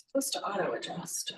Supposed to auto adjust.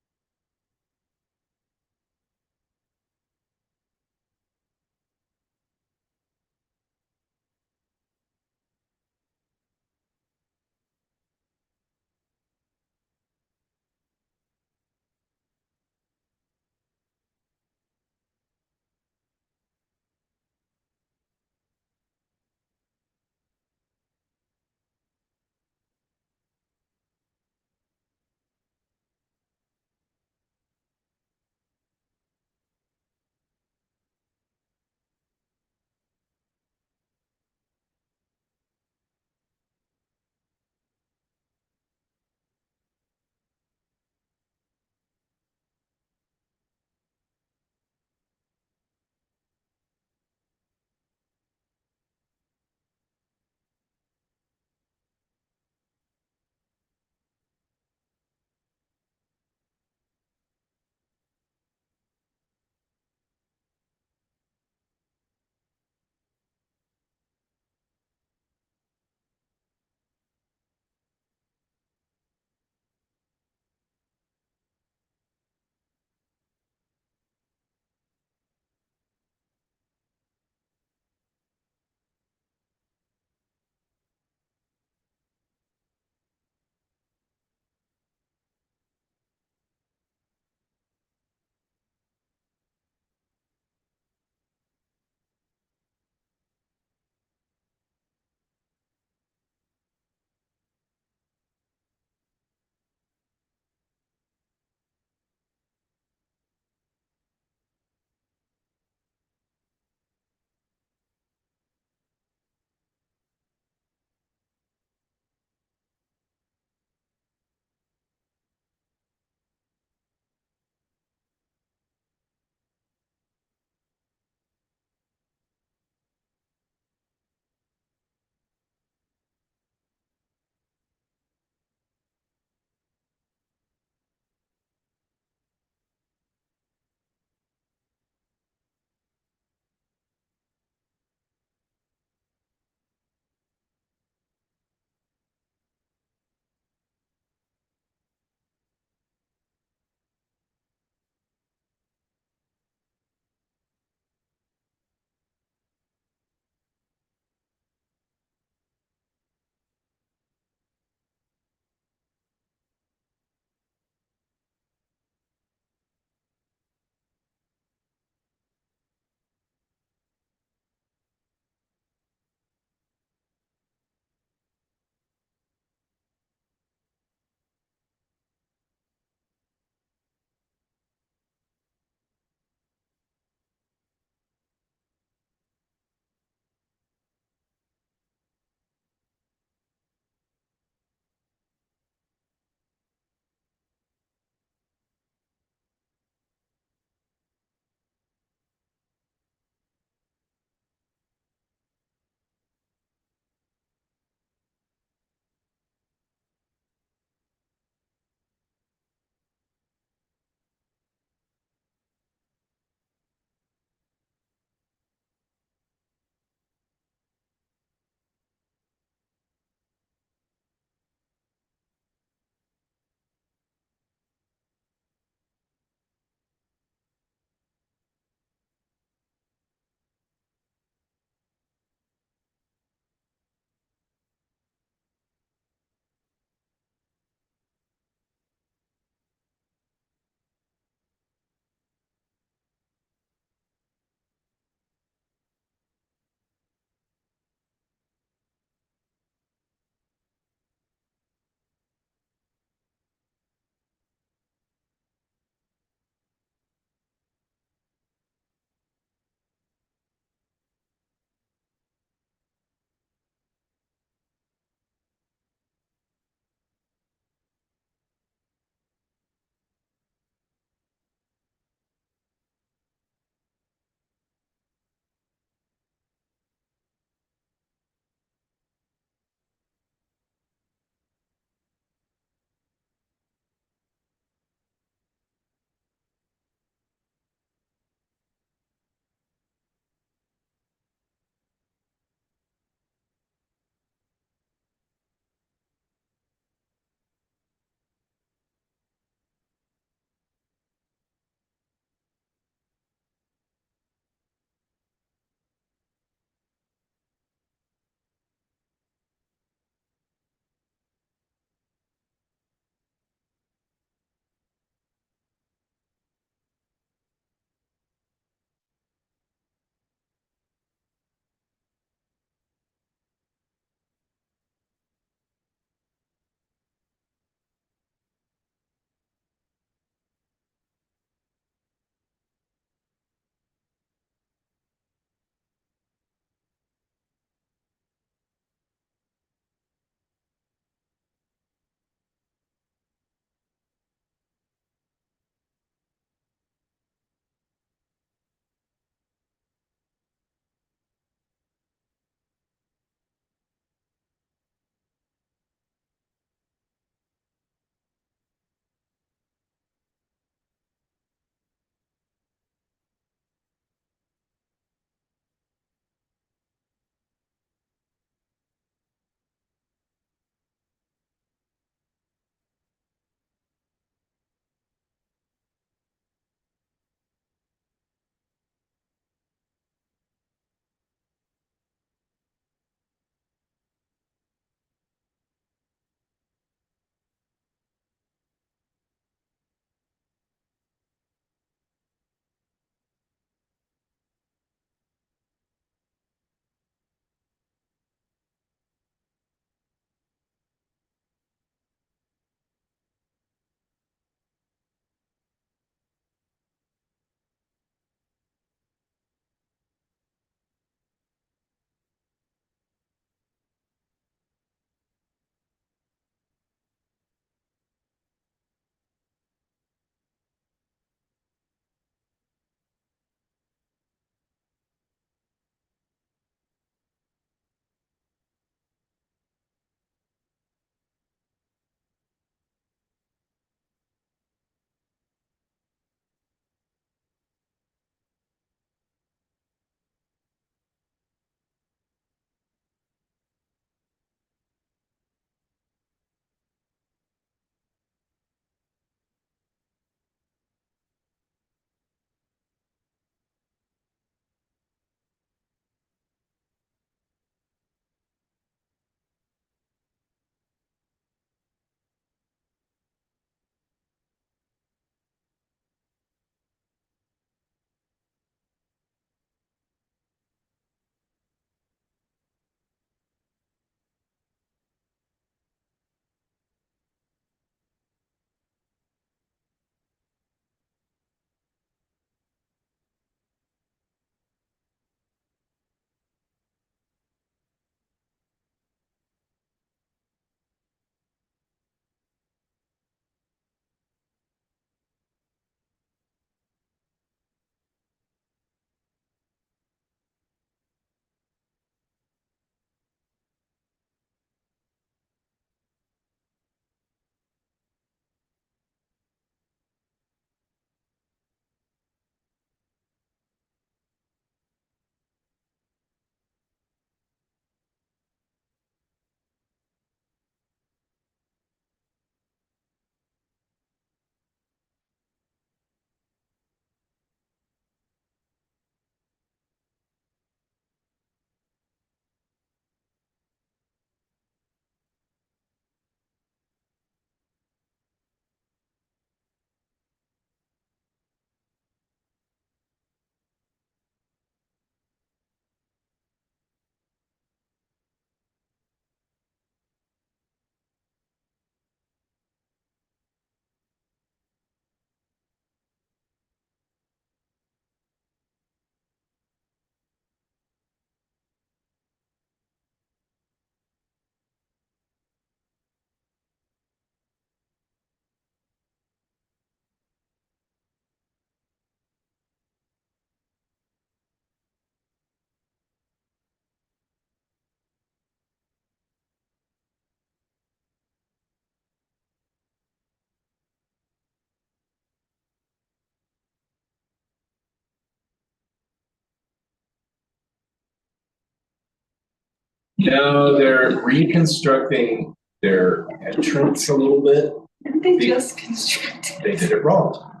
No, they're reconstructing their entrance a little bit. Didn't they just construct it? They did it wrong.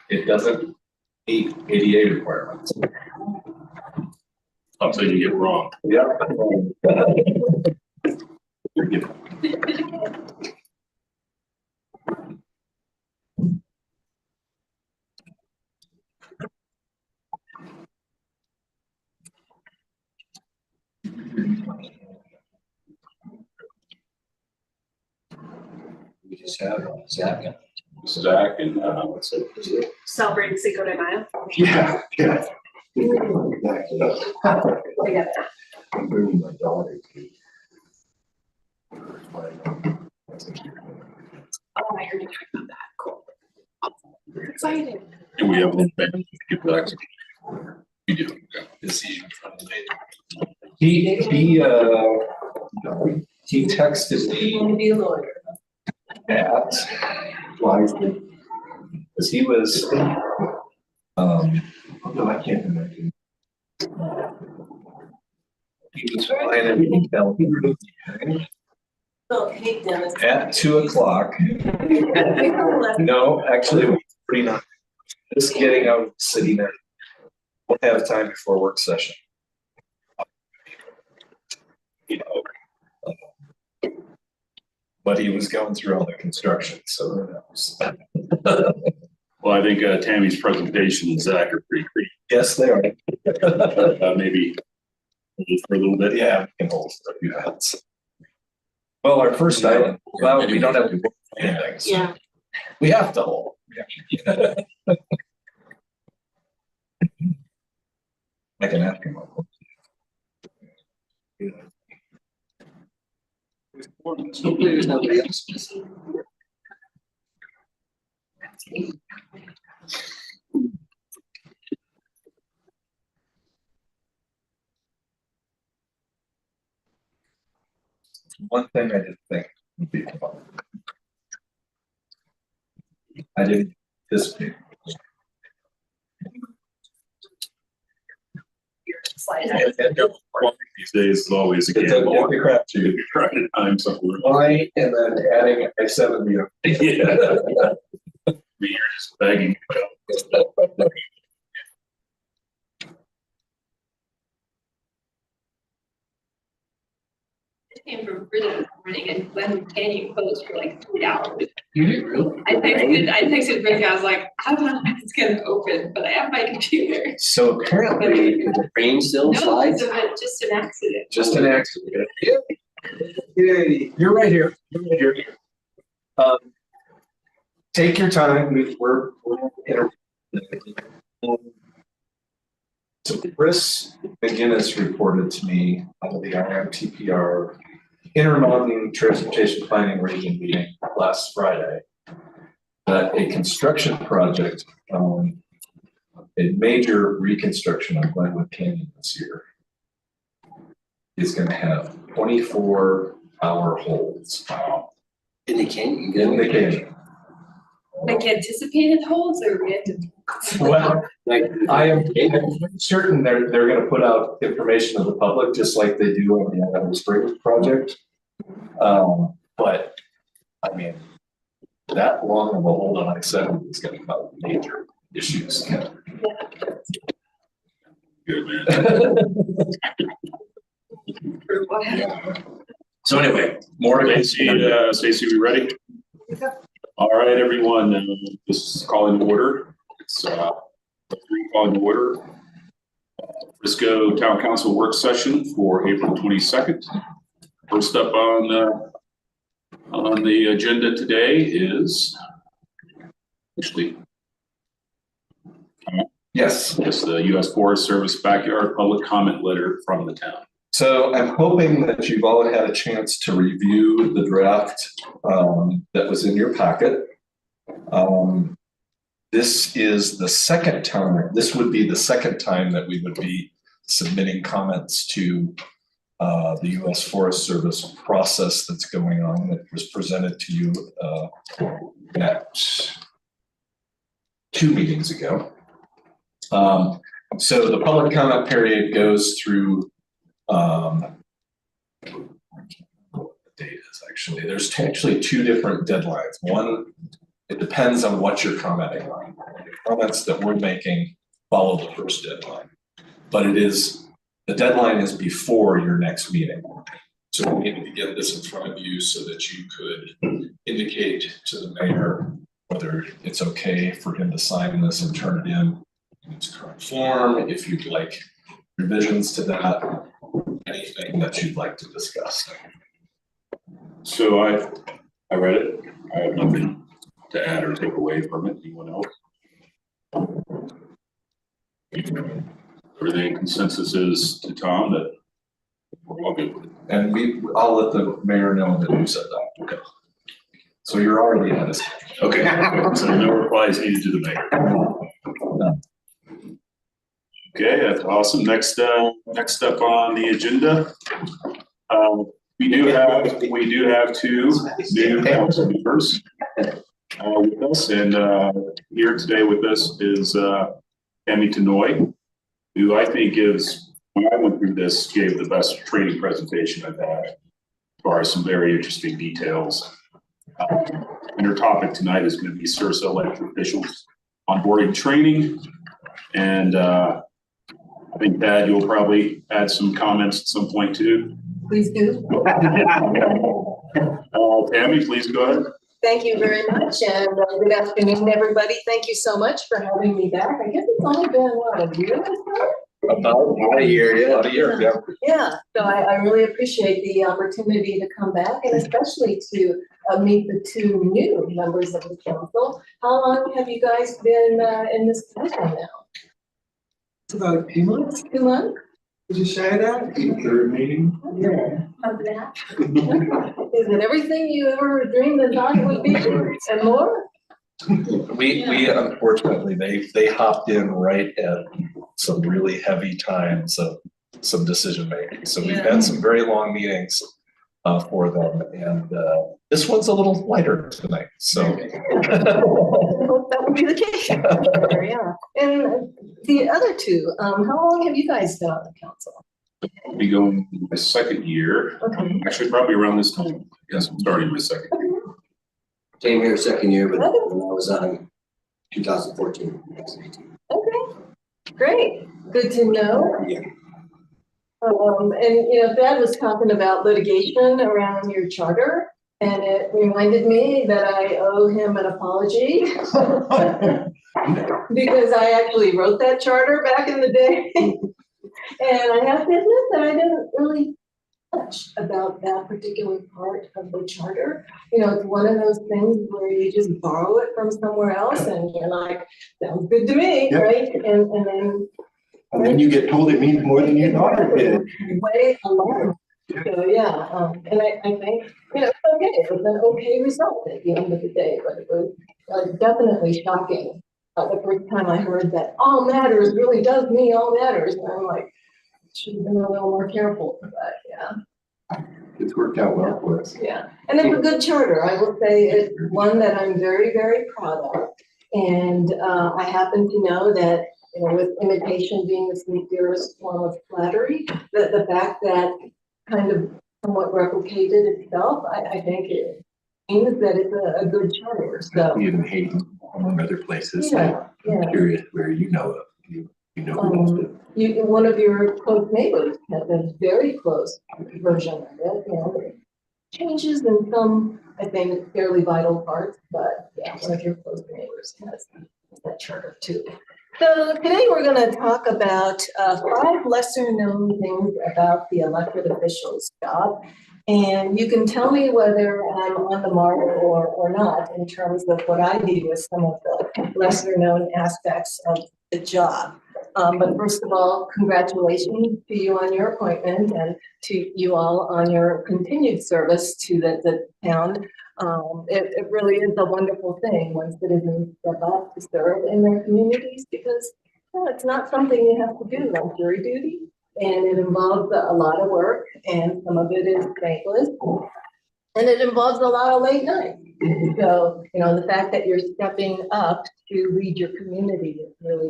It doesn't meet ADA requirements. I'll tell you get wrong. Yeah. We just have Zach. Zach and what's it? Celebrating Cinco de Mayo. Yeah, yeah. I get that. I'm bringing my daughter to. Oh, I heard you talking about that. Cool. Exciting. And we have one back. Get back. We do. Decision from the he texted me Want to be a lawyer? at Wisely because he was No, I can't imagine. he was flying in California Oh, hey, Dennis. at 2:00. No, actually, it was pretty nice. Just getting out of the city now. Won't have time before work session. You know, but he was going through all the construction, so that was. Well, I think Tammy's presentation and Zach are pretty great. Yes, they are. Maybe for a little bit. Yeah, we can hold for a few minutes. Well, our first item, well, we don't have to vote for anything. So Yeah. we have to hold. I can ask him. Hopefully there's nobody else missing. One thing I didn't think would be fun. I didn't anticipate. These days is always a It's a gamble. crap too. You're trying to time somewhere. Line and then adding a 70. Yeah. You're just begging. Came from Britain running and Glen Canyon post for like 3 hours. You did really? I texted Rick, I was like, I don't know if it's gonna open, but I have my computer. So apparently, Rain still No, slides? it's just an accident. just an accident. Yay. You're right here. You're right here. Take your time. We're so Chris McGinnis reported to me out of the IMTPR Intermountain Transportation Planning Region meeting last Friday that a construction project, a major reconstruction of Glenwood Canyon this year is going to have 24-hour holds. In the canyon? In the canyon. Like anticipated holds or random? Well, Like, I am certain they're going to put out information to the public just like they do on the Adams Springs project. But I mean, that long of a hold on I-70 is going to cause major issues. Good, man. For what? So anyway, more Stacy, we ready? All right, everyone, this is calling to order. It's calling to order. Frisco Town Council work session for April 22nd. First up on the agenda today is actually yes. the U.S. Forest Service backyard public comment letter from the town. So I'm hoping that you've all had a chance to review the draft that was in your packet. This is the second time, this would be the second time that we would be submitting comments to the U.S. Forest Service process that's going on that was presented to you at 2 meetings ago. So the public comment period goes through what the date is actually. There's actually two different deadlines. One, it depends on what you're commenting on. The comments that we're making follow the first deadline. But the deadline is before your next meeting. So we needed to get this in front of you so that you could indicate to the mayor whether it's okay for him to sign this and turn it in its current form, if you'd like revisions to that, anything that you'd like to discuss. So I read it. I have nothing to add or take away from it. Anyone else? Everything consensus is to Tom that we're all good with it. And I'll let the mayor know that you said that. Okay. So you're already at us. Okay, so no replies needed to the mayor. Okay, that's awesome. Next up on the agenda, we do have two new council members with us, and here today with us is Tammy Tenoy, who I think when I went through this, gave the best training presentation I've had, as far as some very interesting details. And her topic tonight is going to be Sursa elected officials onboarding training. And I think, Thad, you'll probably add some comments at some point too. Please do. Tammy, please go ahead. Thank you very much, and good afternoon, everybody. Thank you so much for having me back. I guess it's only been, a year or so? About a year, yeah. About a year, yeah. Yeah, so I really appreciate the opportunity to come back, and especially to meet the two new members of the council. How long have you guys been in this position now? It's about 2 months. 2 months? Did you share that? Third meeting? Yeah. How's that? Is it everything you ever dreamed and thought it would be, and more? We unfortunately, they hopped in right at some really heavy times of some decision making. So we've had some very long meetings for them, and this one's a little lighter tonight, so. That would be the case. Yeah. And the other two, how long have you guys been on the council? I'll be going my second year. Okay. Actually, probably around this time. I guess I'm starting my second year. Came here second year, but when I was on 2014. Okay, great, good to know. Yeah. And Thad was talking about litigation around your charter, and it reminded me that I owe him an apology. Because I actually wrote that charter back in the day. And I have to admit that I didn't really much about that particular part of the charter. It's one of those things where you just borrow it from somewhere else and you're like, sounds good to me, Yep. right? And then you get told it means more than you thought it did. Way along. So, yeah, and I think, it's okay, it was an okay result at the end of the day, but it was definitely shocking. The first time I heard that all matters really does mean all matters, and I'm like, should have been a little more careful for that, yeah. It's worked out well for us. Yeah, and it's a good charter. I will say it's one that I'm very, very proud of. And I happen to know that, with imitation being the sincerest form of flattery, that the fact that kind of somewhat replicated itself, I think it means that it's a good charter. So, In Hayden, among other places. yeah, yeah. I'm curious where you know of. You know who else did. One of your close neighbors has a very close version of it, changes in some, I think, fairly vital parts, but yeah, one of your close neighbors has that charter too. So today we're going to talk about 5 lesser known things about the elected official's job. And you can tell me whether I'm on the mark or not in terms of what I view as some of the lesser known aspects of the job. But first of all, congratulations to you on your appointment and to you all on your continued service to the town. It really is a wonderful thing when citizens step up to serve in their communities, because it's not something you have to do like jury duty, and it involves a lot of work, and some of it is thankless, and it involves a lot of late nights. So, the fact that you're stepping up to lead your community is really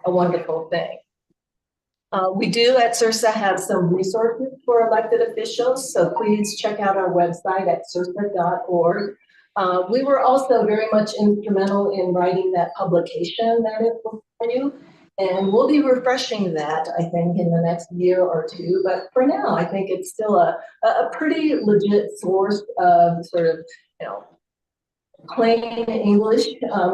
a wonderful thing. We do at CIRSA have some resources for elected officials, so please check out our website at cirsa.org. We were also very much instrumental in writing that publication that is before you, and we'll be refreshing that, I think, in the next year or two. But for now, I think it's still a pretty legit source of sort of, plain English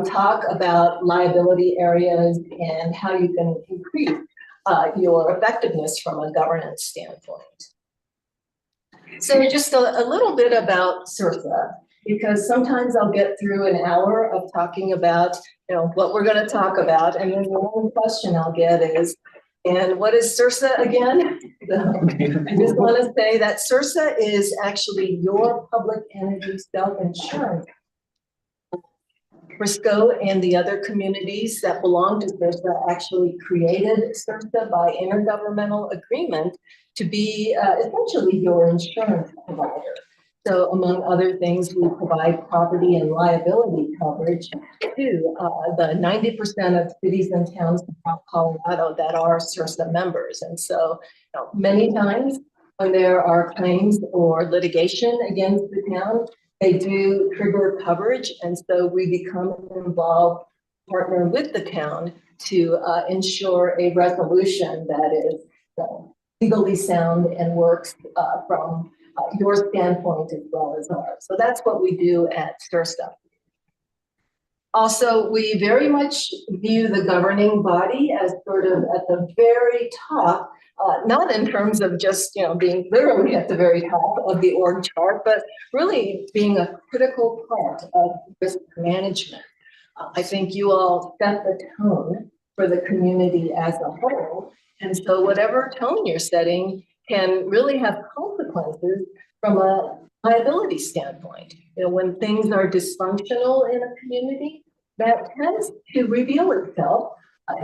talk about liability areas and how you can increase your effectiveness from a governance standpoint. So just a little bit about CIRSA, because sometimes I'll get through an hour of talking about what we're going to talk about, and then the one question I'll get is, and what is CIRSA again? So I just want to say that CIRSA is actually your public entity self-insurance. Frisco and the other communities that belong to CIRSA actually created CIRSA by intergovernmental agreement to be essentially your insurance provider. So among other things, we provide property and liability coverage to the 90% of cities and towns throughout Colorado that are CIRSA members. And so many times when there are claims or litigation against the town, they do trigger coverage, and so we become involved, partner with the town to ensure a resolution that is legally sound and works from your standpoint as well as ours. So that's what we do at CIRSA. Also, we very much view the governing body as sort of at the very top, not in terms of just being literally at the very top of the org chart, but really being a critical part of risk management. I think you all set the tone for the community as a whole, and so whatever tone you're setting can really have consequences from a liability standpoint. When things are dysfunctional in a community, that tends to reveal itself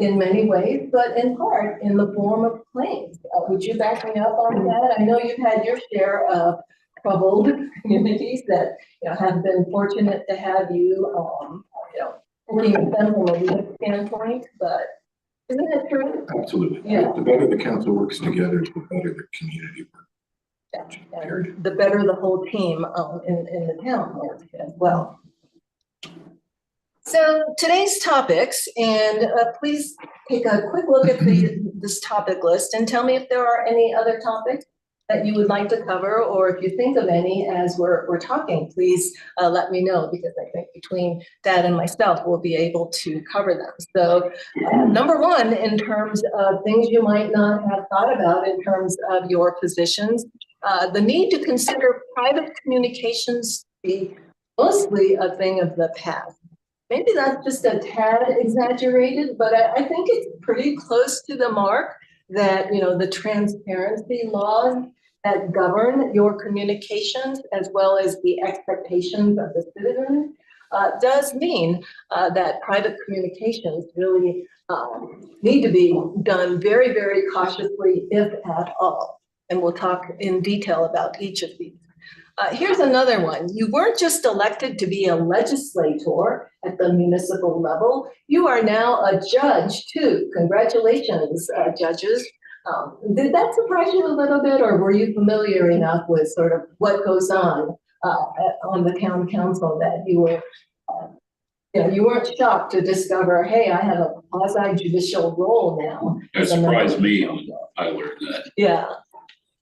in many ways, but in part in the form of claims. Would you back me up on that? I know you've had your share of troubled communities that have been fortunate to have you, working with them from a legal standpoint, but isn't that true? Absolutely. Yeah. The better the council works together, the better the community works. And the better the whole team in the town works as well. So today's topics, and please take a quick look at this topic list and tell me if there are any other topics that you would like to cover, or if you think of any as we're talking, please let me know, because I think between Dad and myself, we'll be able to cover them. So number one, in terms of things you might not have thought about in terms of your positions, the need to consider private communications to be mostly a thing of the past. Maybe that's just a tad exaggerated, but I think it's pretty close to the mark that, the transparency laws that govern your communications, as well as the expectations of the citizens, does mean that private communications really need to be done very, very cautiously, if at all. And we'll talk in detail about each of these. Here's another one. You weren't just elected to be a legislator at the municipal level. You are now a judge too. Congratulations, judges. Did that surprise you a little bit, or were you familiar enough with sort of what goes on the town council that you were, you weren't shocked to discover, hey, I have a quasi-judicial role now? That surprised me when I learned that.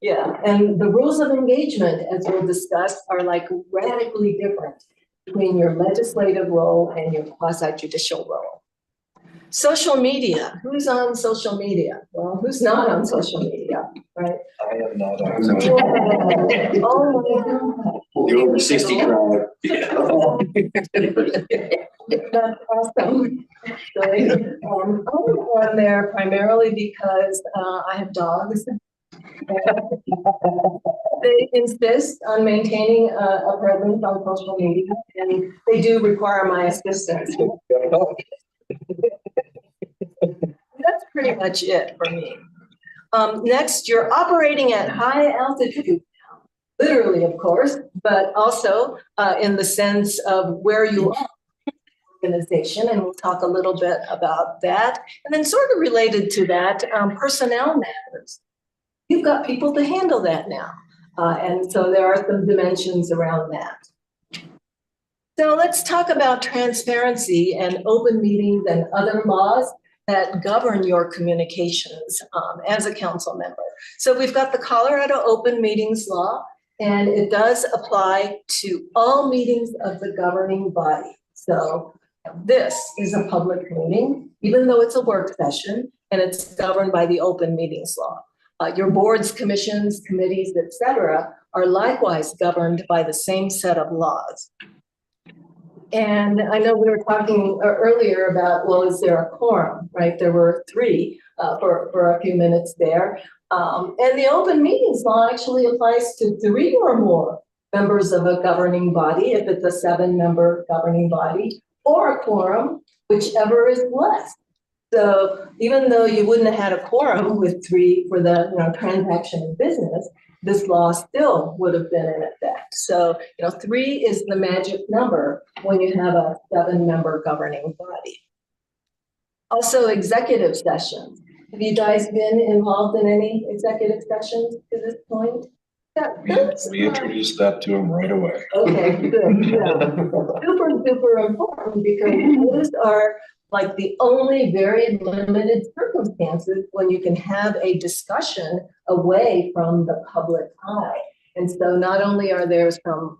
Yeah, and the rules of engagement, as we'll discuss, are like radically different between your legislative role and your quasi-judicial role. Social media. Who's on social media? Well, who's not on social media, right? I am not on Yeah. social. Oh my God. The over 60 crowd. That's awesome. Actually, I'm on there primarily because I have dogs. They insist on maintaining a presence on social media, and they do require my assistance. That's pretty much it for me. Next, you're operating at high altitude, literally, of course, but also in the sense of where you are organization, and we'll talk a little bit about that. And then sort of related to that, personnel matters. You've got people to handle that now. And so there are some dimensions around that. So let's talk about transparency and open meetings and other laws that govern your communications as a council member. So we've got the Colorado Open Meetings Law, and it does apply to all meetings of the governing body. So this is a public meeting, even though it's a work session, and it's governed by the Open Meetings Law. Your boards, commissions, committees, etc., are likewise governed by the same set of laws. And I know we were talking earlier about, well, is there a quorum, right? There were 3 for a few minutes there. And the Open Meetings Law actually applies to 3 or more members of a governing body, if it's a 7-member governing body, or a quorum, whichever is less. So even though you wouldn't have had a quorum with 3 for the transaction of business, this law still would have been in effect. So 3 is the magic number when you have a 7-member governing body. Also, executive sessions. Have you guys been involved in any executive sessions to this point? We introduced that to him right away. Okay, good. Yeah. Super important, because those are like the only very limited circumstances when you can have a discussion away from the public eye. And so not only are there some,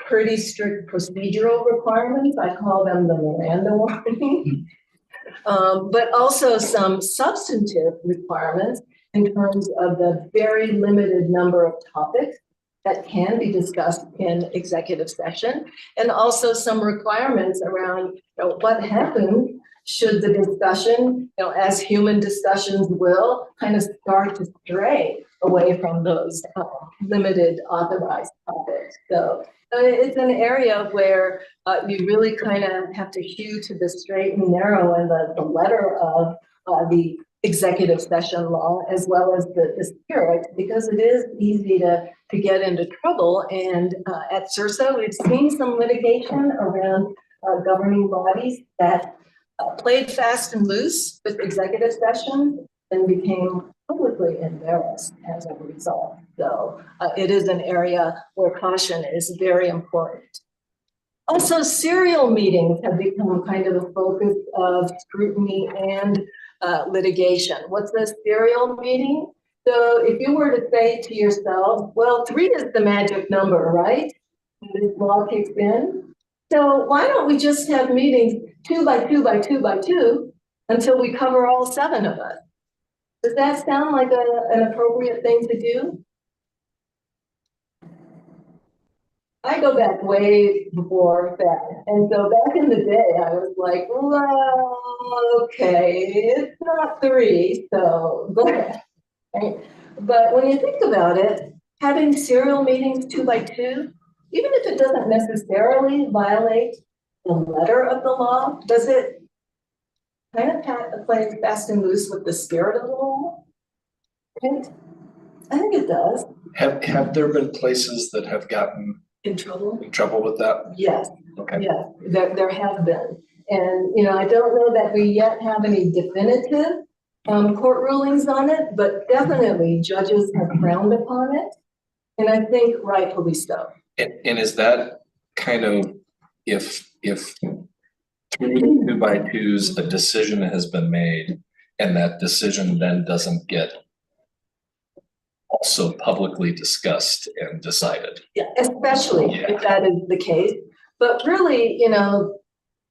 pretty strict procedural requirements, I call them the Miranda warning, but also some substantive requirements in terms of the very limited number of topics that can be discussed in executive session, and also some requirements around what happens should the discussion, as human discussions will, kind of start to stray away from those limited authorized topics. So it's an area where you really kind of have to hew to the straight and narrow and the letter of the executive session law, as well as the spirit, because it is easy to get into trouble. And at CIRSA, we've seen some litigation around governing bodies that played fast and loose with executive session and became publicly embarrassed as a result. So it is an area where caution is very important. Also, serial meetings have become kind of the focus of scrutiny and litigation. What's a serial meeting? So if you were to say to yourself, well, 3 is the magic number, right? This law kicks in. So why don't we just have meetings 2 by 2 by 2 by 2 until we cover all 7 of us? Does that sound like an appropriate thing to do? I go back way before that. And so back in the day, I was like, well, okay, it's not 3, so go ahead. Right? But when you think about it, having serial meetings 2 by 2, even if it doesn't necessarily violate the letter of the law, does it kind of play fast and loose with the spirit of the law? Right? I think it does. Have there been places that have gotten In trouble? in trouble with that? Yes. Okay. Yes, there have been. And, I don't know that we yet have any definitive court rulings on it, but definitely judges have frowned upon it. And I think rightfully so. And is that kind of, if through the 2 by 2s, a decision has been made and that decision then doesn't get also publicly discussed and decided? Yeah, especially if that is the case. But really,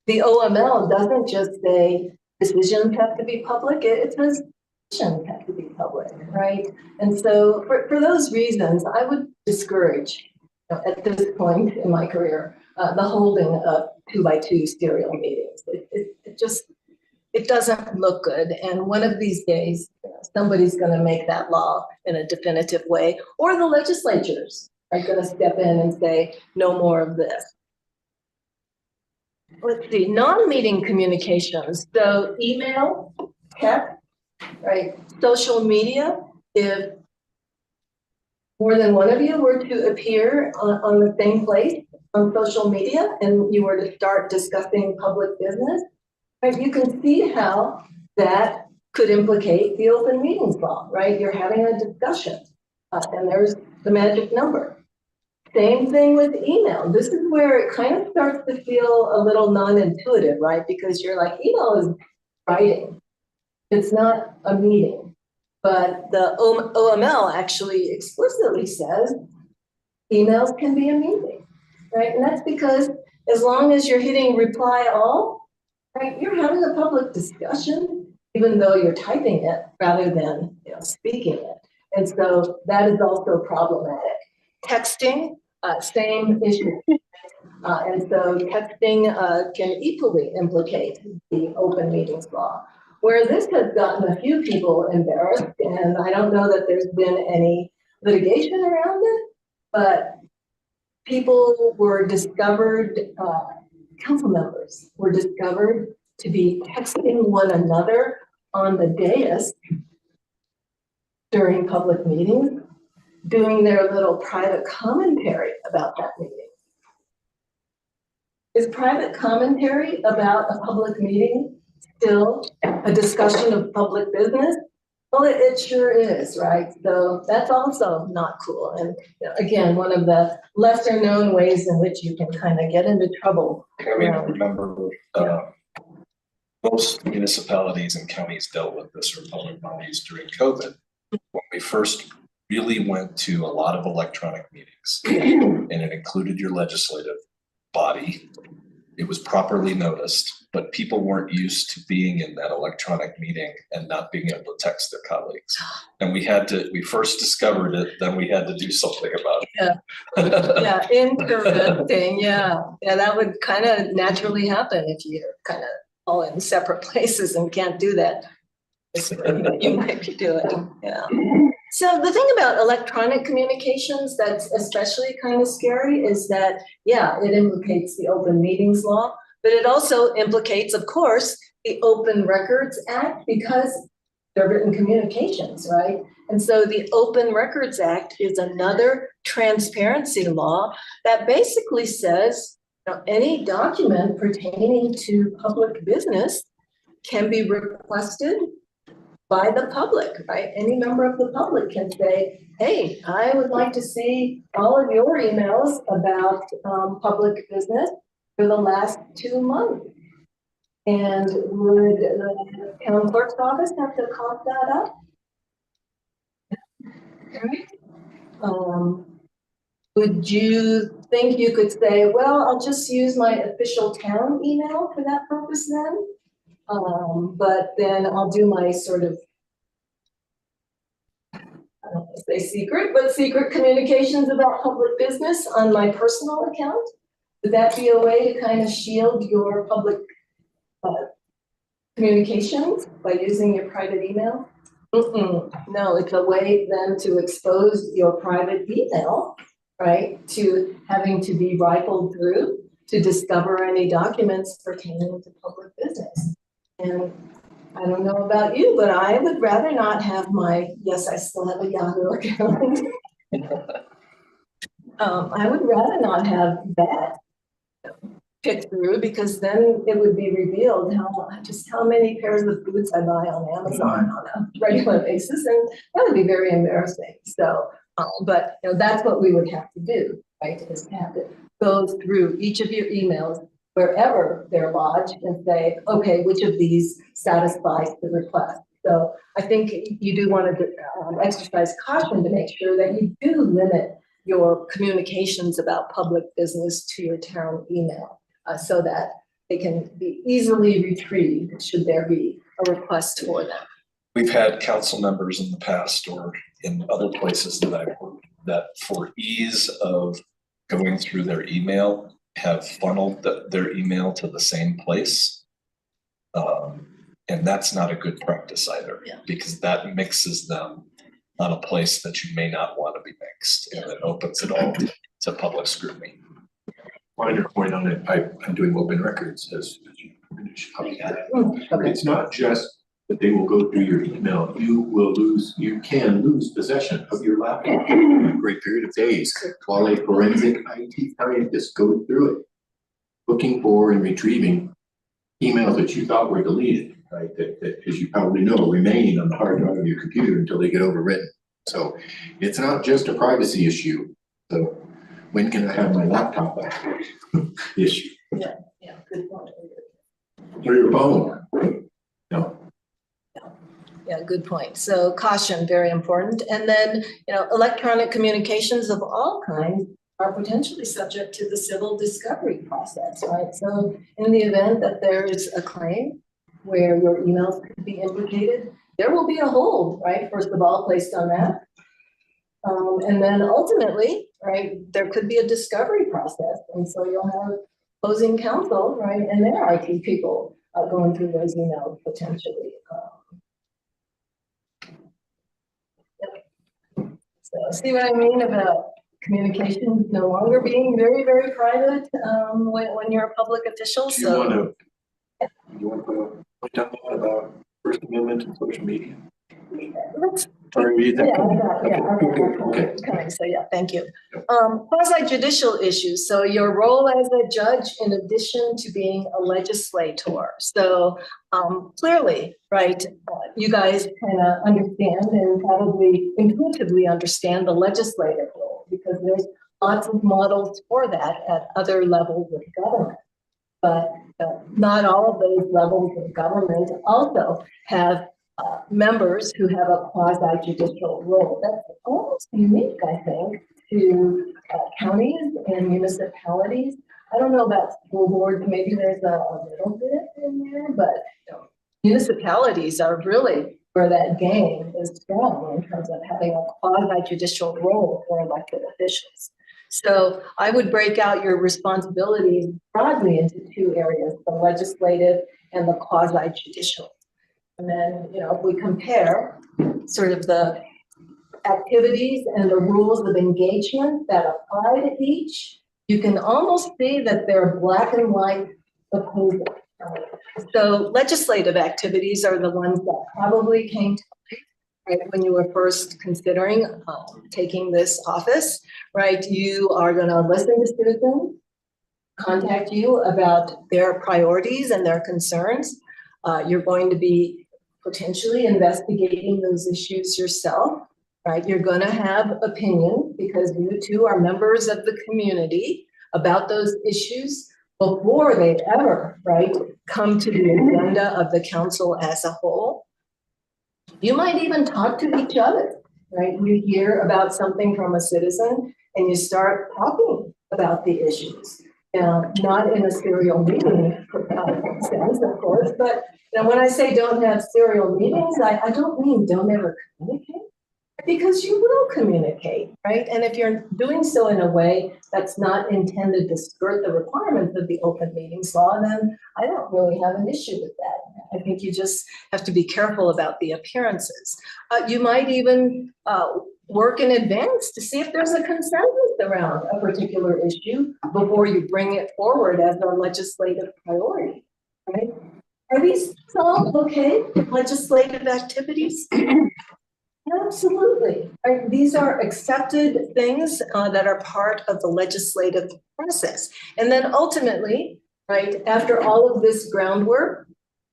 the OML doesn't just say decisions have to be public, it says decisions have to be public, right? And so for those reasons, I would discourage, at this point in my career, the holding of 2 by 2 serial meetings. It doesn't look good. And one of these days, somebody's going to make that law in a definitive way, or the legislatures are going to step in and say, no more of this. Let's see, non-meeting communications. So email, text, right? Social media. If more than one of you were to appear on the same place on social media and you were to start discussing public business, right, you can see how that could implicate the open meetings law, right? You're having a discussion, and there's the magic number. Same thing with email. This is where it kind of starts to feel a little non-intuitive, right? Because you're like, email is writing. It's not a meeting. But the OML actually explicitly says emails can be a meeting, right? And that's because as long as you're hitting reply all, right, you're having a public discussion, even though you're typing it rather than, speaking it. And so that is also problematic. Texting, same issue. And so texting can equally implicate the open meetings law. Where this has gotten a few people embarrassed, and I don't know that there's been any litigation around it, but people were discovered, council members were discovered to be texting one another on the dais during public meetings, doing their little private commentary about that meeting. Is private commentary about a public meeting still a discussion of public business? Well, it sure is, right? So that's also not cool. And again, one of the lesser known ways in which you can kind of get into trouble. I mean, I remember, most municipalities and counties dealt with this, or public bodies, during COVID. When we first really went to a lot of electronic meetings, and it included your legislative body, it was properly noticed, but people weren't used to being in that electronic meeting and not being able to text their colleagues. And we first discovered it, then we had to do something about it. Yeah, interesting. Yeah, that would kind of naturally happen if you're kind of all in separate places and can't do that. You might be doing, yeah. So the thing about electronic communications that's especially kind of scary is that, yeah, it implicates the Open Meetings Law, but it also implicates, of course, the Open Records Act, because they're written communications, right? And so the Open Records Act is another transparency law that basically says, any document pertaining to public business can be requested by the public, right? Any member of the public can say, hey, I would like to see all of your emails about public business for the last 2 months. And would the town clerk's office have to cough that up? Okay. Would you think you could say, well, I'll just use my official town email for that purpose then? But then I'll do my sort of, I don't want to say secret, but secret communications about public business on my personal account. Would that be a way to kind of shield your public communications by using your private email? No, it's a way then to expose your private email, right, to having to be rifled through to discover any documents pertaining to public business. And I don't know about you, but I would rather not have my, yes, I still have a Yahoo account. I would rather not have that picked through, because then it would be revealed how many pairs of boots I buy on Amazon on a regular basis, and that would be very embarrassing. So, but that's what we would have to do, right? Is have to go through each of your emails wherever they're lodged and say, okay, which of these satisfies the request? So I think you do want to exercise caution to make sure that you do limit your communications about public business to your town email, so that they can be easily retrieved should there be a request for them. We've had council members in the past or in other places that I've worked that for ease of going through their email have funneled their email to the same place. And that's not a good practice either, because that mixes them on a place that you may not want to be mixed, and it opens it all to public scrutiny. On your point on it, I'm doing open records as you finish. Okay. It's not just but they will go through your email. You can lose possession of your laptop for a great period of days while a forensic IT scientist goes through it, looking for and retrieving emails that you thought were deleted, right? That, as you probably know, remain on the hard drive of your computer until they get overwritten. So it's not just a privacy issue. So when can I have my laptop back? Issue. Yeah, good point. Or your phone. No. Yeah, good point. So caution, very important. And then, electronic communications of all kinds are potentially subject to the civil discovery process, right? So in the event that there is a claim where your emails could be implicated, there will be a hold, right? First of all, placed on that. And then ultimately, right, there could be a discovery process. And so you'll have opposing counsel, right, and their IT people going through those emails potentially. So see what I mean about communications no longer being very, very private when you're a public official. Do you want to put a point on that about First Amendment and social media? Let's Or read that? Okay. So yeah, thank you. Quasi-judicial issues. So your role as a judge, in addition to being a legislator. So clearly, right, you guys kind of understand and probably intuitively understand the legislative role, because there's lots of models for that at other levels of government. But not all of those levels of government also have members who have a quasi-judicial role. That's almost unique, I think, to counties and municipalities. I don't know about school boards, maybe there's a little bit in there, but municipalities are really where that game is strong in terms of having a quasi-judicial role for elected officials. So I would break out your responsibilities broadly into two areas, the legislative and the quasi-judicial. And then, if we compare sort of the activities and the rules of engagement that apply to each, you can almost see that they're black and white opposing. So legislative activities are the ones that probably came to mind, right, when you were first considering taking this office, right? You are going to listen to citizens, contact you about their priorities and their concerns. You're going to be potentially investigating those issues yourself, right? You're going to have opinion because you two are members of the community about those issues before they ever, right, come to the agenda of the council as a whole. You might even talk to each other, right? You hear about something from a citizen and you start talking about the issues. Not in a serial meeting sense, of course, but when I say don't have serial meetings, I don't mean don't ever communicate, because you will communicate, right? And if you're doing so in a way that's not intended to skirt the requirements of the open meetings law, then I don't really have an issue with that. I think you just have to be careful about the appearances. You might even work in advance to see if there's a consensus around a particular issue before you bring it forward as a legislative priority, right? Are these all okay, legislative activities? Absolutely. Right? These are accepted things that are part of the legislative process. And then ultimately, right, after all of this groundwork,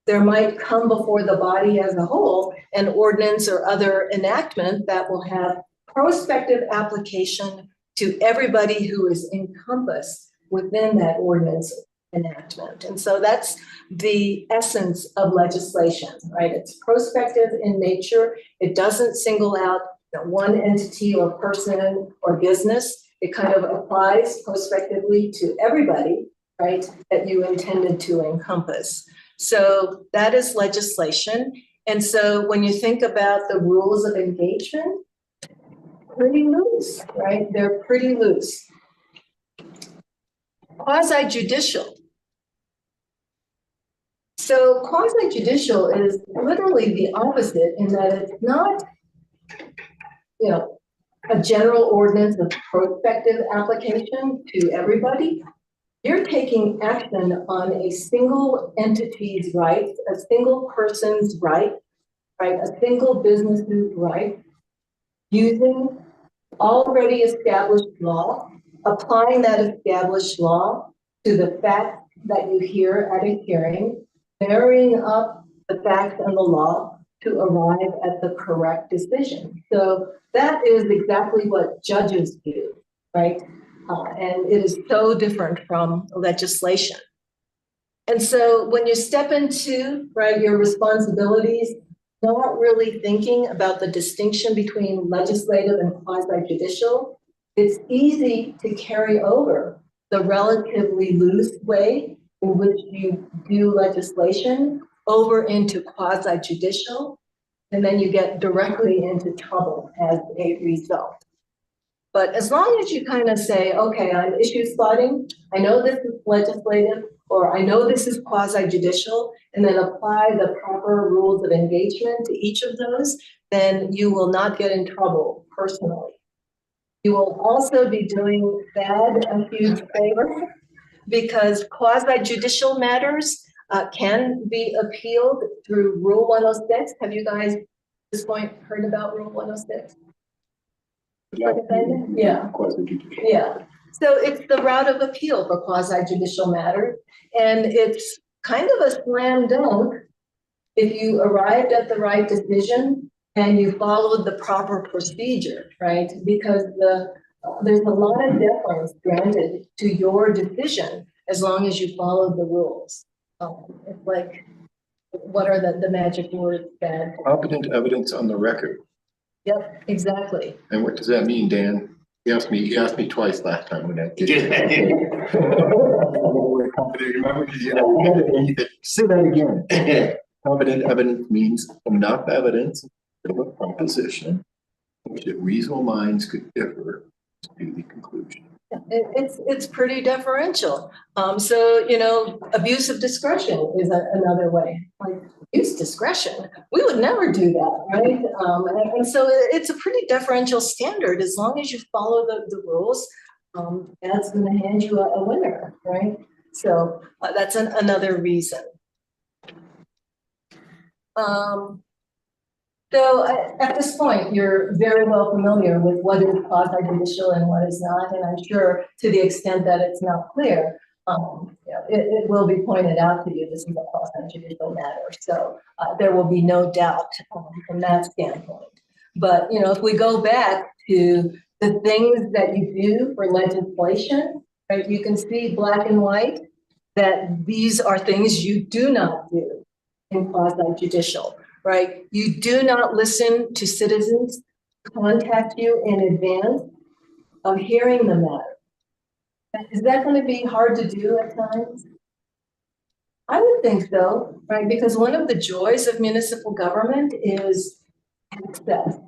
there might come before the body as a whole an ordinance or other enactment that will have prospective application to everybody who is encompassed within that ordinance enactment. And so that's the essence of legislation, right? It's prospective in nature. It doesn't single out one entity or person or business. It kind of applies prospectively to everybody, right, that you intended to encompass. So that is legislation. And so when you think about the rules of engagement, pretty loose, right? They're pretty loose. Quasi-judicial. So quasi-judicial is literally the opposite in that it's not, a general ordinance of prospective application to everybody. You're taking action on a single entity's rights, a single person's right right? A single business group, right? Using already established law, applying that established law to the facts that you hear at a hearing, marrying up the facts and the law to arrive at the correct decision. So that is exactly what judges do, right? And it is so different from legislation. And so when you step into, right, your responsibilities, not really thinking about the distinction between legislative and quasi-judicial, it's easy to carry over the relatively loose way in which you do legislation over into quasi-judicial, and then you get directly into trouble as a result. But as long as you kind of say, okay, I'm issue spotting, I know this is legislative, or I know this is quasi-judicial, and then apply the proper rules of engagement to each of those, then you will not get in trouble personally. You will also be doing BAD a huge favor, because quasi-judicial matters can be appealed through Rule 106. Have you guys at this point heard about Rule 106? Yeah. Yeah. So it's the route of appeal for quasi-judicial matters, and it's kind of a slam dunk if you arrived at the right decision and you followed the proper procedure, right? Because there's a lot of deference granted to your decision as long as you follow the rules. It's like, what are the magic words that? Competent evidence on the record. Yep, exactly. And what does that mean, Dan? He asked me twice last time when that did. Remember? Say that again. Competent evidence means enough evidence of a proposition which reasonable minds could differ to the conclusion. It's pretty deferential. So, you know, abuse of discretion is another way. Like, use discretion. We would never do that, right? And so it's a pretty deferential standard. As long as you follow the rules, that's going to hand you a winner, right? So that's another reason. So at this point, you're very well familiar with what is quasi-judicial and what is not, and I'm sure to the extent that it's not clear, it will be pointed out to you this is a quasi-judicial matter. So there will be no doubt from that standpoint. But you know, if we go back to the things that you do for legislation, right? You can see black and white that these are things you do not do in quasi-judicial. Right? You do not listen to citizens contact you in advance of hearing the matter. Is that going to be hard to do at times? I would think so, right? Because one of the joys of municipal government is access,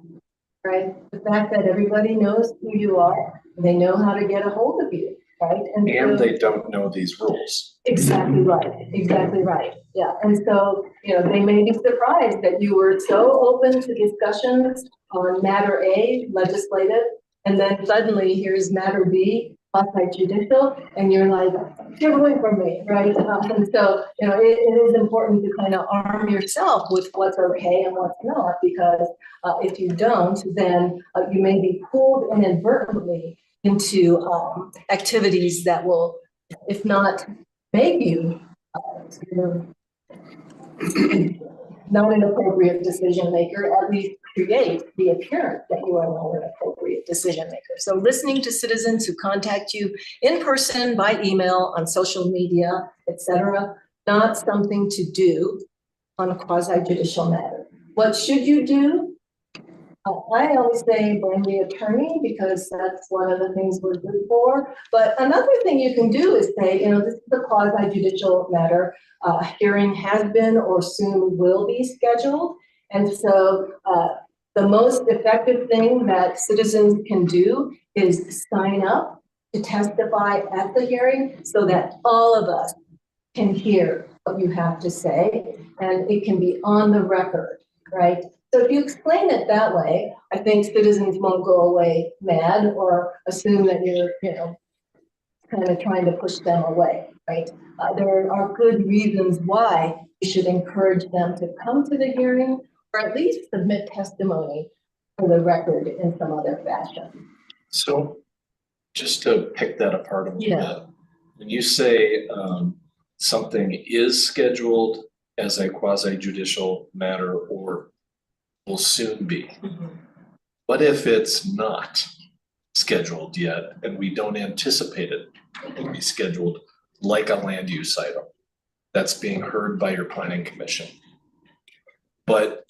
right? The fact that everybody knows who you are, they know how to get a hold of you, right? And so, they don't know these rules. Exactly right. Exactly right. Yeah. And so, you know, they may be surprised that you were so open to discussions on matter A, legislative, and then suddenly here's matter B, quasi-judicial, and you're like, get away from me, right? And so, you know, it is important to kind of arm yourself with what's okay and what's not, because if you don't, then you may be pulled inadvertently into activities that will, if not make you not an appropriate decision maker, at least create the appearance that you are not an appropriate decision maker. So listening to citizens who contact you in person, by email, on social media, etc., not something to do on a quasi-judicial matter. What should you do? I always say bring the attorney, because that's one of the things we're good for. But another thing you can do is say, you know, this is a quasi-judicial matter. Hearing has been or soon will be scheduled. And so the most effective thing that citizens can do is sign up to testify at the hearing so that all of us can hear what you have to say, and it can be on the record, right? So if you explain it that way, I think citizens won't go away mad or assume that you're, you know, kind of trying to push them away, right? There are good reasons why you should encourage them to come to the hearing or at least submit testimony for the record in some other fashion. So just to pick that apart a little Yeah. bit, when you say something is scheduled as a quasi judicial matter or will soon be, what if it's not scheduled yet and we don't anticipate it to be scheduled like a land use item that's being heard by your planning commission? But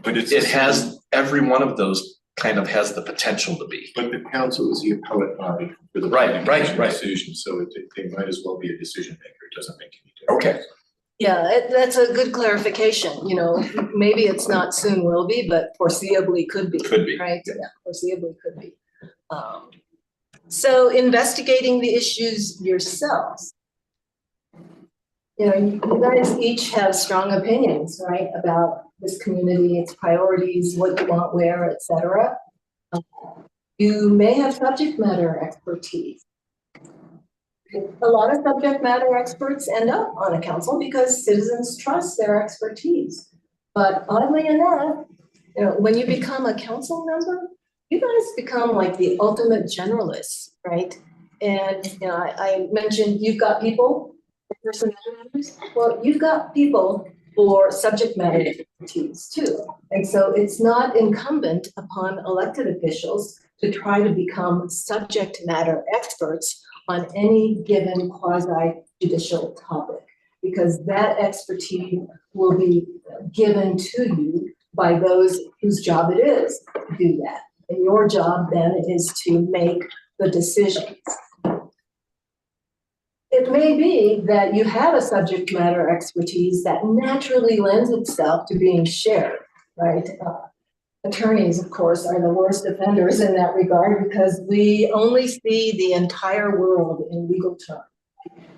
it has, every one of those kind of has the potential to be. But the council is the appellate body for the. Right, right, right. Decision, so they might as well be a decision maker, it doesn't make any difference. Okay. Yeah, that's a good clarification, you know, maybe it's not soon will be, but foreseeably could be. Could be, Right, yeah, foreseeably could be. So investigating the issues yourselves. You know, you guys each have strong opinions, right, about this community, its priorities, what you want where, et cetera. You may have subject matter expertise. A lot of subject matter experts end up on a council because citizens trust their expertise. But oddly enough, you know, when you become a council member, you guys become like the ultimate generalists, right? And you know, I mentioned you've got people for personality matters. Well, you've got people for subject matter expertise too. And so it's not incumbent upon elected officials to try to become subject matter experts on any given quasi-judicial topic, because that expertise will be given to you by those whose job it is to do that. And your job then is to make the decisions. It may be that you have a subject matter expertise that naturally lends itself to being shared, right? Attorneys, of course, are the worst offenders in that regard because we only see the entire world in legal terms.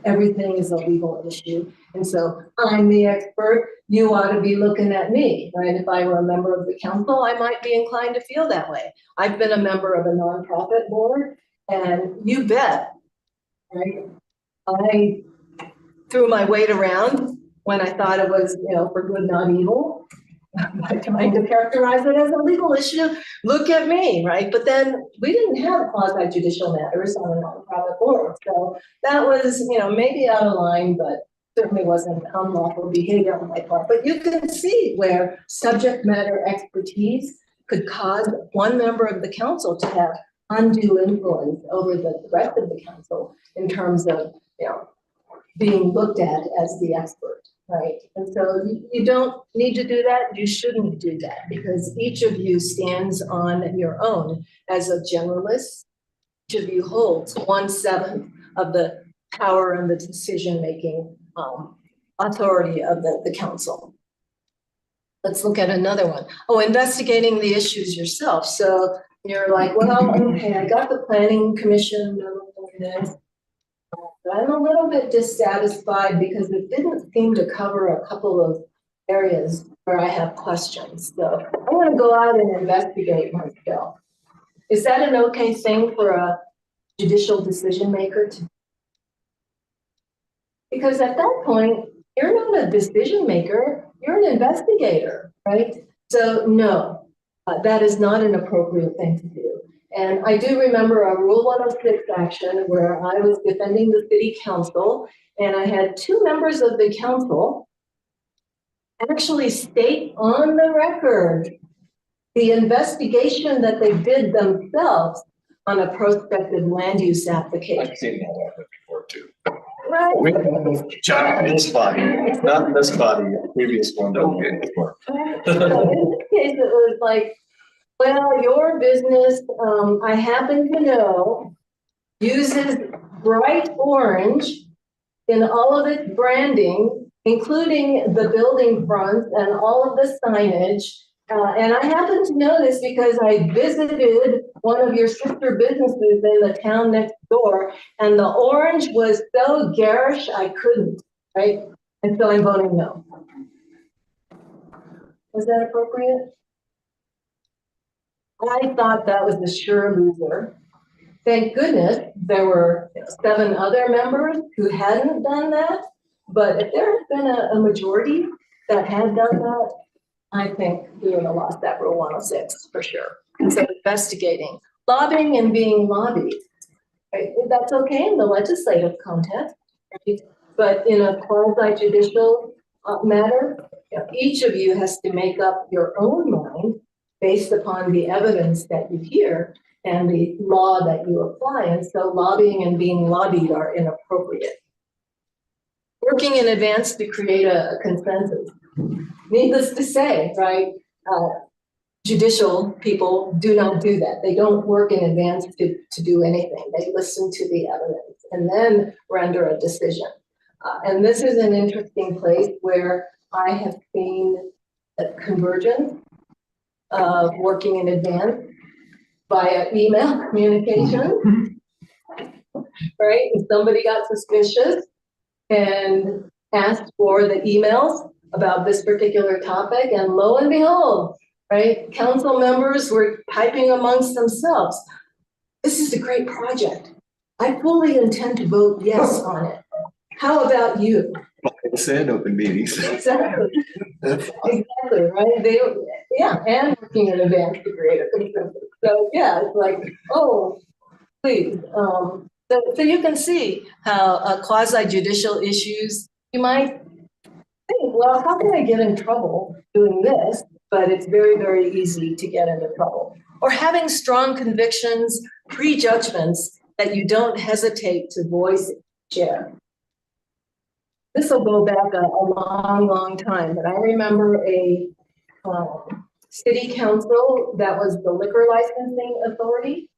Everything is a legal issue. And so I'm the expert, you ought to be looking at me, right? If I were a member of the council, I might be inclined to feel that way. I've been a member of a nonprofit board, and you bet, right? I threw my weight around when I thought it was, you know, for good, not evil. I'm trying to characterize it as a legal issue. Look at me, right? But then we didn't have quasi-judicial matters on a nonprofit board. So that was, you know, maybe out of line, but certainly wasn't unlawful behavior on my part. But you can see where subject matter expertise could cause one member of the council to have undue influence over the rest of the council in terms of, you know, being looked at as the expert. Right, and so you don't need to do that, you shouldn't do that, because each of you stands on your own as a generalist. Each of you holds 1/7 of the power and the decision-making authority of the council. Let's look at another one. Oh, investigating the issues yourself. So you're like, well, okay, I got the planning commission, I'm a little bit dissatisfied because it didn't seem to cover a couple of areas where I have questions. So I want to go out and investigate myself. Is that an okay thing for a judicial decision maker to do? Because at that point, you're not a decision maker, you're an investigator, right? So no, that is not an appropriate thing to do. And I do remember a Rule 106 action where I was defending the city council, and I had two members of the council actually state on the record the investigation that they did themselves on a prospective land use application. I've seen that happen before too. Right. John, this body, not in this body, the previous one that we did before. So in this case, it was like, well, your business, I happen to know, uses bright orange in all of its branding, including the building fronts and all of the signage. And I happen to know this because I visited one of your sister businesses in the town next door, and the orange was so garish I couldn't, right? And so I'm voting no. Was that appropriate? I thought that was a sure loser. Thank goodness there were 7 other members who hadn't done that. But if there had been a majority that had done that, I think we would have lost that Rule 106 for sure. And so investigating, lobbying and being lobbied, right? That's okay in the legislative context, right? But in a quasi judicial matter, each of you has to make up your own mind based upon the evidence that you hear and the law that you apply. And so lobbying and being lobbied are inappropriate. Working in advance to create a consensus. Needless to say, right? Judicial people do not do that. They don't work in advance to do anything. They listen to the evidence and then render a decision. And this is an interesting place where I have seen a convergence of working in advance via email communication, right? And somebody got suspicious and asked for the emails about this particular topic, and lo and behold, right? Council members were typing amongst themselves. This is a great project. I fully intend to vote yes on it. How about you? Said open meetings. Exactly. Exactly, right? And working in advance to create a consensus. So yeah, it's like, oh, please. So you can see how quasi judicial issues, you might think, well, how can I get in trouble doing this? But it's very, very easy to get into trouble. Or having strong convictions, prejudgments that you don't hesitate to voice, share. This will go back a long, long time, but I remember a city council that was the liquor licensing authority,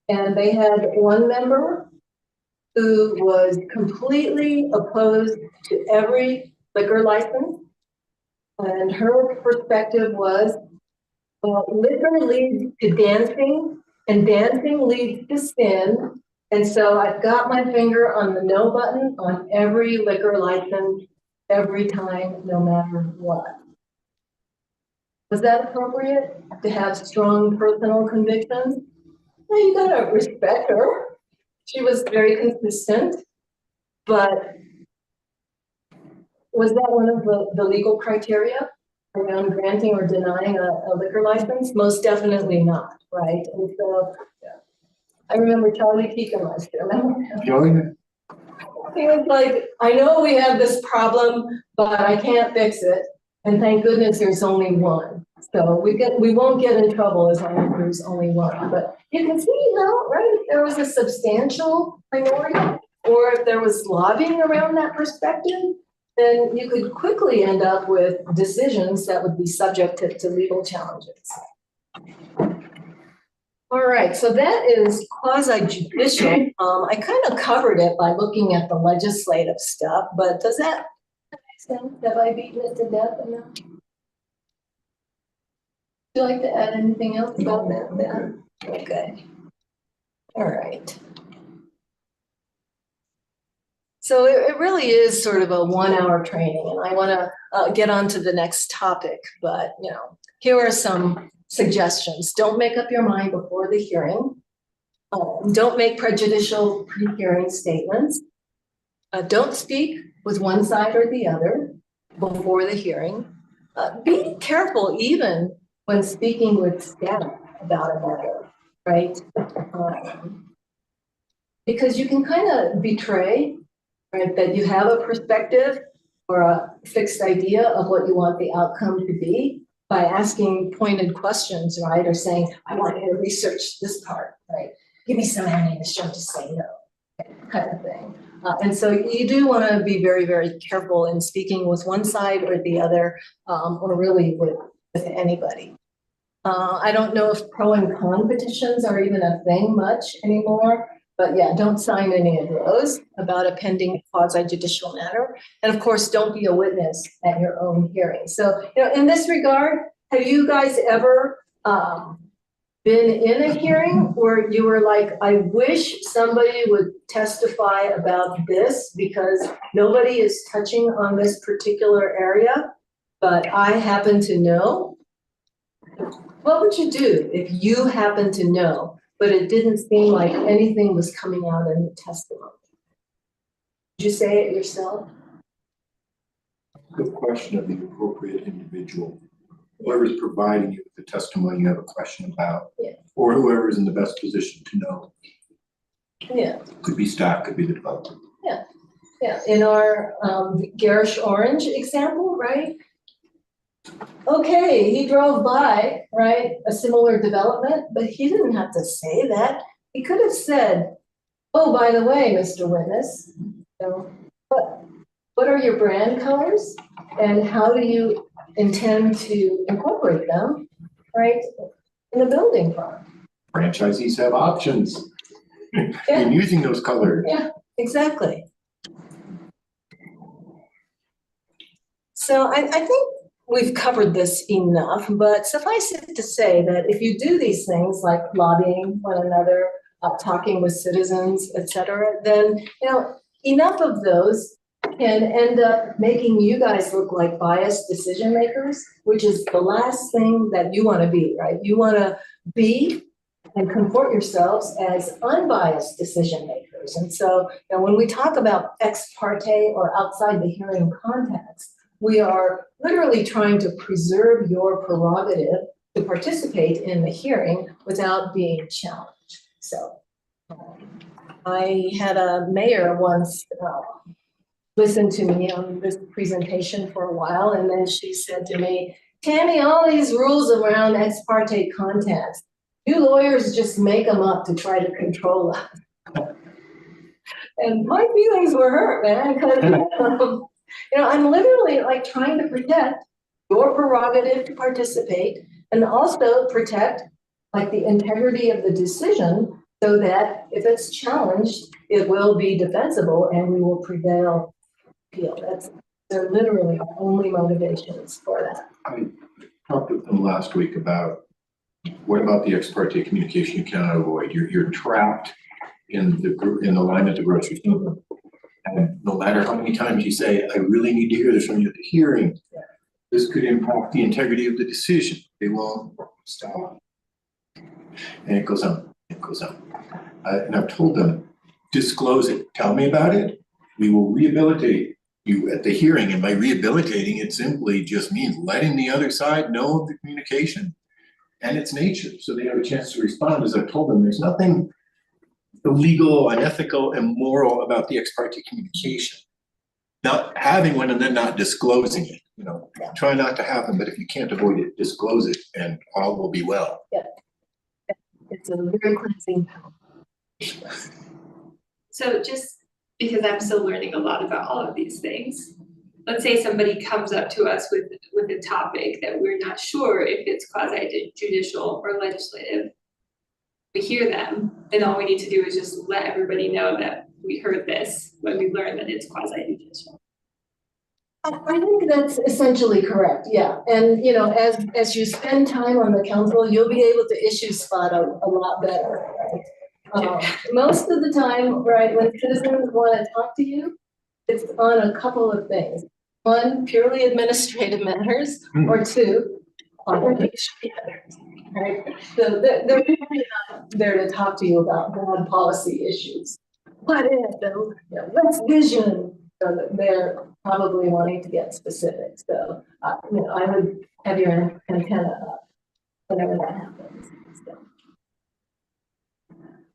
and they had one member who was completely opposed to every liquor license. And her perspective was, well, liquor leads to dancing, and dancing leads to sin. And so I've got my finger on the no button on every liquor license, every time, no matter what. Was that appropriate to have strong personal convictions? Well, you gotta respect her. She was very consistent, but was that one of the legal criteria around granting or denying a liquor license? Most definitely not, right? And so I remember Charlie Keeganmeister, remember him? He was like, I know we have this problem, but I can't fix it. And thank goodness there's only one. So we won't get in trouble as long as there's only one. But you can see now, right? If there was a substantial minority, or if there was lobbying around that perspective, then you could quickly end up with decisions that would be subject to legal challenges. All right, so that is quasi-judicial. I kind of covered it by looking at the legislative stuff, but does that make sense? Have I beaten it to death enough? Would you like to add anything else about that, Ben? Okay. All right. So it really is sort of a 1 hour training, and I want to get on to the next topic, but here are some suggestions. Don't make up your mind before the hearing. Don't make prejudicial pre-hearing statements. Don't speak with one side or the other before the hearing. Be careful even when speaking with staff about a matter, right? Because you can kind of betray, right, that you have a perspective or a fixed idea of what you want the outcome to be by asking pointed questions, right? Or saying, I want you to research this part, right? Give me some ammunition to say no, kind of thing. And so you do want to be very, very careful in speaking with one side or the other, or really with anybody. I don't know if pro and con petitions are even a thing much anymore, but yeah, don't sign any of those about a pending quasi-judicial matter. And of course, don't be a witness at your own hearing. So, in this regard, have you guys ever been in a hearing where you were like, I wish somebody would testify about this because nobody is touching on this particular area, but I happen to know? What would you do if you happen to know, but it didn't seem like anything was coming out in the testimony? Did you say it yourself? The question of the appropriate individual. whoever's providing you with the testimony you have a question about. Yeah. Or whoever's in the best position to know. Yeah, Could be staff, could be the developer. yeah, in our Garish Orange example, right? Okay, he drove by, right, a similar development, but he didn't have to say that. He could have said, oh, by the way, Mr. Witness, you know, what are your brand colors? And how do you intend to incorporate them, right, in the building farm? Franchisees have options in using those colors. Yeah, exactly. So I think we've covered this enough, but suffice it to say that if you do these things like lobbying one another, talking with citizens, et cetera, then, you know, enough of those can end up making you guys look like biased decision makers, which is the last thing that you want to be, right? You want to be and comport yourselves as unbiased decision makers. And so, you know, when we talk about ex parte or outside the hearing context, we are literally trying to preserve your prerogative to participate in the hearing without being challenged. So I had a mayor once listen to me on this presentation for a while, and then she said to me, Tammy, all these rules around ex parte contacts, you lawyers just make them up to try to control us. And my feelings were hurt, man, because you know, I'm literally like trying to protect your prerogative to participate and also protect like the integrity of the decision so that if it's challenged, it will be defensible and we will prevail. They're literally our only motivations for that. I talked with them last week about what about the ex parte communication you cannot avoid? You're trapped in the line at the grocery store. And no matter how many times you say, I really need to hear this from you at the hearing, this could impact the integrity of the decision. They won't stop. And it goes on, it goes on. And I've told them, disclose it, tell me about it. We will rehabilitate you at the hearing. And by rehabilitating, it simply just means letting the other side know of the communication and its nature. So they have a chance to respond. As I've told them, there's nothing illegal, unethical, and moral about the ex parte communication. Not having one and then not disclosing it, you know, try not to have them, but if you can't avoid it, disclose it and all will be well. Yeah. It's a very cleansing power. So just because I'm still learning a lot about all of these things, let's say somebody comes up to us with a topic that we're not sure if it's quasi-judicial or legislative. We hear them, then all we need to do is just let everybody know that we heard this when we learn that it's quasi-judicial. I think that's essentially correct, yeah. And you know, as you spend time on the council, you'll be able to issue spot a lot better, right? Most of the time, right, when citizens want to talk to you, it's on a couple of things. One, purely administrative matters, or two, litigation matters, right? So they're really not there to talk to you about broad policy issues. What if, you know, what's vision? So they're probably wanting to get specific. So, you know, I would have your antenna up whenever that happens. So.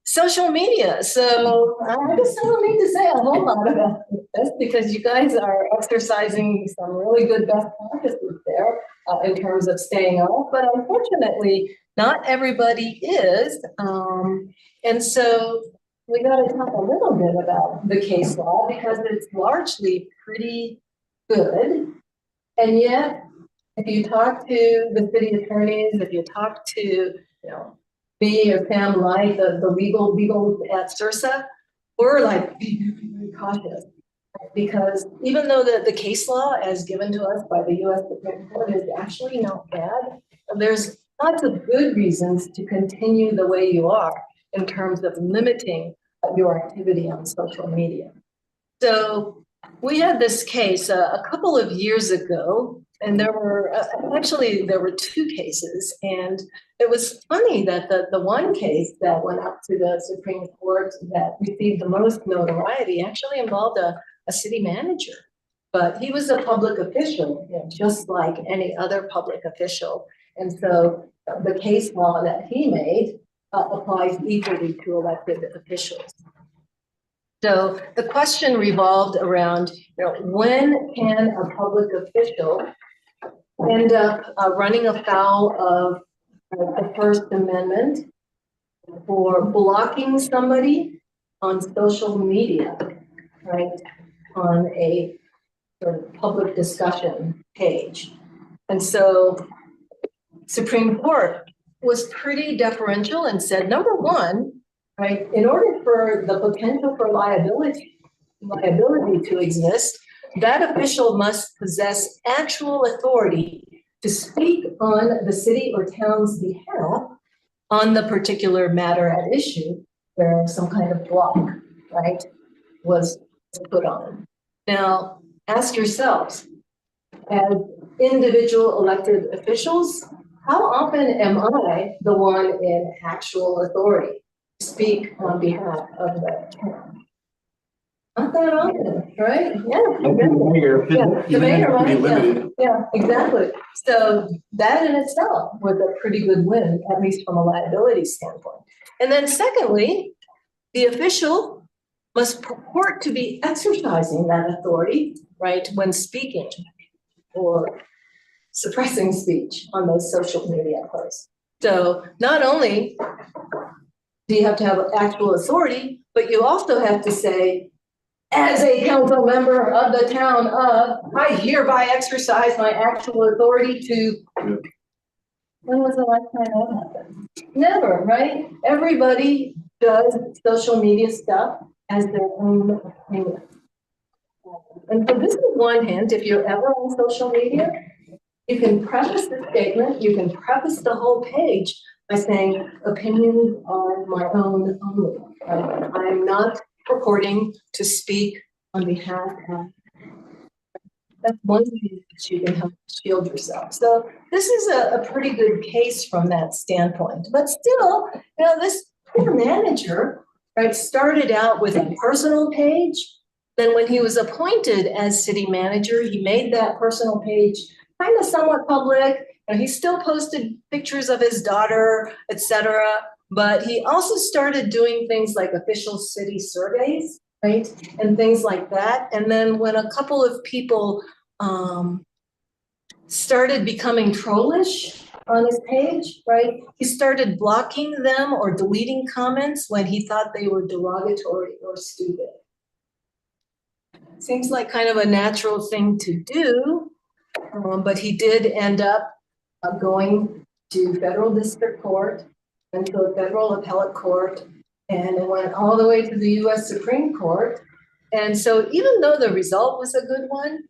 Social media. So I just don't need to say a whole lot about this because you guys are exercising some really good best practices there in terms of staying up. But unfortunately, not everybody is. And so we got to talk a little bit about the case law because it's largely pretty good. And yet, if you talk to the city attorneys, if you talk to, you know, me or Pam Light, the legal beagles at CIRSA, we're like very cautious because even though the case law as given to us by the U.S. Supreme Court is actually not bad, there's lots of good reasons to continue the way you are in terms of limiting your activity on social media. So we had this case a couple of years ago, and there were there were two cases, and it was funny that the one case that went up to the Supreme Court that received the most notoriety actually involved a city manager. But he was a public official, you know, just like any other public official. And so the case law that he made applies equally to elected officials. So the question revolved around, you know, when can a public official end up running afoul of the First Amendment for blocking somebody on social media, right, on a sort of public discussion page. And so Supreme Court was pretty deferential and said, number one, right, in order for the potential for liability to exist, that official must possess actual authority to speak on the city or town's behalf on the particular matter at issue where some kind of block, right, was put on. Now, ask yourselves, as individual elected officials, how often am I the one in actual authority to speak on behalf of the town? Not that often, right? Yeah. The mayor, right? Yeah, exactly. So that in itself was a pretty good win, at least from a liability standpoint. And then secondly, the official must purport to be exercising that authority, right, when speaking or suppressing speech on those social media posts. So not only do you have to have actual authority, but you also have to say, as a council member of the town of, I hereby exercise my actual authority to. When was the last time that happened? Never, right? Everybody does social media stuff as their own opinion. And so this is one hint, if you're ever on social media, you can preface the statement, you can preface the whole page by saying opinions are my own only. Right? I'm not purporting to speak on behalf of. That's one way that you can help shield yourself. So this is a pretty good case from that standpoint. But still, you know, this poor manager, right, started out with a personal page. Then when he was appointed as city manager, he made that personal page kind of somewhat public. And he still posted pictures of his daughter, etc. But he also started doing things like official city surveys, right? And things like that. And then when a couple of people started becoming trollish on his page, right? He started blocking them or deleting comments when he thought they were derogatory or stupid. Seems like kind of a natural thing to do, but he did end up going to federal district court and to a federal appellate court, and it went all the way to the US Supreme Court. And so even though the result was a good one,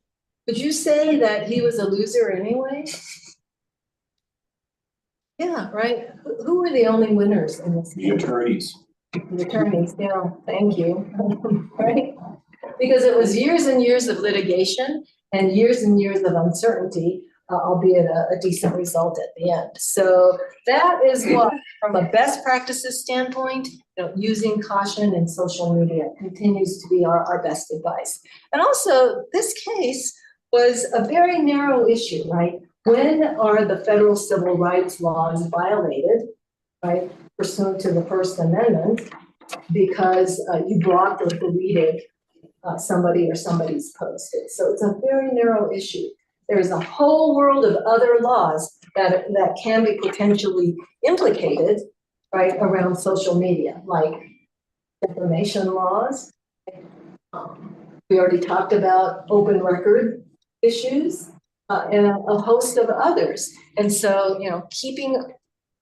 would you say that he was a loser anyway? Yeah, right. Who were the only winners in this? The attorneys. The attorneys, yeah, thank you. Right? Because it was years and years of litigation and years of uncertainty, albeit a decent result at the end. So that is what, from a best practices standpoint, you know, using caution in social media continues to be our best advice. And also, this case was a very narrow issue, right? When are the federal civil rights laws violated, right, pursuant to the First Amendment, because you blocked or deleted somebody or somebody's post? So it's a very narrow issue. There's a whole world of other laws that can be potentially implicated, right, around social media, like defamation laws. We already talked about open record issues and a host of others. And so, you know, keeping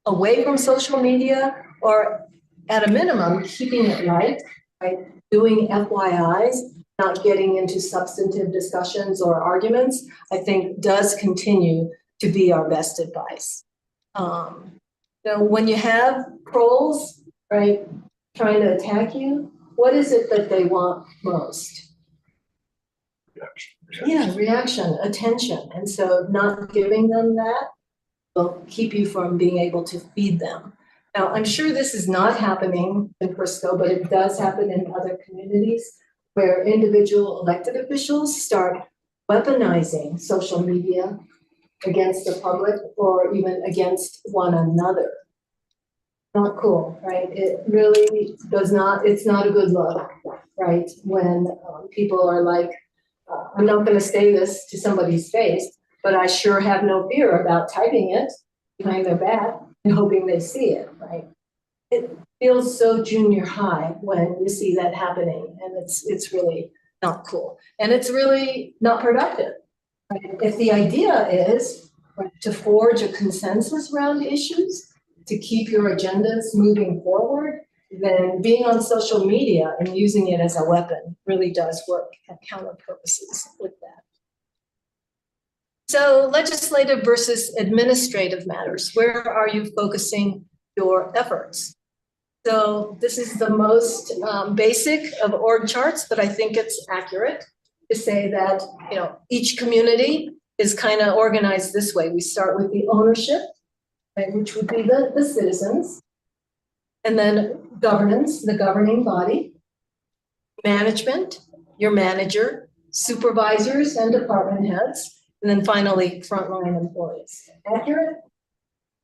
away from social media, or at a minimum, keeping it light, right, doing FYIs, not getting into substantive discussions or arguments, I think does continue to be our best advice. Now, when you have trolls, right, trying to attack you, what is it that they want most? Yeah, reaction, attention. And so not giving them that will keep you from being able to feed them. Now, I'm sure this is not happening in Frisco, but it does happen in other communities where individual elected officials start weaponizing social media against the public or even against one another. Not cool, right? It really does not, it's not a good look, right? When people are like, I'm not gonna say this to somebody's face, but I sure have no fear about typing it behind their back and hoping they see it, right? It feels so junior high when you see that happening, and it's really not cool. And it's really not productive. Right? If the idea is to forge a consensus around issues, to keep your agendas moving forward, then being on social media and using it as a weapon really does work at counter purposes with that. So legislative versus administrative matters, where are you focusing your efforts? So this is the most basic of org charts, but I think it's accurate to say that, you know, each community is kind of organized this way. We start with the ownership, right, which would be the citizens, and then governance, the governing body, management, your manager, supervisors and department heads, and then finally frontline employees. Accurate?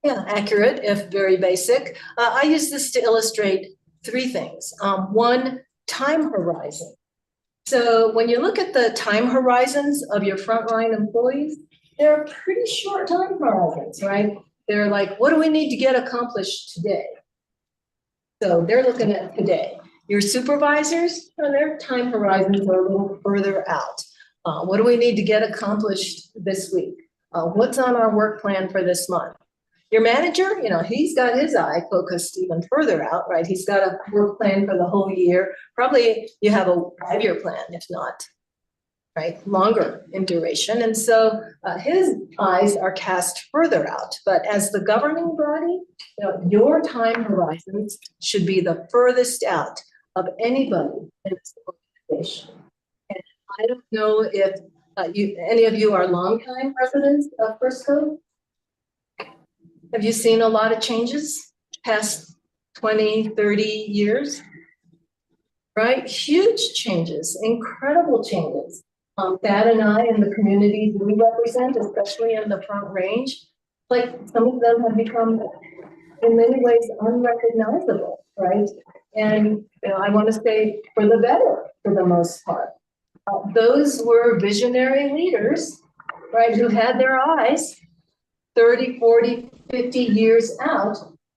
Yeah, accurate, if very basic. I use this to illustrate three things. One, time horizon. So when you look at the time horizons of your frontline employees, they're pretty short time horizons, right? They're like, what do we need to get accomplished today? So they're looking at today. Your supervisors, their time horizons are a little further out. What do we need to get accomplished this week? What's on our work plan for this month? Your manager, you know, he's got his eye focused even further out, right? He's got a work plan for the whole year. Probably you have a 5-year plan, if not, right, longer in duration. And so his eyes are cast further out. But as the governing body, you know, your time horizons should be the furthest out of anybody in this organization. And I don't know if any of you are longtime residents of Frisco. Have you seen a lot of changes past 20, 30 years? Right? Huge changes, incredible changes. Thad and I and the communities we represent, especially in the Front Range, like some of them have become in many ways unrecognizable, right? And you know, I want to say for the better for the most part. Those were visionary leaders, right, who had their eyes 30, 40, 50 years out,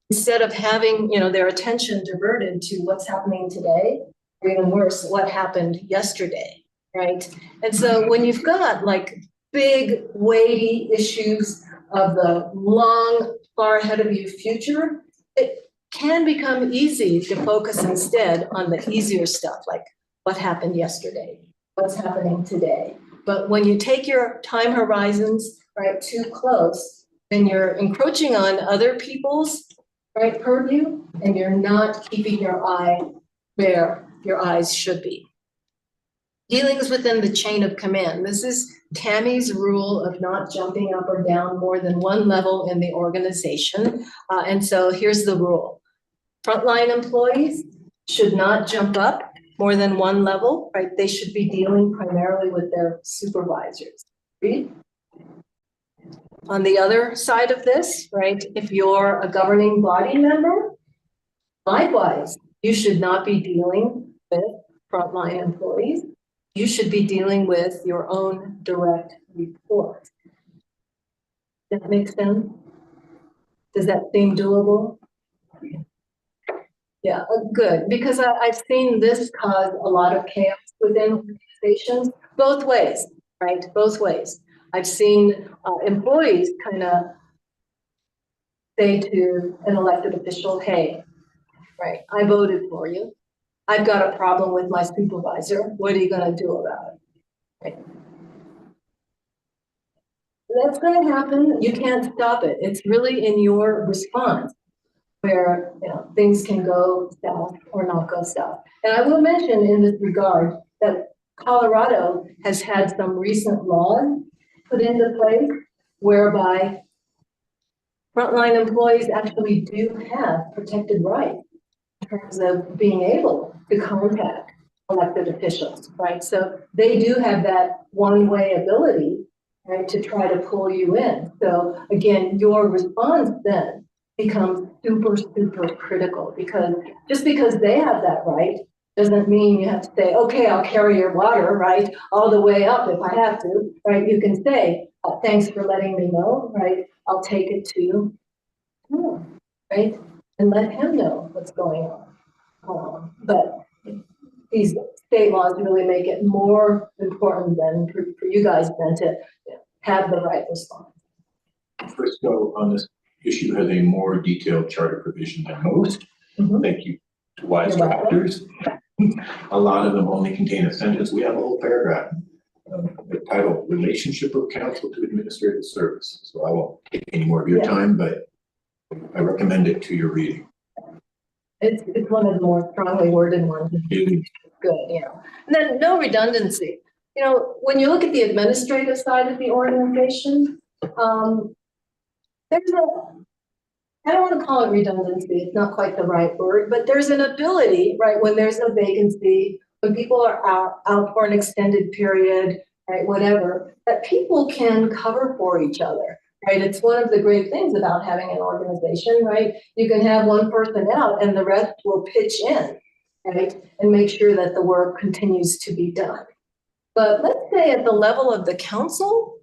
instead of having, you know, their attention diverted to what's happening today, or even worse, what happened yesterday, right? And so when you've got like big, weighty issues of the long, far ahead of you future, it can become easy to focus instead on the easier stuff, like what happened yesterday, what's happening today. But when you take your time horizons, right, too close, then you're encroaching on other people's, right, purview, and you're not keeping your eye where your eyes should be. Dealings within the chain of command. This is Tammy's rule of not jumping up or down more than one level in the organization. And so here's the rule. Frontline employees should not jump up more than one level, right? They should be dealing primarily with their supervisors. Read. On the other side of this, right, if you're a governing body member, likewise, you should not be dealing with frontline employees. You should be dealing with your own direct report. Does that make sense? Does that seem doable? Yeah, good, because I've seen this cause a lot of chaos within organizations, both ways, right, both ways. I've seen employees kind of say to an elected official, hey, right, I voted for you. I've got a problem with my supervisor. What are you going to do about it? Right. That's going to happen. You can't stop it. It's really in your response where, you know, things can go south or not go south. And I will mention in this regard that Colorado has had some recent laws put into place whereby frontline employees actually do have protected rights in terms of being able to contact elected officials, right? So they do have that one-way ability, right, to try to pull you in. So again, your response then becomes super, super critical, because just because they have that right doesn't mean you have to say, okay, I'll carry your water, right, all the way up if I have to, right? You can say, thanks for letting me know, right? I'll take it to him, right? And let him know what's going on. But these state laws really make it more important than for you guys then to have the right response. Frisco on this issue has a more detailed charter provision than most. Mhm. Thank you to wise You're welcome. drafters. A lot of them only contain a sentence. We have a whole paragraph. The title, Relationship of Council to Administrative Service. So I won't take any more of your Yeah. time, but I recommend it to your reading. It's one of the more strongly worded ones. Good, you know. And then no redundancy. You know, when you look at the administrative side of the organization, there's I don't want to call it redundancy, it's not quite the right word, but there's an ability, right, when there's a vacancy, when people are out for an extended period, right, whatever, that people can cover for each other, right? It's one of the great things about having an organization, right? You can have one person out and the rest will pitch in, right, and make sure that the work continues to be done. But let's say at the level of the council,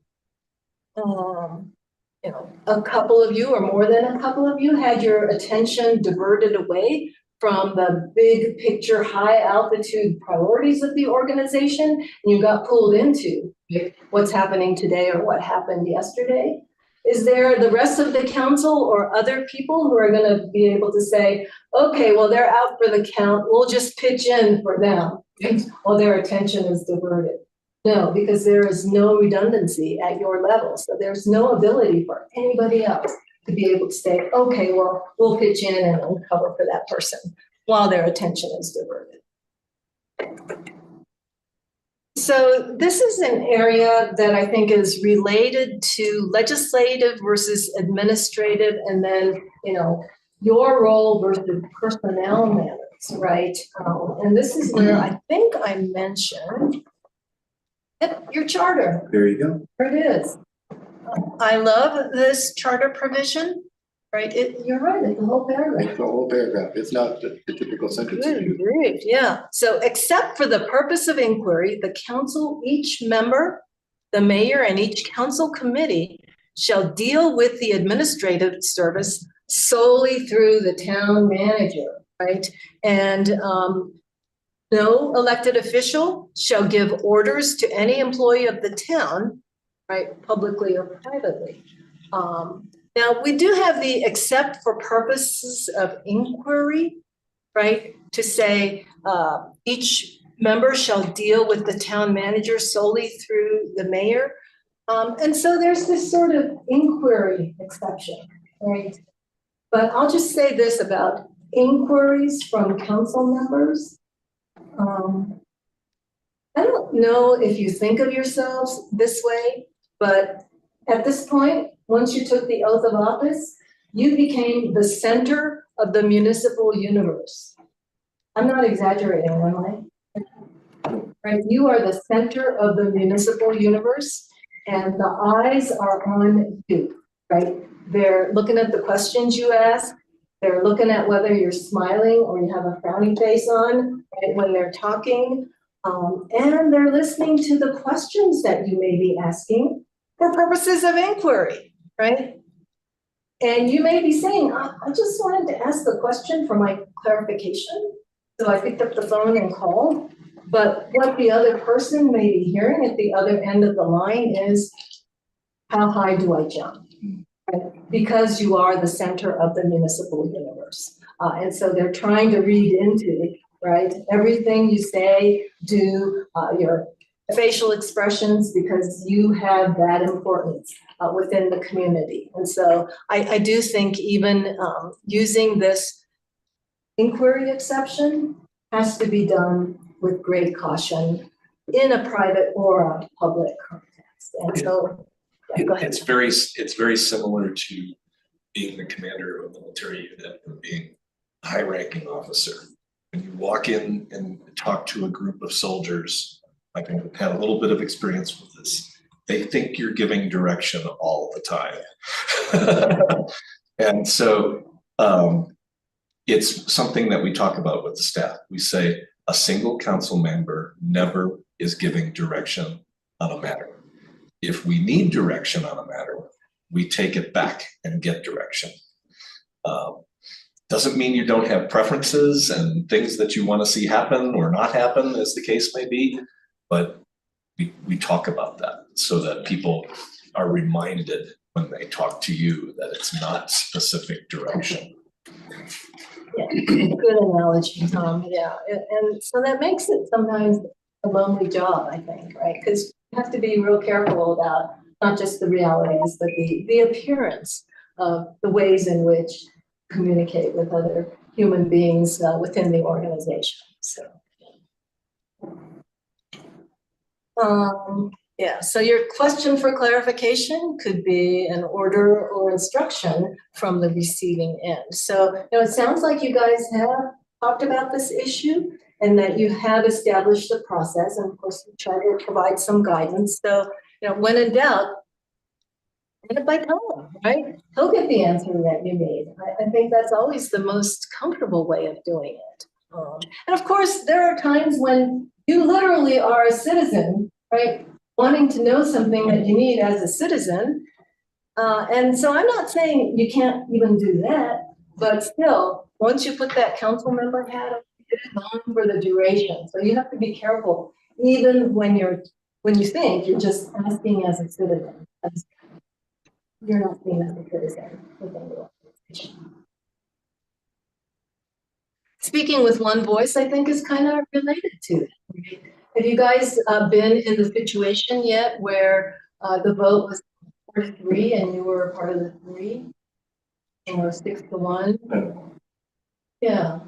you know, a couple of you or more than a couple of you had your attention diverted away from the big picture, high altitude priorities of the organization, and you got pulled into what's happening today or what happened yesterday. Is there the rest of the council or other people who are going to be able to say, okay, well, they're out for the count, we'll just pitch in for them while their attention is diverted? No, because there is no redundancy at your level. So there's no ability for anybody else to be able to say, okay, well, we'll pitch in and we'll cover for that person while their attention is diverted. So this is an area that I think is related to legislative versus administrative, and then, you know, your role versus personnel matters, right? And this is where I think I mentioned your charter. There you go. There it is. I love this charter provision, right? You're right, it's the whole paragraph. It's the whole paragraph. It's not the typical sentence. Good grief, yeah. So except for the purpose of inquiry, the council, each member, the mayor, and each council committee shall deal with the administrative service solely through the town manager, right? And no elected official shall give orders to any employee of the town, right, publicly or privately. Now, we do have the except for purposes of inquiry, right, to say each member shall deal with the town manager solely through the mayor. And so there's this sort of inquiry exception, right? But I'll just say this about inquiries from council members. I don't know if you think of yourselves this way, but at this point, once you took the oath of office, you became the center of the municipal universe. I'm not exaggerating, am I? Right, you are the center of the municipal universe, and the eyes are on you, right? They're looking at the questions you ask. They're looking at whether you're smiling or you have a frowny face on, right, when they're talking. And they're listening to the questions that you may be asking for purposes of inquiry, right? And you may be saying, I just wanted to ask the question for my clarification. So I picked up the phone and called. But what the other person may be hearing at the other end of the line is, how high do I jump? Right? Because you are the center of the municipal universe. And so they're trying to read into it, right? Everything you say, do, your facial expressions, because you have that importance within the community. And so I do think even using this inquiry exception has to be done with great caution in a private or a public context. And so, yeah, go ahead. It's very similar to being the commander of a military unit or being a high-ranking officer. when you walk in and talk to a group of soldiers, I've had a little bit of experience with this. They think you're giving direction all the time. And so it's something that we talk about with the staff. We say a single council member never is giving direction on a matter. If we need direction on a matter, we take it back and get direction. Doesn't mean you don't have preferences and things that you want to see happen or not happen, as the case may be, but we talk about that so that people are reminded when they talk to you that it's not specific direction. Yeah, good analogy, Tom, yeah, and so that makes it sometimes a lonely job, I think, right? Because you have to be real careful about not just the realities, but the appearance of the ways in which communicate with other human beings within the organization, so. Yeah, so your question for clarification could be an order or instruction from the receiving end. So, it sounds like you guys have talked about this issue and that you have established a process, and of course, we try to provide some guidance. So, when in doubt, run it by Tom, right? He'll get the answer that you need. I think that's always the most comfortable way of doing it. And of course, there are times when you literally are a citizen, right? Wanting to know something that you need as a citizen. And so I'm not saying you can't even do that, but still, once you put that council member hat on, it is on for the duration. So you have to be careful, even when you think you're just asking as a citizen. You're not seen as a citizen within the organization. Speaking with one voice, I think, is kind of related to it. Have you guys been in the situation yet where the vote was 4-3 and you were a part of the 3 or 6-1? Yeah,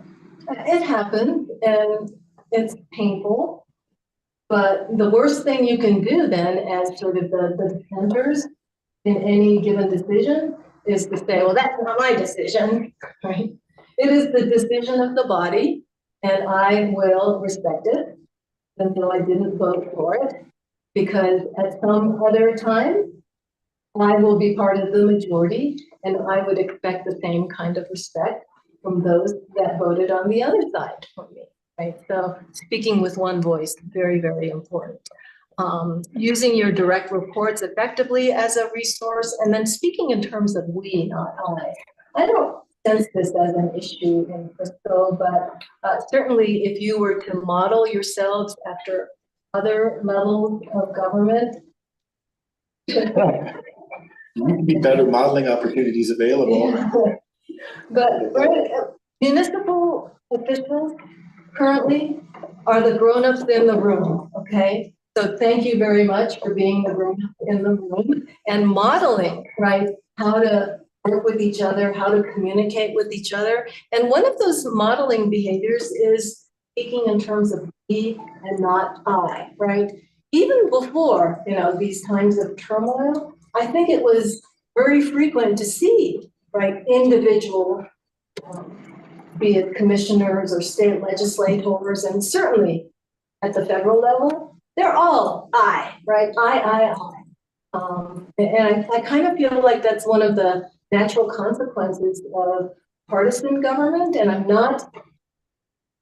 it happened and it's painful. But the worst thing you can do then, as sort of the dissenters in any given decision, is to say, well, that's not my decision, right? It is the decision of the body, and I will respect it until I didn't vote for it, because at some other time, I will be part of the majority, and I would expect the same kind of respect from those that voted on the other side from me, right? So speaking with one voice, very, very important. Using your direct reports effectively as a resource, and then speaking in terms of we, not I. I don't sense this as an issue in Frisco, but certainly if you were to model yourselves after other levels of government. Be better modeling opportunities available. Yeah. But municipal officials currently are the grown-ups in the room, okay? So thank you very much for being the grown-up in the room and modeling, right, how to work with each other, how to communicate with each other. And one of those modeling behaviors is speaking in terms of we and not I, right? Even before, these times of turmoil, I think it was very frequent to see, right, individual, be it commissioners or state legislators, and certainly at the federal level, they're all I, right? I. And I kind of feel like that's one of the natural consequences of partisan government, and I'm not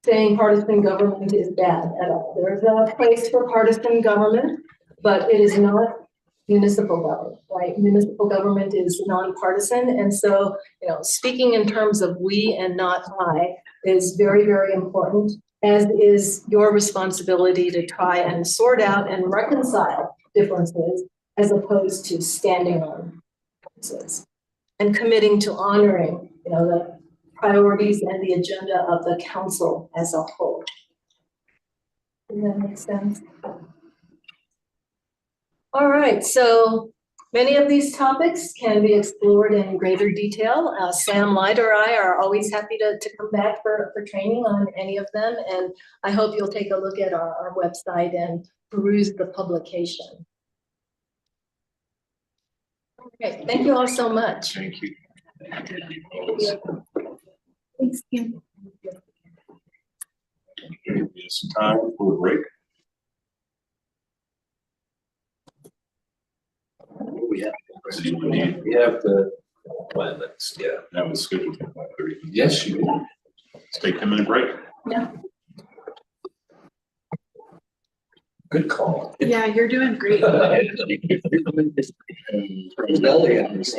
saying partisan government is bad at all. There's a place for partisan government, but it is not municipal government, right? Municipal government is nonpartisan, and so, speaking in terms of we and not I is very, very important, as is your responsibility to try and sort out and reconcile differences as opposed to standing on differences and committing to honoring, the priorities and the agenda of the council as a whole. Does that make sense? All right, so many of these topics can be explored in greater detail. Sam Light or I are always happy to come back for training on any of them, and I hope you'll take a look at our website and peruse the publication. Okay, thank you all so much. Thank you. Thanks, Kim. We have some time for a break. We have. So you would need, We have the appointments, yeah. that was scheduled for 5:30. Yes, you do. Let's take a 10-minute break. Good call. Yeah, you're doing great. Belly hours.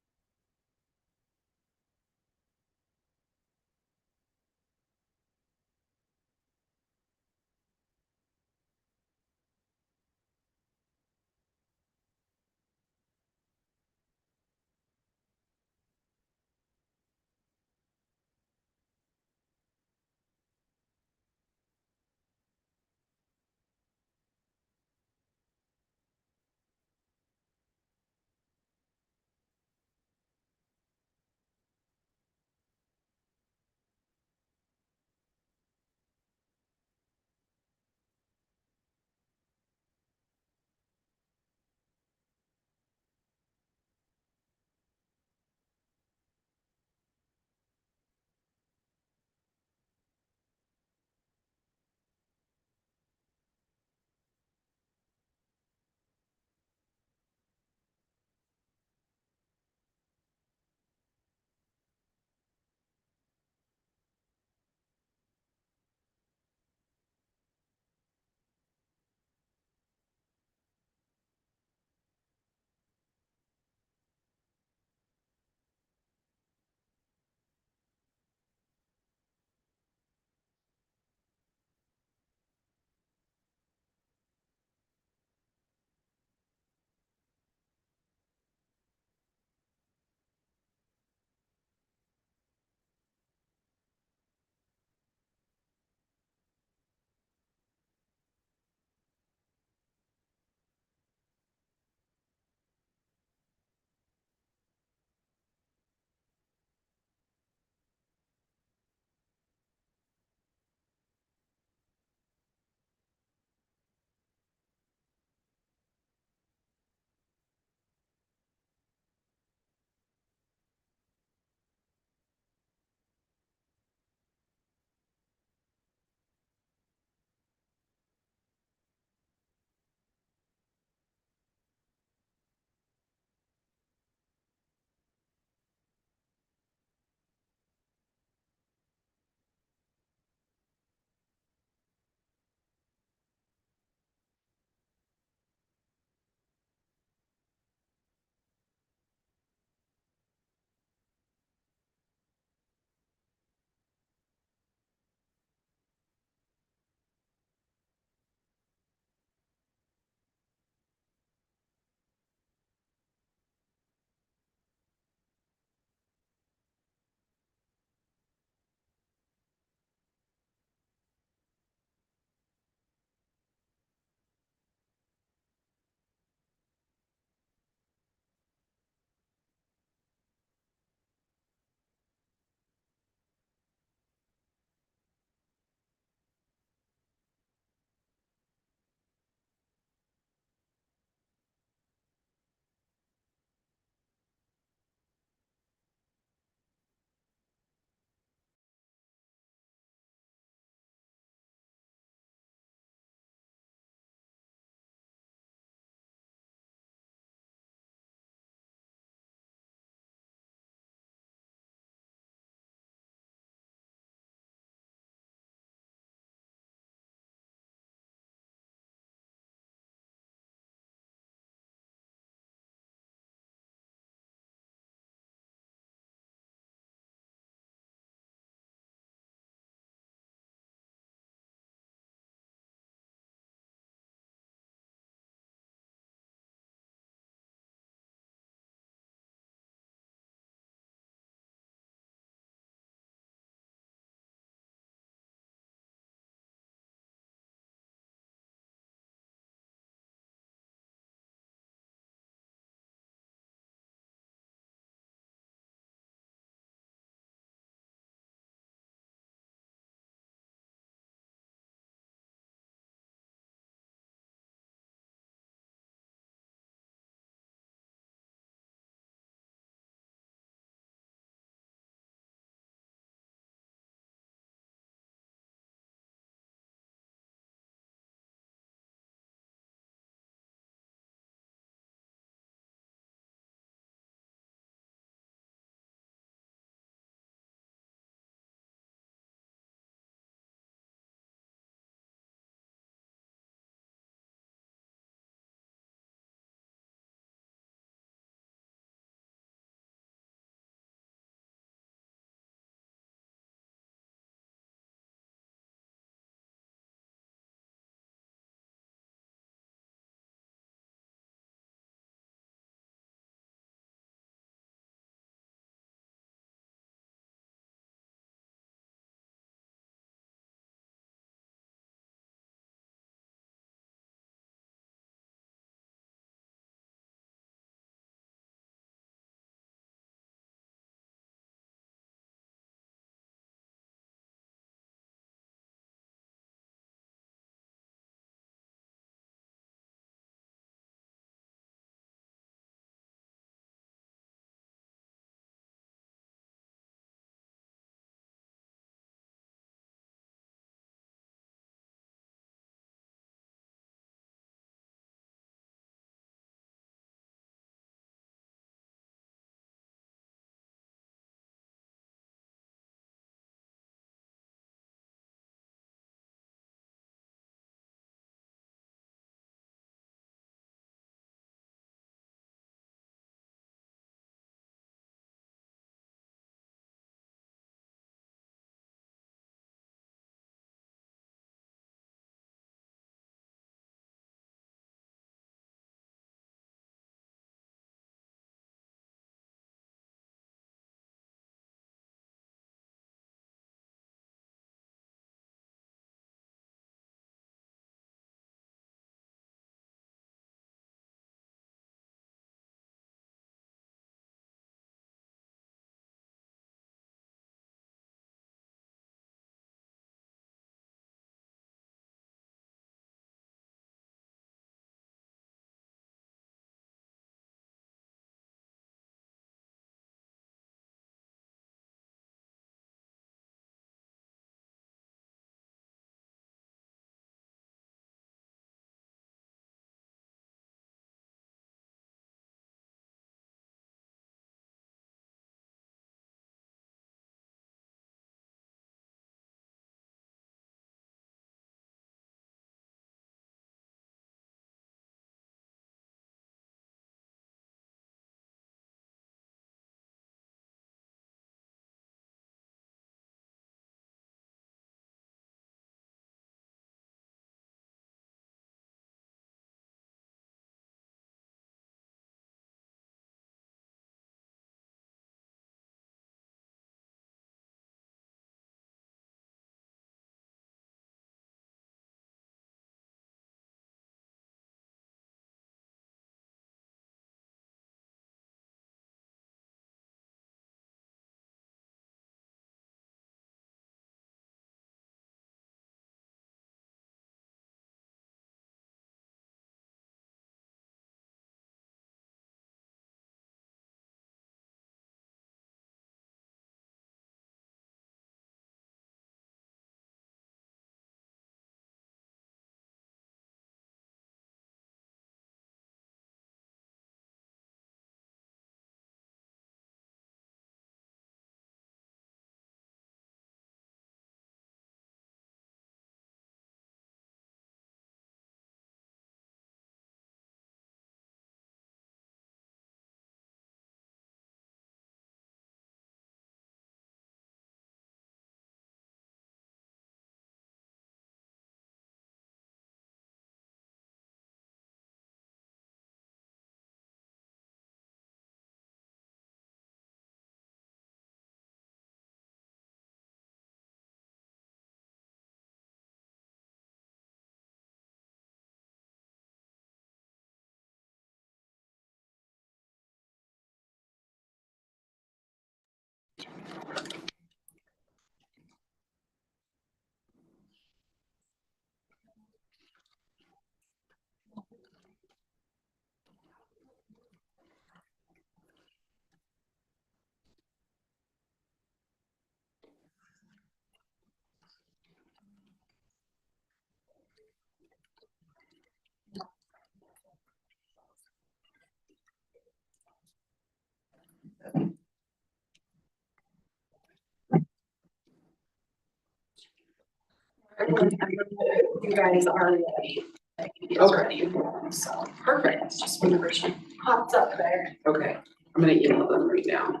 You guys are ready. It's ready, so perfect, just whenever she pops up there. Okay, I'm gonna email them right now.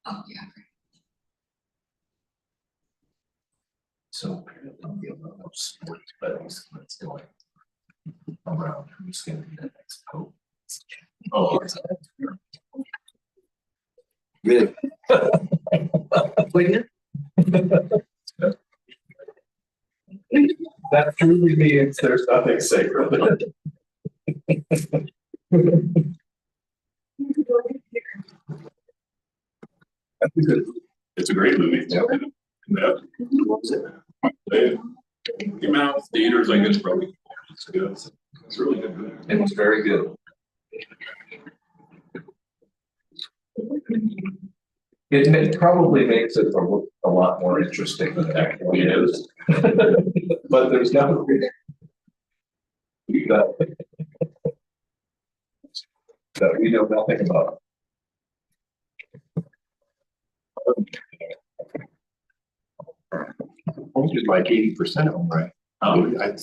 Oh, yeah. So apparently the amount of sports betting that's going around who's gonna be the next pope. Oh. Really? That truly means there's nothing sacred. That's a good. It's a great movie. Yep. Yeah. It came out with theaters, I guess, probably. It's good. It's a really good movie. It was very good. It probably makes it a lot more interesting than it actually is. But there's definitely that we know nothing about. Pointed like 80% of them, right? I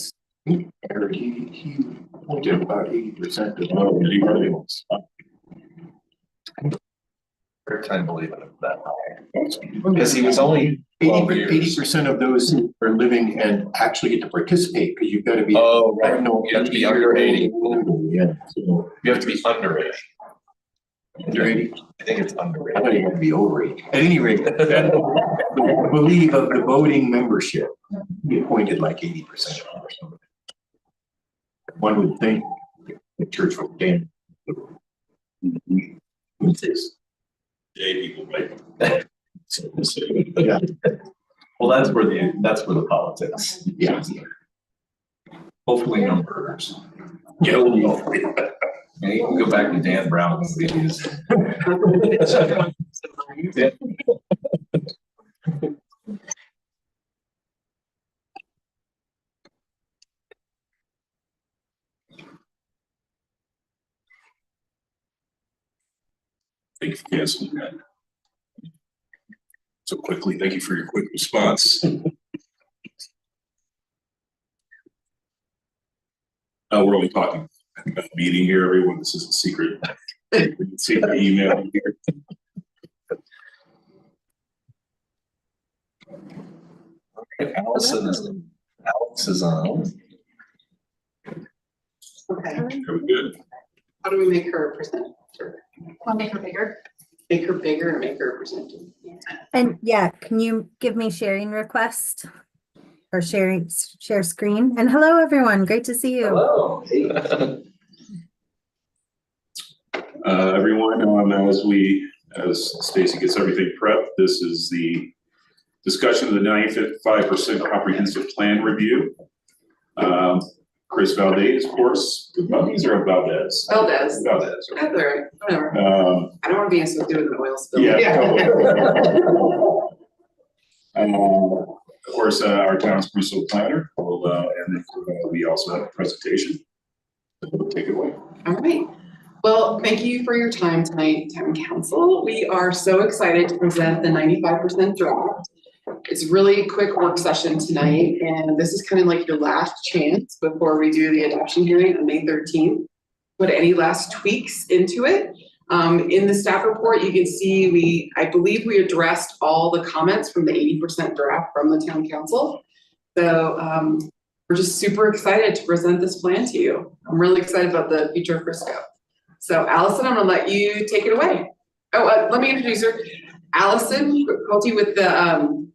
think Eric, he pointed about 80% of them. Did he really wants? Very time believing it that high. Because he was only 12 years. 80% of those who are living and actually get to participate, because you've got to be. Oh, I right. don't know, You have to be under 80. Yeah. So You have to be under 80. under 80. I think it's under I thought 80. you had to be over 80. At any rate, I believe of the voting membership, be appointed like 80% or something. One would think the church would ban. What's this? Gay people, right? Yeah, Well, that's where the politics. yeah. Hopefully no murders. Yeah. And you can go back to Dan Brown movies. Yeah. Thank you for canceling that. So quickly, thank you for your quick response. We're only talking about a meeting here, everyone, this isn't secret. Secret email here. Alex is on. Okay, Are we good? how do we make her present? I'll make her bigger. Make her bigger or make her present? And yeah, can you give me sharing request? Or share screen? And hello, everyone. Great to see you. Hello. Everyone, as Stacy gets everything prepped, this is the discussion of the 95% comprehensive plan review. Chris Valdez, of course, Valdez or Valdez? Valdez. Valdez. That's all right, whatever. I don't want to be associated with an oil spill. Yeah. Of course, our town's preschool planner will, and we also have a presentation. Take it away. All right. Well, thank you for your time tonight, Town Council. We are so excited to present the 95% draft. It's really a quick work session tonight, and this is kind of like your last chance before we do the adoption hearing on May 13th. Put any last tweaks into it. In the staff report, you can see I believe we addressed all the comments from the 80% draft from the town council. So we're just super excited to present this plan to you. I'm really excited about the future of Frisco. So Allison, I'm gonna let you take it away. Oh, let me introduce her. Allison Colty with the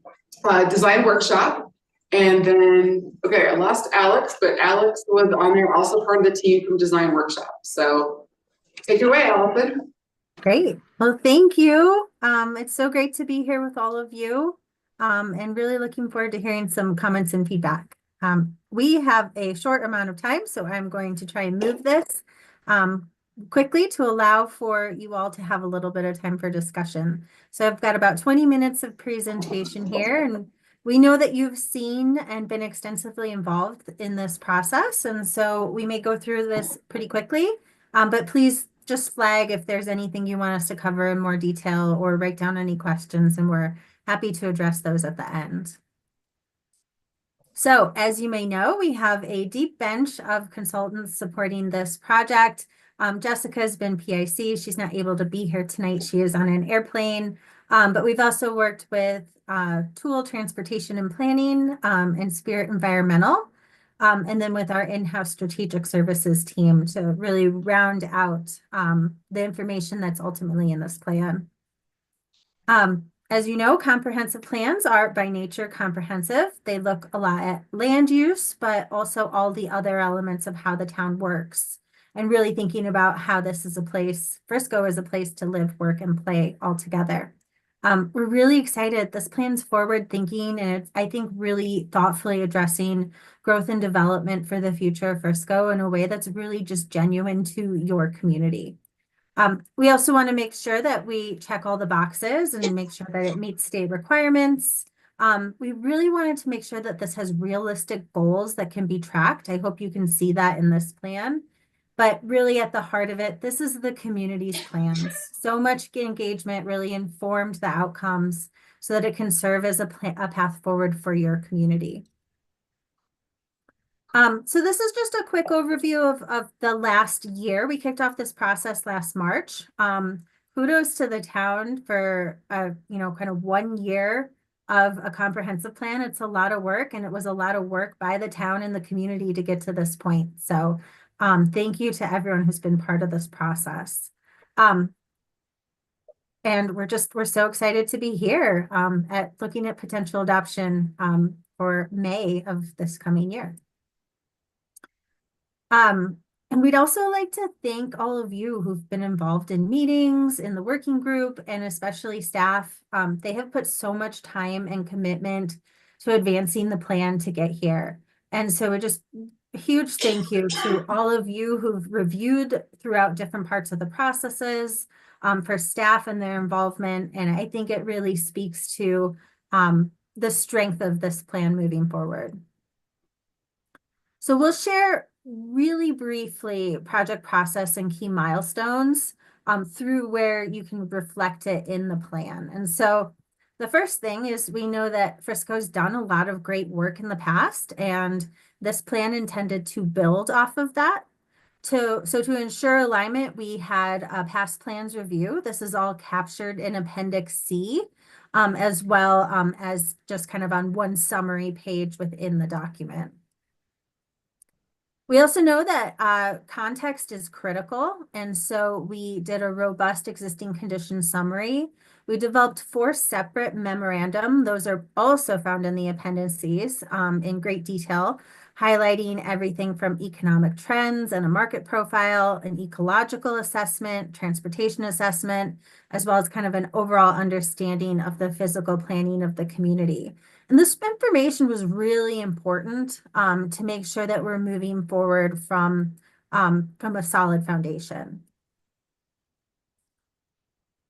design workshop. And then, okay, I lost Alex, but Alex was on there, also part of the team from design workshop. So take it away, Allison. Great. Well, thank you. It's so great to be here with all of you. And really looking forward to hearing some comments and feedback. We have a short amount of time, so I'm going to try and move this quickly to allow for you all to have a little bit of time for discussion. So I've got about 20 minutes of presentation here, and we know that you've seen and been extensively involved in this process, and so we may go through this pretty quickly, but please just flag if there's anything you want us to cover in more detail or write down any questions, and we're happy to address those at the end. So as you may know, we have a deep bench of consultants supporting this project. Jessica's been PIC. She's not able to be here tonight. She is on an airplane. But we've also worked with Tool Transportation and Planning and Spirit Environmental. And then with our in-house strategic services team to really round out the information that's ultimately in this plan. As you know, comprehensive plans are by nature comprehensive. They look a lot at land use, but also all the other elements of how the town works. And really thinking about how this is a place, Frisco is a place to live, work, and play all together. We're really excited. This plan's forward thinking, and it's, I think, really thoughtfully addressing growth and development for the future of Frisco in a way that's really just genuine to your community. We also want to make sure that we check all the boxes and make sure that it meets state requirements. We really wanted to make sure that this has realistic goals that can be tracked. I hope you can see that in this plan. But really at the heart of it, this is the community's plans. So much engagement really informed the outcomes so that it can serve as a path forward for your community. So this is just a quick overview of the last year. We kicked off this process last March. Kudos to the town for kind of 1 year of a comprehensive plan. It's a lot of work, and it was a lot of work by the town and the community to get to this point. So thank you to everyone who's been part of this process. And we're so excited to be here at looking at potential adoption for May of this coming year. And we'd also like to thank all of you who've been involved in meetings, in the working group, and especially staff. They have put so much time and commitment to advancing the plan to get here. And so just a huge thank you to all of you who've reviewed throughout different parts of the processes, for staff and their involvement. And I think it really speaks to the strength of this plan moving forward. So we'll share really briefly project process and key milestones through where you can reflect it in the plan. And so the first thing is we know that Frisco's done a lot of great work in the past, and this plan intended to build off of that. So to ensure alignment, we had a past plans review. This is all captured in Appendix C, as well as just kind of on one summary page within the document. We also know that context is critical, and so we did a robust existing condition summary. We developed 4 separate memorandum. Those are also found in the appendices in great detail, highlighting everything from economic trends and a market profile, an ecological assessment, transportation assessment, as well as kind of an overall understanding of the physical planning of the community. And this information was really important to make sure that we're moving forward from a solid foundation.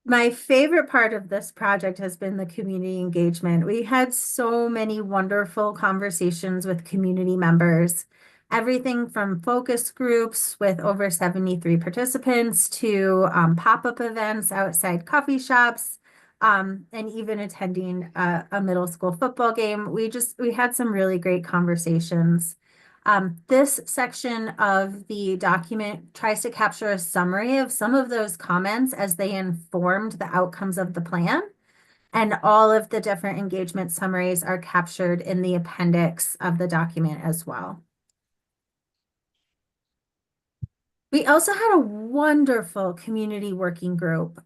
My favorite part of this project has been the community engagement. We had so many wonderful conversations with community members, everything from focus groups with over 73 participants to pop-up events outside coffee shops, and even attending a middle school football game. We had some really great conversations. This section of the document tries to capture a summary of some of those comments as they informed the outcomes of the plan. And all of the different engagement summaries are captured in the appendix of the document as well. We also had a wonderful community working group.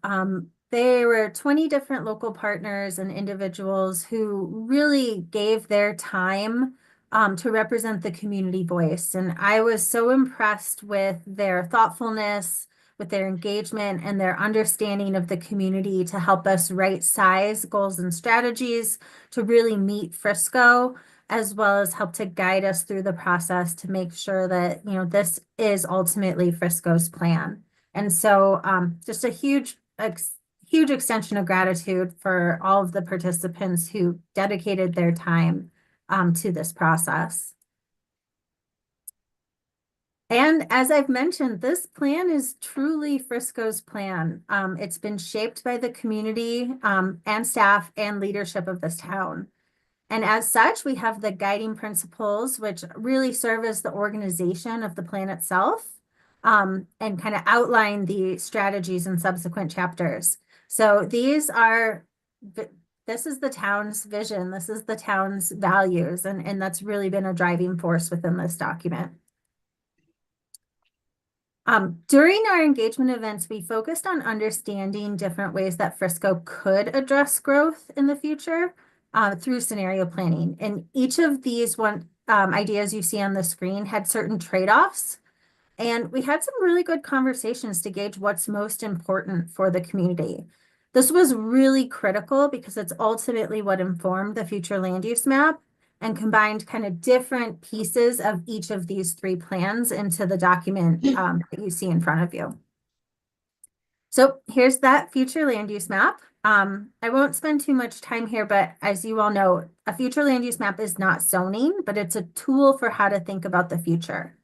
There were 20 different local partners and individuals who really gave their time to represent the community voice. And I was so impressed with their thoughtfulness, with their engagement and their understanding of the community to help us right size goals and strategies to really meet Frisco, as well as help to guide us through the process to make sure that, you know, this is ultimately Frisco's plan. And so just a huge extension of gratitude for all of the participants who dedicated their time to this process. And as I've mentioned, this plan is truly Frisco's plan. It's been shaped by the community and staff and leadership of this town. And as such, we have the guiding principles, which really serve as the organization of the plan itself, and kind of outline the strategies in subsequent chapters. So this is the town's vision. This is the town's values, and that's really been a driving force within this document. During our engagement events, we focused on understanding different ways that Frisco could address growth in the future through scenario planning. And each of these ideas you see on the screen had certain trade-offs. And we had some really good conversations to gauge what's most important for the community. This was really critical because it's ultimately what informed the future land use map and combined kind of different pieces of each of these three plans into the document that you see in front of you. So here's that future land use map. I won't spend too much time here, but as you all know, a future land use map is not zoning, but it's a tool for how to think about the future.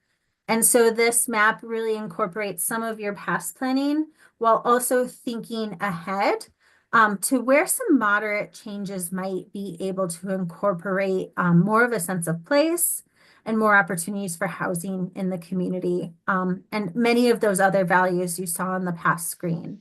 And so this map really incorporates some of your past planning while also thinking ahead to where some moderate changes might be able to incorporate more of a sense of place and more opportunities for housing in the community. And many of those other values you saw on the past screen.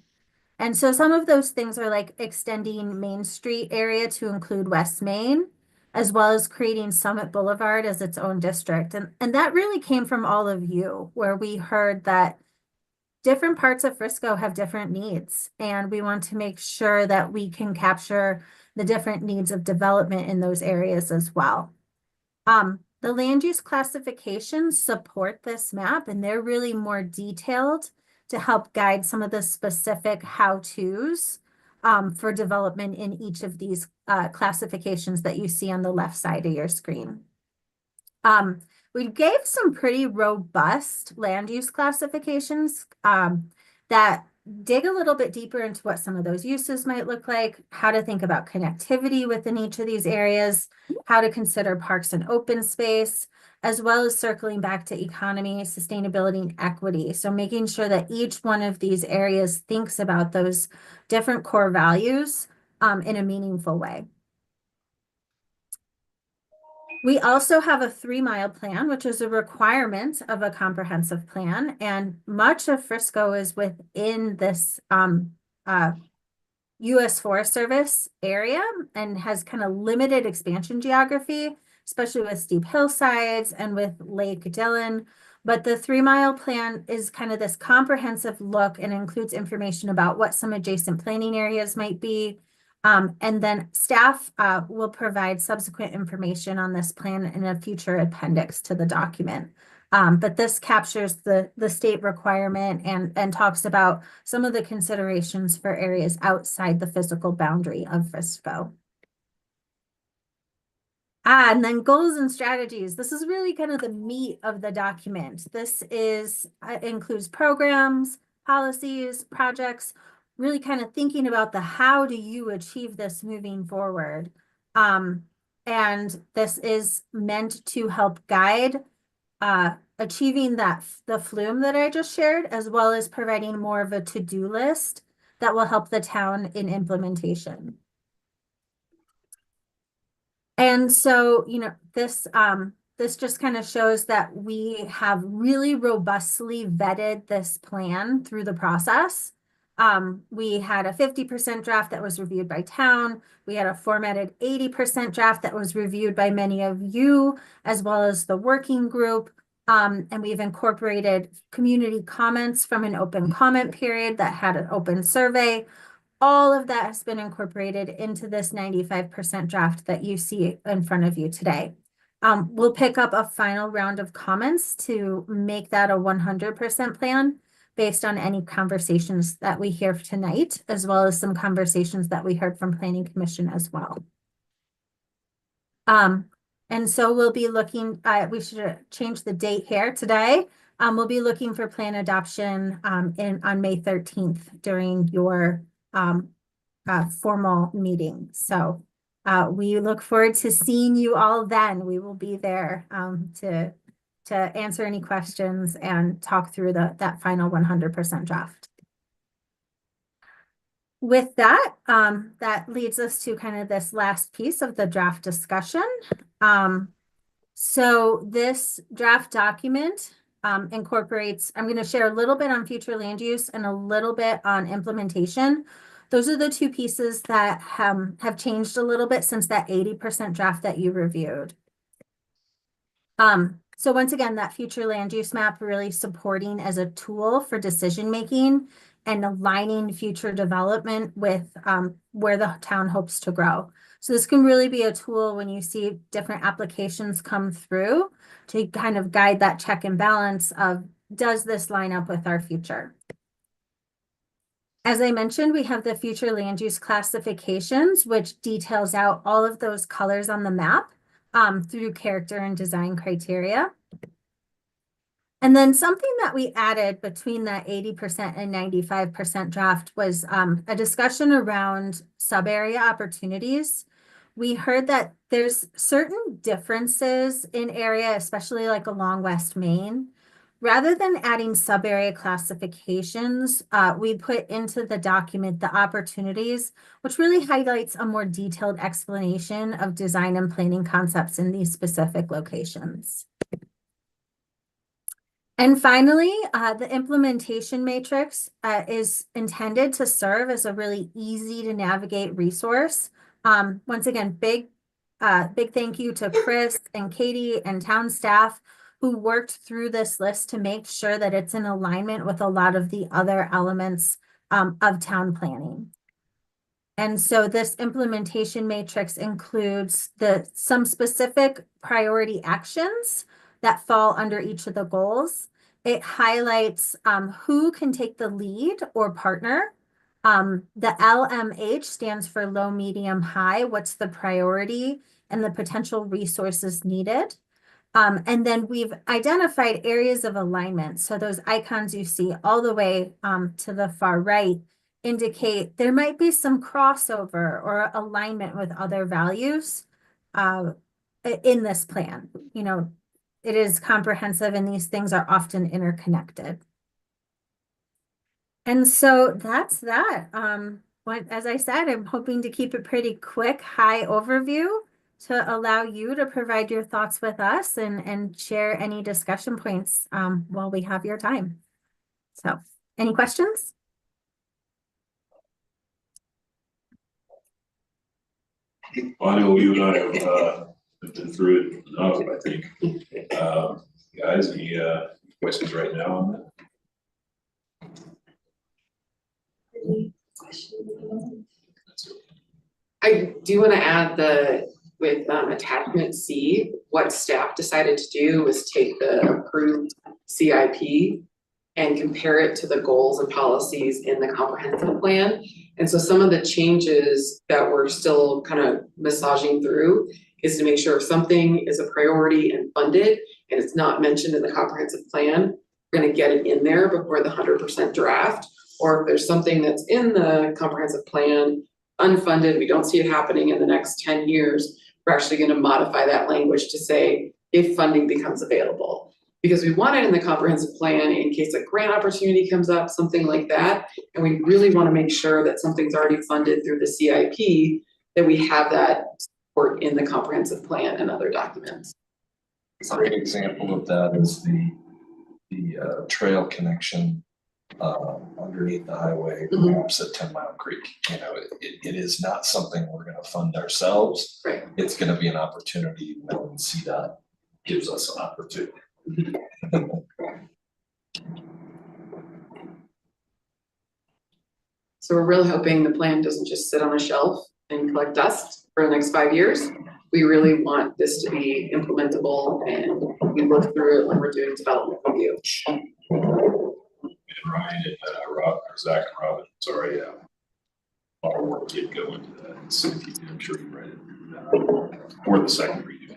And so some of those things are like extending Main Street area to include West Main, as well as creating Summit Boulevard as its own district. And that really came from all of you, where we heard that different parts of Frisco have different needs, and we want to make sure that we can capture the different needs of development in those areas as well. The land use classifications support this map, and they're really more detailed to help guide some of the specific how-tos for development in each of these classifications that you see on the left side of your screen. We gave some pretty robust land use classifications that dig a little bit deeper into what some of those uses might look like, how to think about connectivity within each of these areas, how to consider parks and open space, as well as circling back to economy, sustainability, and equity. So making sure that each one of these areas thinks about those different core values in a meaningful way. We also have a 3-mile plan, which is a requirement of a comprehensive plan. And much of Frisco is within this U.S. Forest Service area and has kind of limited expansion geography, especially with steep hillsides and with Lake Dillon. But the 3-mile plan is kind of this comprehensive look and includes information about what some adjacent planning areas might be. And then staff will provide subsequent information on this plan in a future appendix to the document. But this captures the state requirement and talks about some of the considerations for areas outside the physical boundary of Frisco. And then goals and strategies. This is really kind of the meat of the document. This includes programs, policies, projects, really kind of thinking about the how do you achieve this moving forward. And this is meant to help guide achieving the flume that I just shared, as well as providing more of a to-do list that will help the town in implementation. And so, you know, this this just kind of shows that we have really robustly vetted this plan through the process. We had a 50% draft that was reviewed by town. We had a formatted 80% draft that was reviewed by many of you, as well as the working group. And we've incorporated community comments from an open comment period that had an open survey. All of that has been incorporated into this 95% draft that you see in front of you today. We'll pick up a final round of comments to make that a 100% plan based on any conversations that we hear tonight, as well as some conversations that we heard from Planning Commission as well. And so we'll be looking, we should change the date here today. We'll be looking for plan adoption on May 13th during your formal meeting. So we look forward to seeing you all then. We will be there to answer any questions and talk through that final 100% draft. With that, that leads us to kind of this last piece of the draft discussion. So this draft document incorporates, I'm going to share a little bit on future land use and a little bit on implementation. Those are the two pieces that have changed a little bit since that 80% draft that you reviewed. So once again, that future land use map really supporting as a tool for decision making and aligning future development with where the town hopes to grow. So this can really be a tool when you see different applications come through to kind of guide that check and balance of, does this line up with our future? As I mentioned, we have the future land use classifications, which details out all of those colors on the map through character and design criteria. And then something that we added between that 80% and 95% draft was a discussion around sub-area opportunities. We heard that there's certain differences in area, especially like along West Main. Rather than adding sub-area classifications, we put into the document the opportunities, which really highlights a more detailed explanation of design and planning concepts in these specific locations. And finally, the implementation matrix is intended to serve as a really easy to navigate resource. Once again, big thank you to Chris and Katie and town staff who worked through this list to make sure that it's in alignment with a lot of the other elements of town planning. And so this implementation matrix includes some specific priority actions that fall under each of the goals. It highlights who can take the lead or partner. The LMH stands for low, medium, high. What's the priority and the potential resources needed? And then we've identified areas of alignment. So those icons you see all the way to the far right indicate there might be some crossover or alignment with other values in this plan. You know, it is comprehensive and these things are often interconnected. And so that's that. As I said, I'm hoping to keep it pretty quick, high overview to allow you to provide your thoughts with us and share any discussion points while we have your time. So, any questions? I know you and I have been through it enough, I think. Guys, any questions right now on that? I do want to add with attachment C, what staff decided to do was take the approved CIP and compare it to the goals and policies in the comprehensive plan. And so some of the changes that we're still kind of massaging through is to make sure if something is a priority and funded and it's not mentioned in the comprehensive plan, we're going to get it in there before the 100% draft. Or if there's something that's in the comprehensive plan, unfunded, we don't see it happening in the next 10 years, we're actually going to modify that language to say if funding becomes available. Because we want it in the comprehensive plan in case a grant opportunity comes up, something like that. And we really want to make sure that something's already funded through the CIP, that we have that support in the comprehensive plan and other documents. A great example of that is the trail connection underneath the highway, Mhm. perhaps at 10 Mile Creek. You know, it is not something we're gonna fund ourselves. Right. It's gonna be an opportunity, and CDOT gives us an opportunity. So we're really hoping the plan doesn't just sit on a shelf and collect dust for the next 5 years. We really want this to be implementable and we work through it when we're doing development review. And Ryan and Rob, or Zach and Robin, sorry, our work did go into that. So if you did, I'm sure you read it. Or the second reading.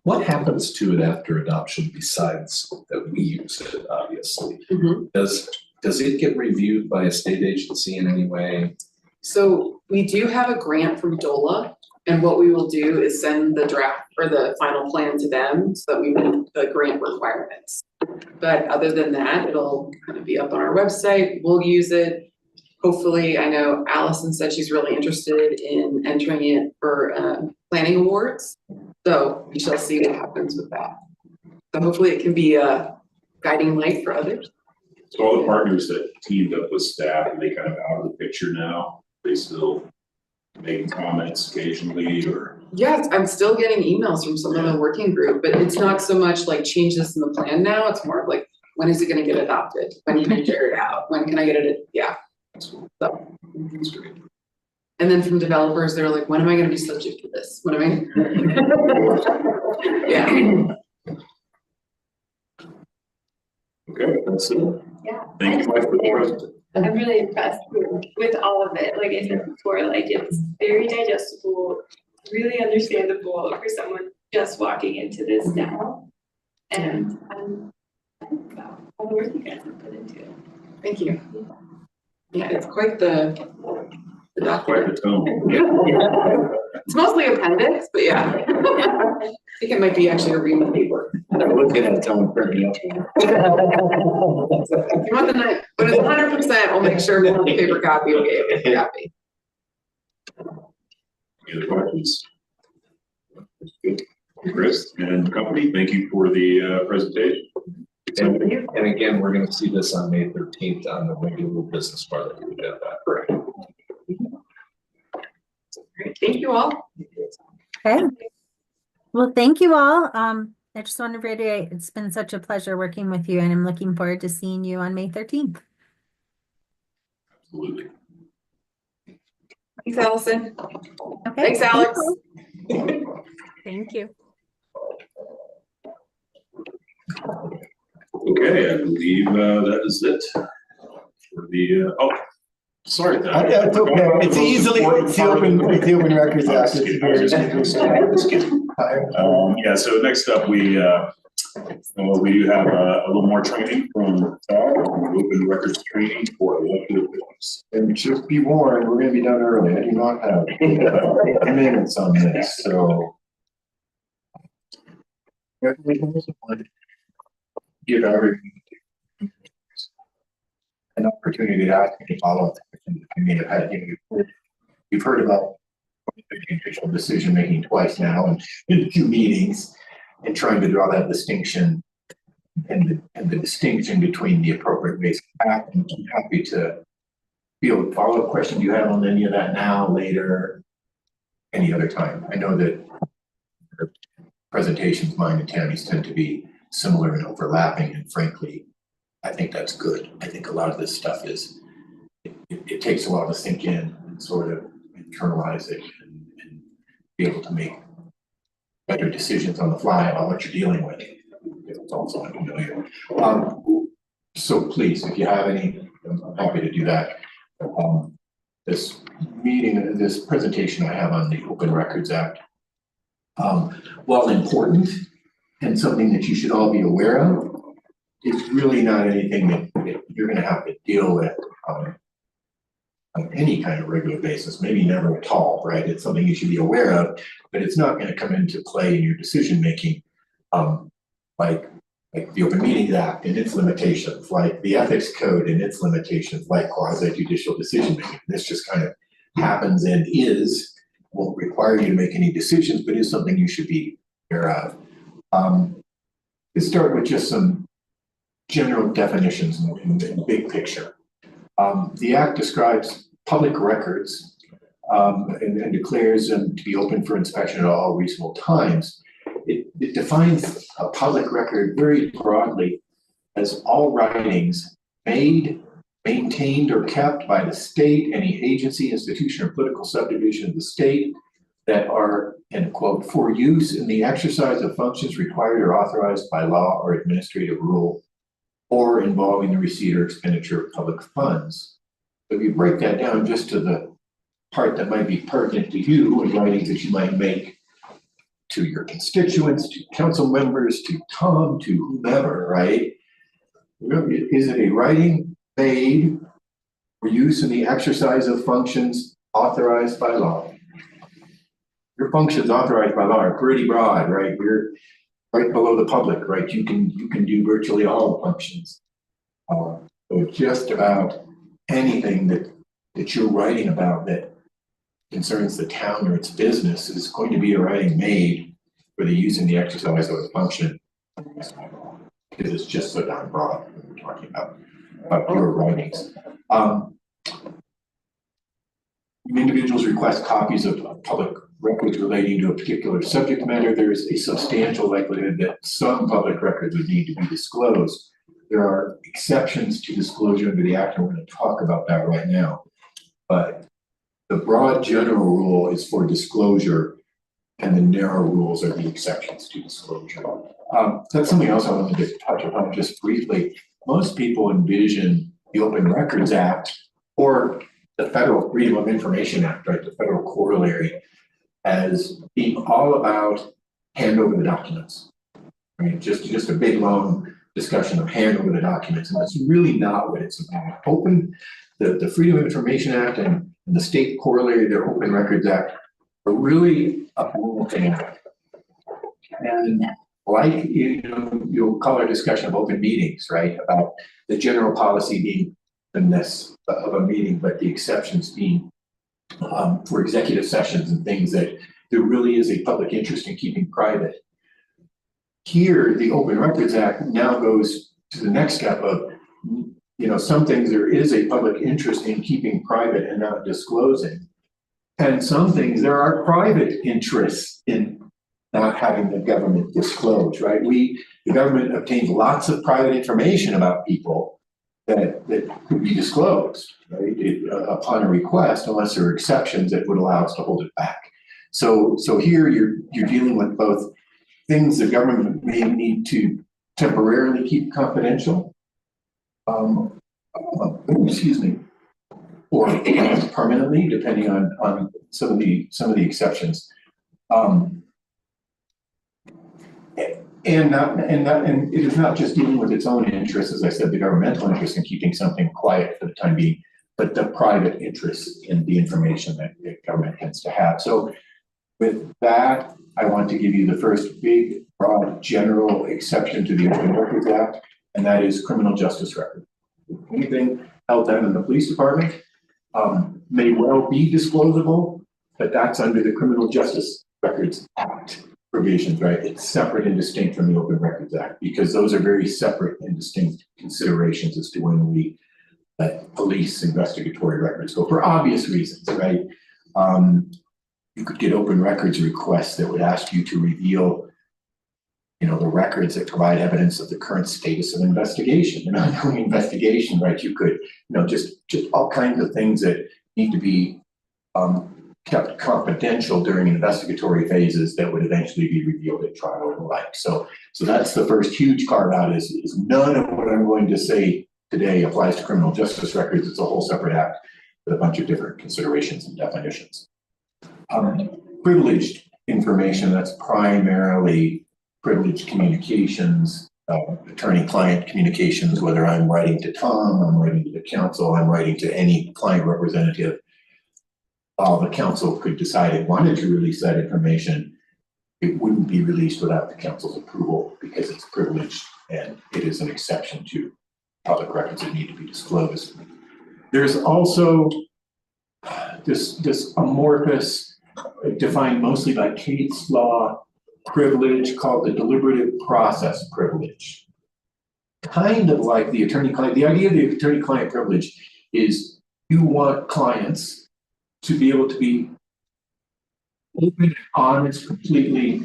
What happens to it after adoption besides that we use it, obviously? Mhm. Does it get reviewed by a state agency in any way? So we do have a grant from DOLA, and what we will do is send the draft or the final plan to them so that we meet the grant requirements. But other than that, it'll kind of be up on our website, we'll use it. Hopefully, I know Allison said she's really interested in entering it for planning awards. So we shall see what happens with that. So hopefully it can be a guiding light for others. So all the partners that teamed up with staff, and they kind of out of the picture now, they still make comments occasionally or? Yes, I'm still getting emails from some of the working group, but it's not so much like change this in the plan now, it's more of like, when is it gonna get adopted? When can I share it out? When can I get it? Yeah. So, That's great. and then from developers, they're like, when am I gonna be subject to this? When am I? Yeah. Okay, that's it. Yeah. Thank you much for the presentation. I'm really impressed with all of it. Like I said before, like it's very digestible, really understandable for someone just walking into this now. And I'm excited about all the work you guys have put into it. Thank you. Yeah, it's quite the Quite document. the tone. It's mostly appendix, but yeah. I think it might be actually a ream of paper. I'm looking at someone printing up. If you want the night, when it's 100%, I'll make sure one paper copy will get a copy. Any other questions? Good. Chris and company, thank you for the presentation. And again, we're gonna see this on May 13th on the regular business part of the agenda. Correct. Great, thank you all. Okay. Well, thank you all. I just want to reiterate, it's been such a pleasure working with you and I'm looking forward to seeing you on May 13th. Absolutely. Thanks, Allison. Okay. Thanks, Alex. Thank you. Okay, I believe that is it for the, sorry. That's okay, it's easily, it's the Open Records Act. It's very- Yeah, so next up, we do have a little more training from open records training for elected officials. And just be warned, we're gonna be done early, I do not have minutes on this, so. Give everyone an opportunity to ask any follow-up questions you may have had. You've heard about judicial decision making twice now in 2 meetings and trying to draw that distinction and the distinction between the appropriate ways to act. And I'm happy to field follow-up questions you have on any of that now, later, any other time. I know that the presentations, mine and Tammy's, tend to be similar and overlapping, and frankly, I think that's good. I think a lot of this stuff is, it takes a while to sink in and sort of internalize it and be able to make better decisions on the fly about what you're dealing with. It's also unfamiliar. So please, if you have any, I'm happy to do that. This meeting, this presentation I have on the Open Records Act, while important and something that you should all be aware of, it's really not anything that you're gonna have to deal with on any kind of regular basis, maybe never at all, right? It's something you should be aware of, but it's not gonna come into play in your decision making, like the Open Meetings Act and its limitations, like the Ethics Code and its limitations, like quasi judicial decision making. This just kind of happens and is won't require you to make any decisions, but is something you should be aware of. Let's start with just some general definitions in the big picture. The Act describes public records and declares them to be open for inspection at all reasonable times. It defines a public record very broadly as all writings made, maintained, or kept by the state, any agency, institution, or political subdivision of the state that are, end quote, for use in the exercise of functions required or authorized by law or administrative rule, or involving the receipt or expenditure of public funds. If you break that down just to the part that might be pertinent to you and writings that you might make to your constituents, to council members, to Tom, to whomever, right? Is it a writing made for use in the exercise of functions authorized by law? Your functions authorized by law are pretty broad, right? You're right below the public, right? You can do virtually all functions. So just about anything that you're writing about that concerns the town or its business is going to be a writing made for the use in the exercise of a function. Because it's just so darn broad when we're talking about your writings. When individuals request copies of public records relating to a particular subject matter, there is a substantial likelihood that some public records would need to be disclosed. There are exceptions to disclosure under the Act, and we're going to talk about that right now. But the broad general rule is for disclosure, and the narrow rules are the exceptions to disclosure. That's something else I wanted to touch upon just briefly. Most people envision the Open Records Act or the Federal Freedom of Information Act, right, the federal corollary, as being all about hand over the documents. I mean, just a big long discussion of hand over the documents, and that's really not what it's about. The Freedom of Information Act and the state corollary, the Open Records Act, are really a balancing act. And like, you'll call our discussion of open meetings, right? About the general policy being the ness of a meeting, but the exceptions being for executive sessions and things that there really is a public interest in keeping private. Here, the Open Records Act now goes to the next step of, some things there is a public interest in keeping private and not disclosing. And some things there are private interests in not having the government disclose, right? The government obtains lots of private information about people that could be disclosed, right? Upon a request, unless there are exceptions that would allow us to hold it back. So here you're dealing with both things the government may need to temporarily keep confidential, or permanently, depending on some of the exceptions. And it is not just dealing with its own interests, as I said, the governmental interest in keeping something quiet for the time being, but the private interest in the information that the government tends to have. So with that, I want to give you the first big, broad, general exception to the Open Records Act, and that is criminal justice record. Anything held down in the police department may well be disclosable, but that's under the Criminal Justice Records Act provisions, right? It's separate and distinct from the Open Records Act, because those are very separate and distinct considerations as to when we let police investigatory records go, for obvious reasons, right? You could get open records requests that would ask you to reveal, the records that provide evidence of the current status of investigation, an ongoing investigation, right? You could, just all kinds of things that need to be kept confidential during investigatory phases that would eventually be revealed at trial and the like. So that's the first huge carve out is none of what I'm going to say today applies to criminal justice records. It's a whole separate act with a bunch of different considerations and definitions. Privileged information, that's primarily privileged communications, attorney-client communications, whether I'm writing to Tom, I'm writing to the council, I'm writing to any client representative. The council could decide it wanted to release that information. It wouldn't be released without the council's approval because it's privileged and it is an exception to public records that need to be disclosed. There's also this amorphous defined mostly by case law privilege called the deliberative process privilege. Kind of like the attorney-client, the idea of the attorney-client privilege is you want clients to be able to be open and honest, completely,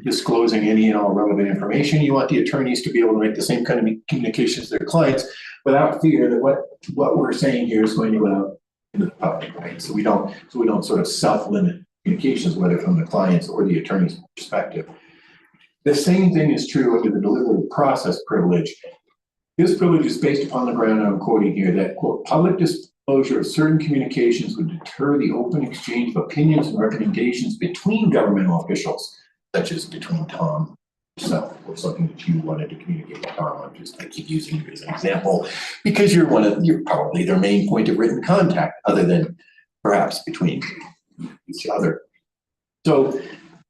disclosing any and all relevant information. You want the attorneys to be able to make the same kind of communications to their clients without fear that what we're saying here is going to go out into the public, right? So we don't sort of self-limit communications, whether from the client's or the attorney's perspective. The same thing is true under the deliberative process privilege. This privilege is based upon the ground, I'm quoting here, that, quote, public disclosure of certain communications would deter the open exchange of opinions and recommendations between governmental officials, such as between Tom and yourself, or something that you wanted to communicate with Tom. I keep using you as an example, because you're probably their main point of written contact, other than perhaps between each other. So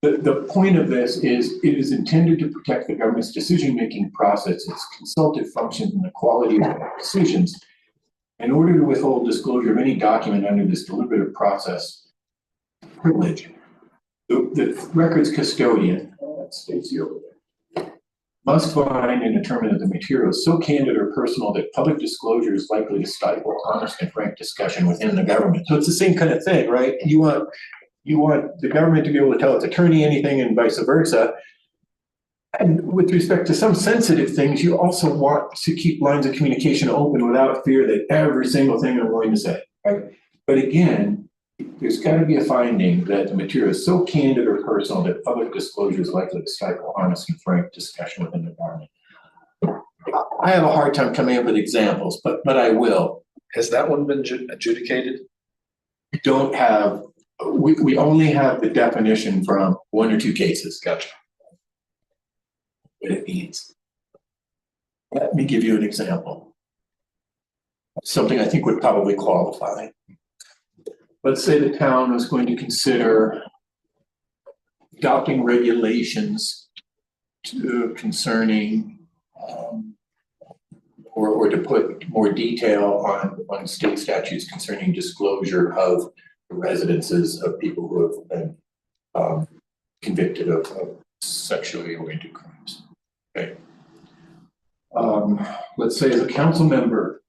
the point of this is it is intended to protect the government's decision-making process, its consultative functions, and the quality of their decisions. In order to withhold disclosure of any document under this deliberative process privilege, the records custodian, that's Stacy over there, must find and determine that the material is so candid or personal that public disclosure is likely to stifle honest and frank discussion within the government. So it's the same kind of thing, right? You want the government to be able to tell its attorney anything and vice versa. And with respect to some sensitive things, you also want to keep lines of communication open without fear that every single thing I'm going to say, right? But again, there's got to be a finding that the material is so candid or personal that public disclosure is likely to stifle honest and frank discussion within the government. I have a hard time coming up with examples, but I will. Has that one been adjudicated? We don't have, we only have the definition from one or two cases. Gotcha. What it means. Let me give you an example. Something I think would probably qualify. Let's say the town was going to consider adopting regulations concerning or to put more detail on state statutes concerning disclosure of the residences of people who have been convicted of sexually oriented crimes. Okay. Let's say as a council member,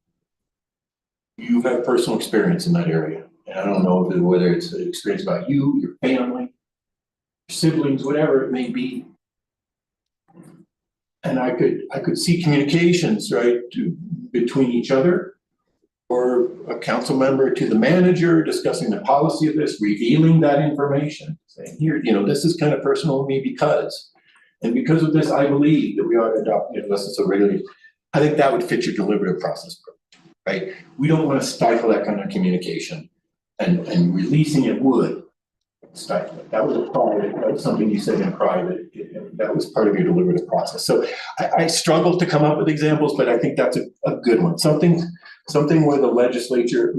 you have personal experience in that area. And I don't know whether it's an experience about you, your family, your siblings, whatever it may be. And I could see communications, right, between each other, or a council member to the manager discussing the policy of this, revealing that information, saying, here, this is kind of personal to me because, and because of this, I believe that we ought to adopt, unless it's a regulation. I think that would fit your deliberative process, right? We don't want to stifle that kind of communication, and releasing it would stifle it. That was something you said in private. That was part of your deliberative process. So I struggled to come up with examples, but I think that's a good one. Something where the legislator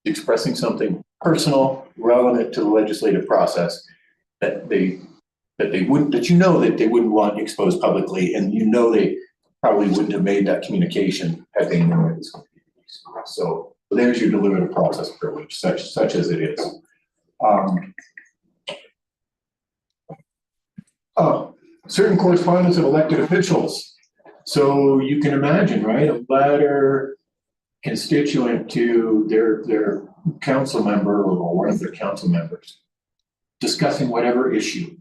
expressing something personal, relevant to the legislative process that they wouldn't want exposed publicly, and they probably wouldn't have made that communication had they known it was going to be released. So there's your deliberative process privilege, such as it is. Certain correspondence of elected officials. So you can imagine, right, a letter constituent to their council member or one of their council members discussing whatever issue.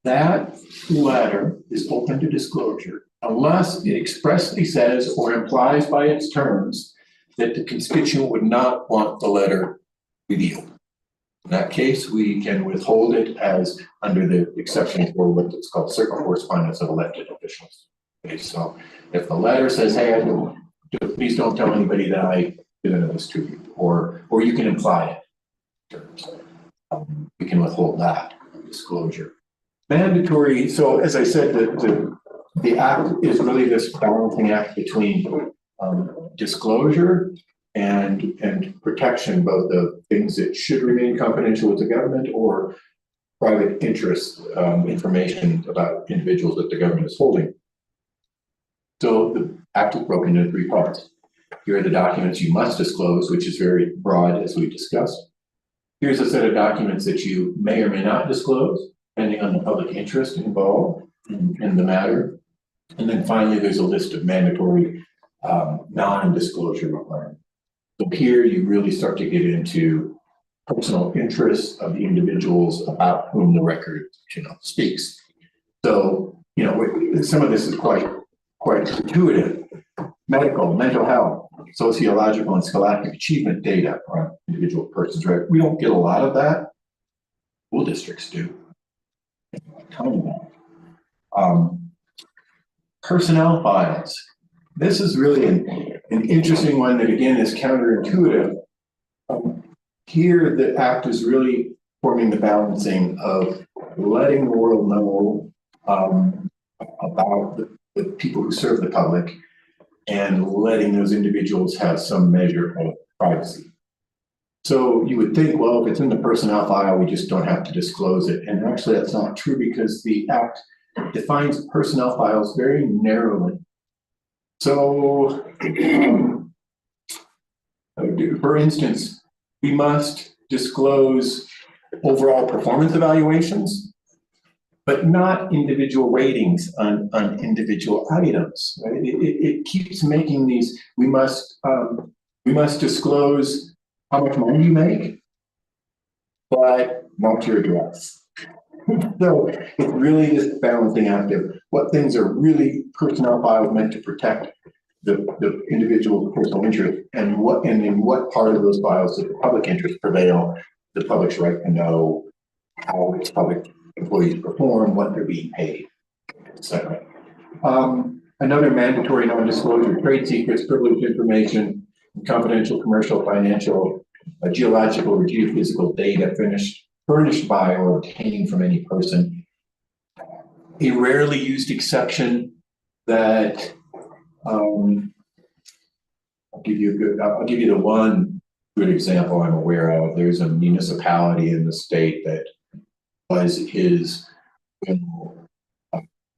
That letter is open to disclosure unless it expressly says or implies by its terms that the constituent would not want the letter revealed. In that case, we can withhold it as under the exception for what's called certain correspondence of elected officials. Okay, so if the letter says, hey, please don't tell anybody that I did this to you, or you can imply it. We can withhold that disclosure. Mandatory, so as I said, the act is really this balancing act between disclosure and protection, both the things that should remain confidential with the government or private interest information about individuals that the government is holding. So the act is broken into three parts. Here are the documents you must disclose, which is very broad, as we discussed. Here's a set of documents that you may or may not disclose, depending on the public interest involved in the matter. And then finally, there's a list of mandatory non-disclosure requirements. So here you really start to get into personal interests of the individuals about whom the record, speaks. So, some of this is quite intuitive. Medical, mental health, sociological and scholastic achievement data on individual persons, right? We don't get a lot of that. School districts do. A ton of that. Personnel files. This is really an interesting one that again is counterintuitive. Here the act is really forming the balancing of letting the world know about the people who serve the public and letting those individuals have some measure of privacy. So you would think, well, if it's in the personnel file, we just don't have to disclose it. And actually that's not true because the act defines personnel files very narrowly. So, for instance, we must disclose overall performance evaluations, but not individual ratings on individual items. Right? It keeps making these. We must disclose how much money you make, but not your address. So it's really just balancing out there what things are really personnel files meant to protect the individual's personal interest, and in what part of those files does the public interest prevail, the public's right to know how its public employees perform, what they're being paid, etc. Another mandatory non-disclosure: trade secrets, privileged information, confidential commercial, financial, geological or geophysical data furnished by or obtained from any person. A rarely used exception that I'll give you the one good example I'm aware of. There's a municipality in the state that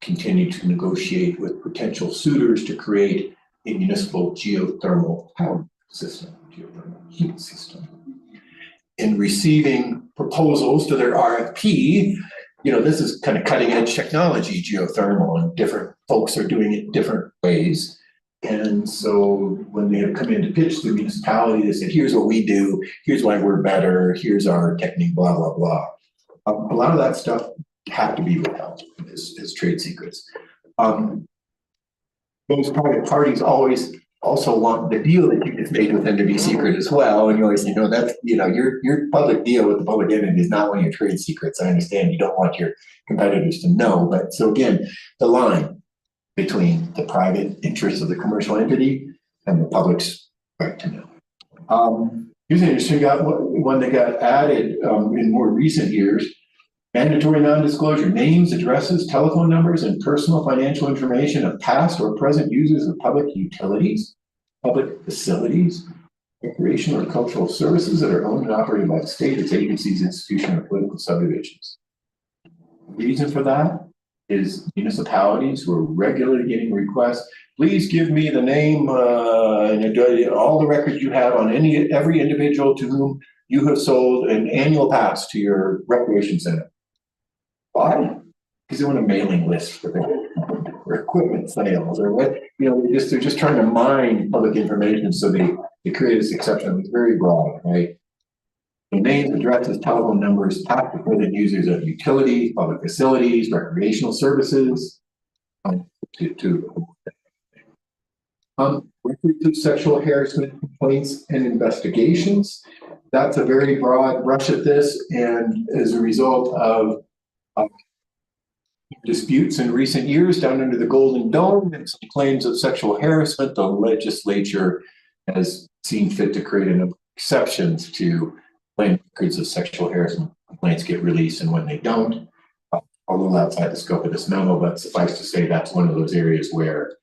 continued to negotiate with potential suitors to create a municipal geothermal power system, geothermal heat system. In receiving proposals to their RFP, this is kind of cutting edge technology, geothermal, and different folks are doing it different ways. And so when they have come in to pitch the municipality, they said, here's what we do, here's why we're better, here's our technique, blah, blah, blah. A lot of that stuff have to be withheld as trade secrets. Those private parties always also want the deal that you just made with them to be secret as well. And you always say, no, that's, your public deal with the public entity is not one of your trade secrets. I understand you don't want your competitors to know. But so again, the line between the private interests of the commercial entity and the public's right to know. Here's an interesting one that got added in more recent years. Mandatory non-disclosure: names, addresses, telephone numbers, and personal financial information of past or present users of public utilities, public facilities, recreational or cultural services that are owned and operated by the state, its agencies, institutions, or political subdivisions. The reason for that is municipalities who are regularly getting requests, please give me the name and all the records you have on every individual to whom you have sold an annual pass to your recreation center. Why? Because they want a mailing list for their equipment sales, or what, they're just trying to mine public information, so they create this exception. It's very broad, right? The names, addresses, telephone numbers, past or present users of utilities, public facilities, recreational services, records of sexual harassment complaints and investigations. That's a very broad brush at this, and as a result of disputes in recent years down under the Golden Dome and some claims of sexual harassment, the legislature has seen fit to create an exceptions to when records of sexual harassment complaints get released and when they don't. A little outside the scope of this memo, but suffice to say that's one of those areas where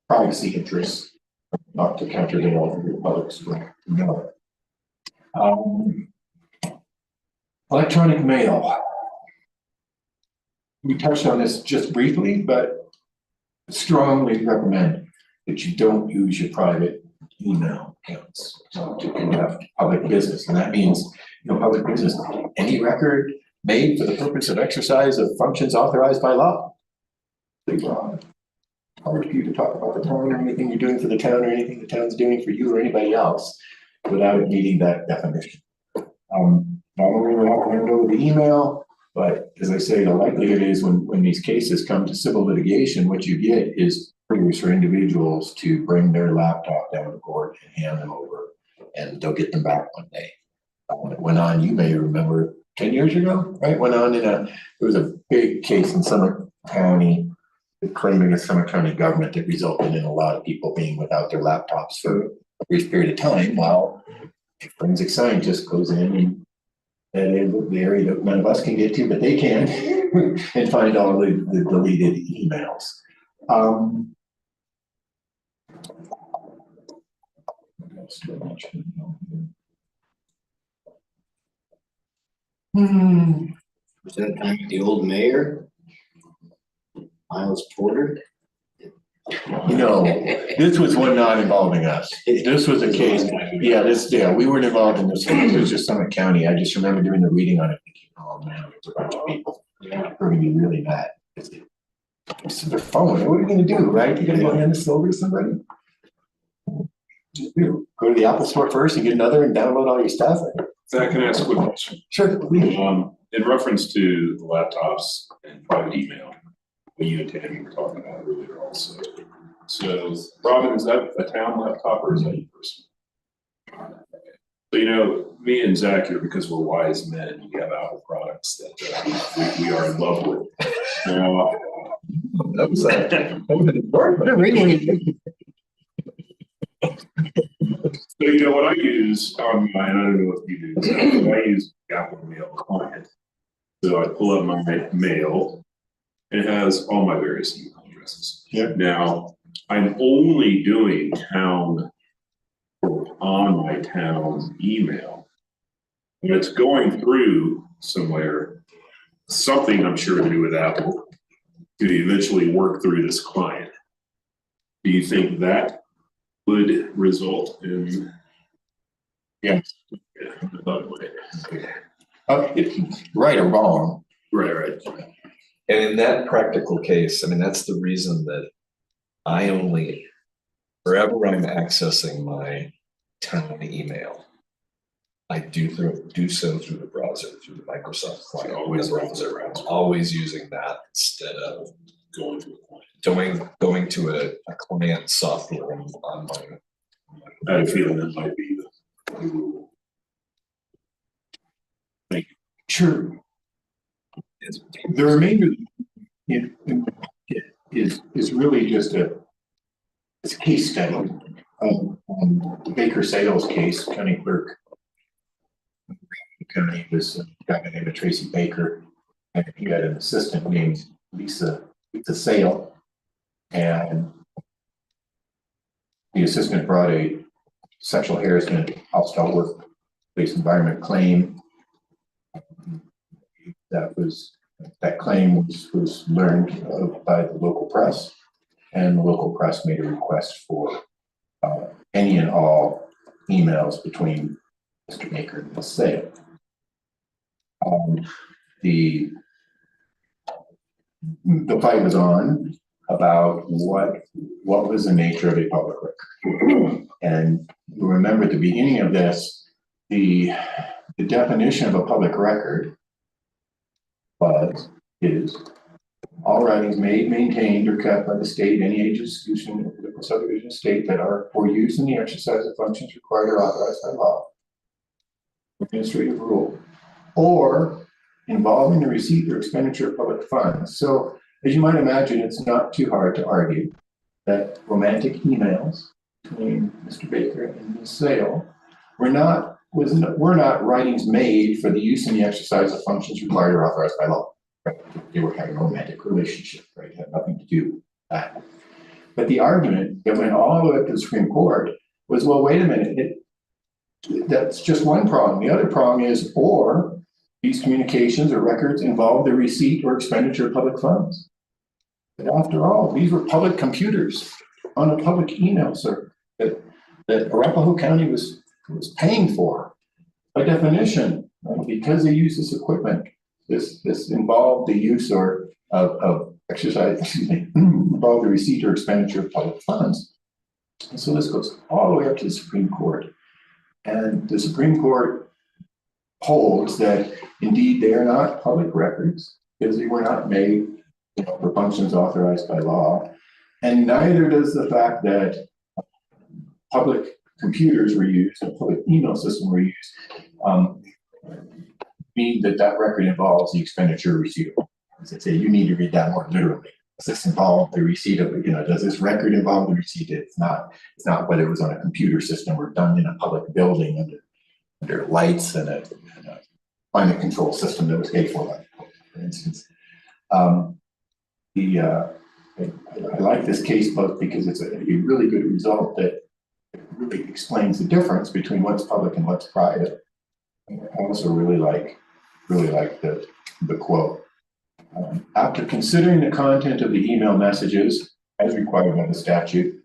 privacy interests, not to counter the law of the public's right to know. Electronic mail. We touched on this just briefly, but strongly recommend that you don't use your private email accounts to conduct public business. And that means, public business, any record made for the purpose of exercise of functions authorized by law. Pretty broad. Hard for you to talk about the town or anything you're doing for the town or anything the town's doing for you or anybody else without it meeting that definition. Not only will we have to hand over the email, but as I say, the likelihood is when these cases come to civil litigation, what you get is triggers for individuals to bring their laptop down to court and hand them over, and they'll get them back one day. It went on, you may remember 10 years ago, right? Went on there was a big case in Summit County claiming against Summit County government that resulted in a lot of people being without their laptops for a brief period of time while a forensic scientist goes in and the area that none of us can get to, but they can, and find all the deleted emails. What else do I mention? Was that time the old mayor? Miles Porter? No, this was one not involving us. This was a case, we weren't involved in this. This was just Summit County. I just remember doing the reading on it, thinking, oh man, there's a bunch of people. We're gonna be really mad. It's their phone. What are you gonna do, right? You're gonna go hand this over to somebody? Just do. Go to the Apple store first and get another and download all your stuff. Zach, can I ask a quick question? Sure. In reference to the laptops and private email, what you and Tammy were talking about earlier also. So, Robin, is that a town laptop or is that your personal? So, me and Zach here, because we're wise men, we have Apple products that we are in love with. Now, That was an important reading. So, what I use on mine, I don't know if you do, so I use the Apple Mail client. So I pull up my mail, and it has all my various email addresses. Yeah. Now, I'm only doing town on my town email. When it's going through somewhere, something I'm sure to do with Apple to eventually work through this client. Do you think that would result in? Yes. Yeah, I thought it would. Right or wrong. Right. And in that practical case, I mean, that's the reason that I only, wherever I'm accessing my town email, I do so through the browser, through the Microsoft client. Always browser. I'm always using that instead of Going to a client. going to a client software on my. I had a feeling that might be the rule. Sure. The remainder is really just it's a case study. Baker Sales case, county clerk. County was a guy named Tracy Baker, and he had an assistant named Lisa Sale, and the assistant brought a sexual harassment, hostile workplace environment claim. That claim was learned by the local press, and the local press made a request for any and all emails between Mr. Baker and Ms. Sale. The fight was on about what was the nature of a public record. And you remember at the beginning of this, the definition of a public record is all writings made, maintained, or kept by the state, any agency, institution, or political subdivision of state that are for use in the exercise of functions required or authorized by law, administrative rule, or involving the receipt or expenditure of public funds. So, as you might imagine, it's not too hard to argue that romantic emails between Mr. Baker and Ms. Sale were not writings made for the use in the exercise of functions required or authorized by law. Right? They were having a romantic relationship, right? It had nothing to do with that. But the argument that went all the way up to the Supreme Court was, well, wait a minute, that's just one problem. The other problem is, or these communications or records involve the receipt or expenditure of public funds. But after all, these were public computers on a public email server. that Arapahoe County was paying for by definition, because they use this equipment. This involved the use of exercise, involved the receipt or expenditure of public funds. And so this goes all the way up to the Supreme Court. And the Supreme Court holds that indeed they are not public records because they were not made, for functions authorized by law. And neither does the fact that public computers were used and public email system were used mean that record involves the expenditure of receipt. As I say, you need to read that more literally. Does this involve the receipt of, does this record involve the receipt? It's not whether it was on a computer system or done in a public building under lights and a climate control system that was paid for instance. I like this case both because it's a really good result that really explains the difference between what's public and what's private. I also really like the quote. After considering the content of the email messages as required by the statute,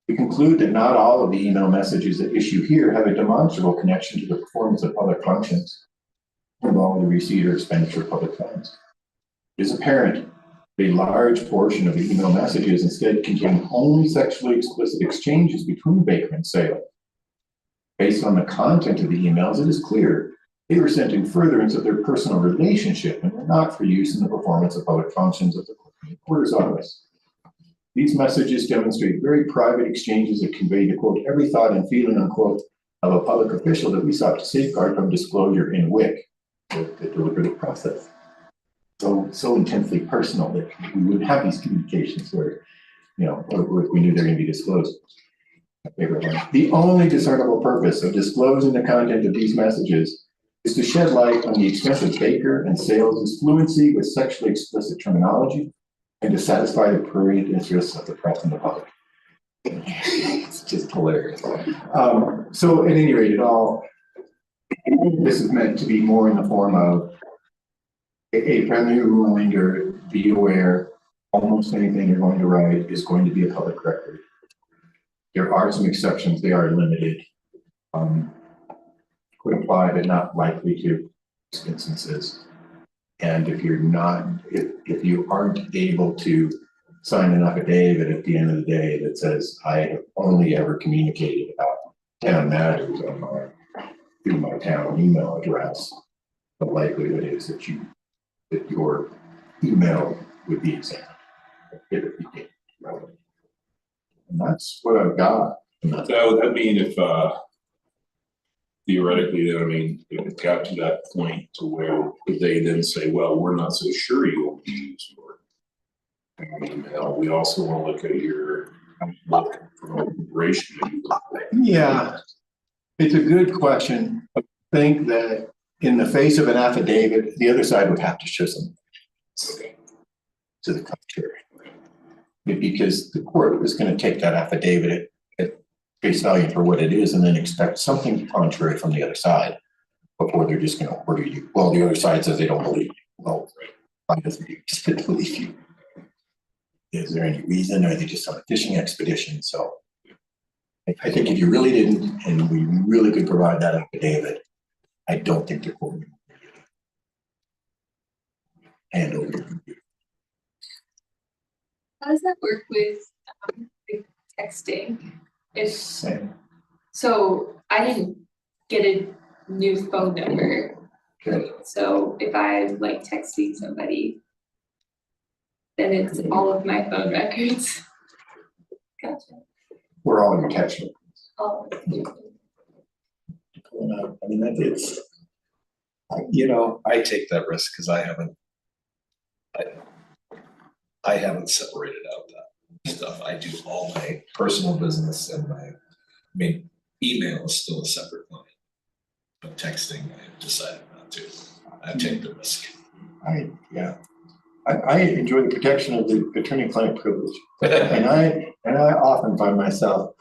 we conclude that not all of the email messages at issue here have a demonstrable connection to the performance of public functions involving the receipt or expenditure of public funds. It is apparent that a large portion of the email messages instead contain only sexually explicit exchanges between Baker and Sale. Based on the content of the emails, it is clear they were sent in furtherance of their personal relationship and were not for use in the performance of public functions of the recorder's office. These messages demonstrate very private exchanges that convey the quote, every thought and feeling, unquote, of a public official that we sought to safeguard from disclosure in WIC, the deliberative process. So intensely personal that we wouldn't have these communications where, we knew they're going to be disclosed. The only discernible purpose of disclosing the content of these messages is to shed light on the extent of Baker and Sales' fluency with sexually explicit terminology and to satisfy the prurient interests of the press and the public. It's just hilarious. So at any rate, this is meant to be more in the form of a friendly reminder, be aware, almost anything you're going to write is going to be a public record. There are some exceptions, they are limited. Could apply, but not likely to instances. And if you aren't able to sign an affidavit at the end of the day that says, I have only ever communicated about town matters through my town email address, the likelihood is that your email would be examined. If it became relevant. And that's what I've got. So would that mean if theoretically, if it got to that point to where they then say, well, we're not so sure you will be used for email, we also want to look at your operation. Yeah, it's a good question. I think that in the face of an affidavit, the other side would have to show some to the contrary. Because the court was going to take that affidavit at face value for what it is and then expect something contrary from the other side before they're just going to order you. Well, the other side says they don't believe you. Well, why doesn't you just believe you? Is there any reason? Or are they just on a fishing expedition? So I think if you really didn't and we really could provide that affidavit, I don't think the court would hand over your computer. How does that work with texting? Same. So I didn't get a new phone number. Okay. So if I'm like texting somebody, then it's all of my phone records. Gotcha. We're all in text. All of it. It's. I take that risk because I haven't separated out that stuff. I do all my personal business and email is still a separate line. But texting, I decided not to. I take the risk. I enjoy the protection of the attorney-client privilege, and I often find myself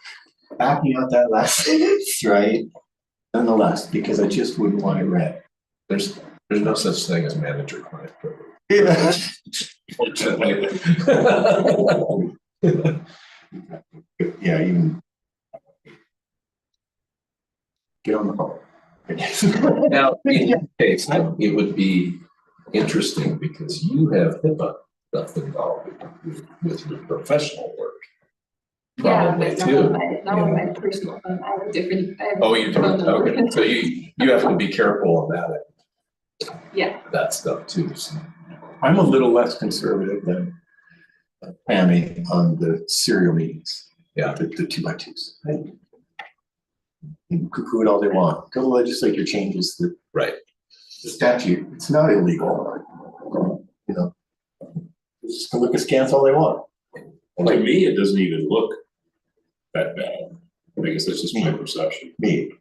backing out that last sentence, right? Nonetheless, because I just wouldn't want it read. There's no such thing as manager-client privilege. Yeah. Fortunately. Yeah, even get on the phone. Now, in your case, it would be interesting because you have HIPAA stuff involved with your professional work. Yeah, Probably but not too. on my personal phone, I have a different. I have a Oh, you do, phone number. okay, so you have to be careful on Yeah, that stuff too, so. I'm a little less conservative than Tammy on the serial meetings. Yeah. The 2x2s. You can cuckoo it all they want. Go to the legislature changes the Right. statute. It's not illegal. You know, just can look askance all they want. To me, it doesn't even look that bad. I guess that's just my perception. Me.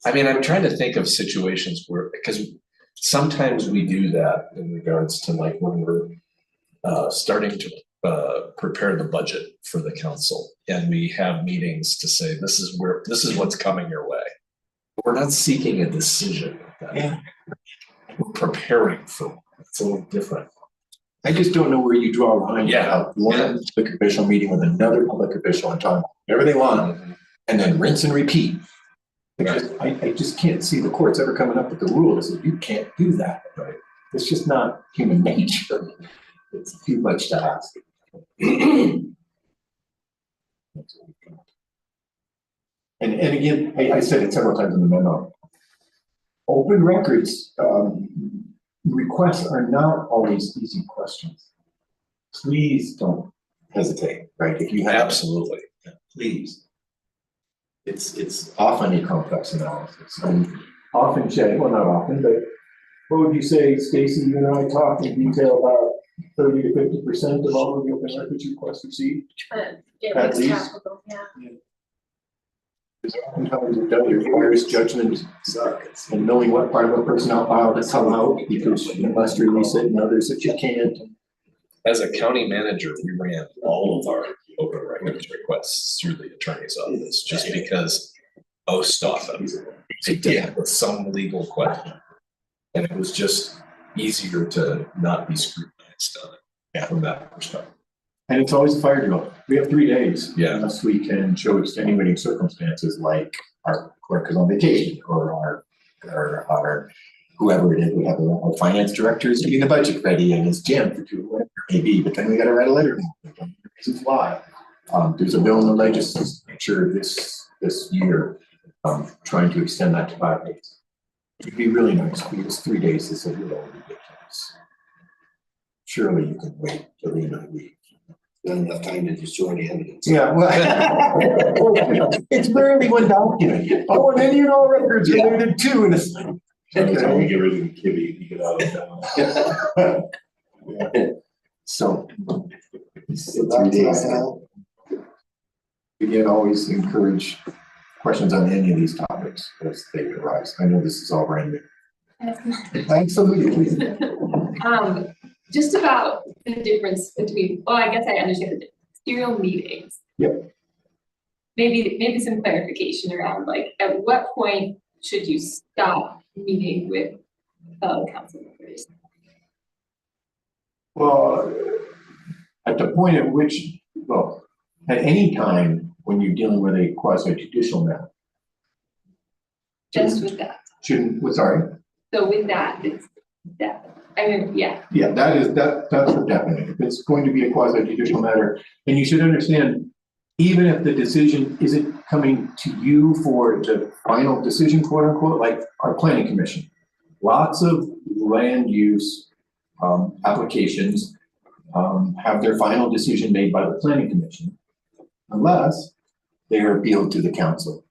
I mean, I'm trying to think of situations where, because sometimes we do that in regards to like when we're starting to prepare the budget for the council. And we have meetings to say, this is what's coming your way. We're not seeking a decision. Yeah. We're preparing for it. It's a little different. I just don't know where you draw a line. Yeah. About one public official meeting with another public official and talking whatever they want, and then rinse and repeat. Because I just can't see the courts ever coming up with the rules that you can't do that. Right? It's just not human nature. It's too much to ask. And again, I said it several times in the memo. Open records requests are not always easy questions. Please don't hesitate, right? If you have, Absolutely. please. It's often a complex analysis. And often, Jay, well, not often, but what would you say, Stacy, you and I talked in detail about 30 to 50% of all of the open records requests received? At least. Because oftentimes it does requires judgment and knowing what part of a personnel file to come out because you must release it and others that you can't. As a county manager, we ran all of our open records requests through the attorney's office, just because most often they did with some legal question. And it was just easier to not be scrutinized on it from that perspective. And it's always a fire drill. We have 3 days. Yeah. Unless we can show extenuating circumstances like our clerk is on vacation or our whoever it is, we have a finance director is getting the budget ready and is jammed for 2 whatever it may be, but then we gotta write a letter. Reasons why. There's a bill in the legislature this year, trying to extend that to 5 days. It'd be really nice because 3 days is a little ridiculous. Surely you can wait till the end of the week. Not enough time to destroy the evidence. Yeah, well, it's barely one document. Oh, and then all records related to, and it's like. Okay, we get rid of the kitty, you get out of town. So. 3 days. Again, always encourage questions on any of these topics as they arise. I know this is all brand new. Absolutely. Just about the difference between, well, I guess I understand the difference, serial meetings. Yep. Maybe some clarification around like, at what point should you stop meeting with fellow council members? Well, at the point at which, well, at any time when you're dealing with a quasi judicial matter. Just with that, Sorry? so with that, it's that, I mean, yeah. Yeah, that's the definite. If it's going to be a quasi judicial matter, and you should understand, even if the decision isn't coming to you for the final decision, quote unquote, like our planning commission, lots of land use applications have their final decision made by the planning commission, unless they are appealed to the council.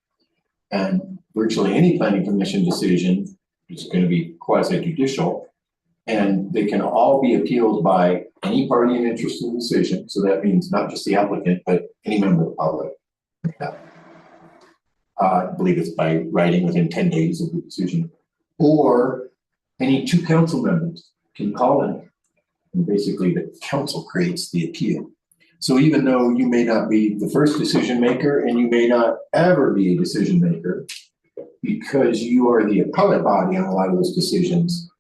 And virtually any planning commission decision is going to be quasi judicial. And they can all be appealed by any party in interest in the decision. So that means not just the applicant, but any member of the public. I believe it's by writing within 10 days of the decision. Or any 2 council members can call in. And basically the council creates the appeal. So even though you may not be the first decision maker and you may not ever be a decision maker, because you are the appellate body on a lot of those decisions,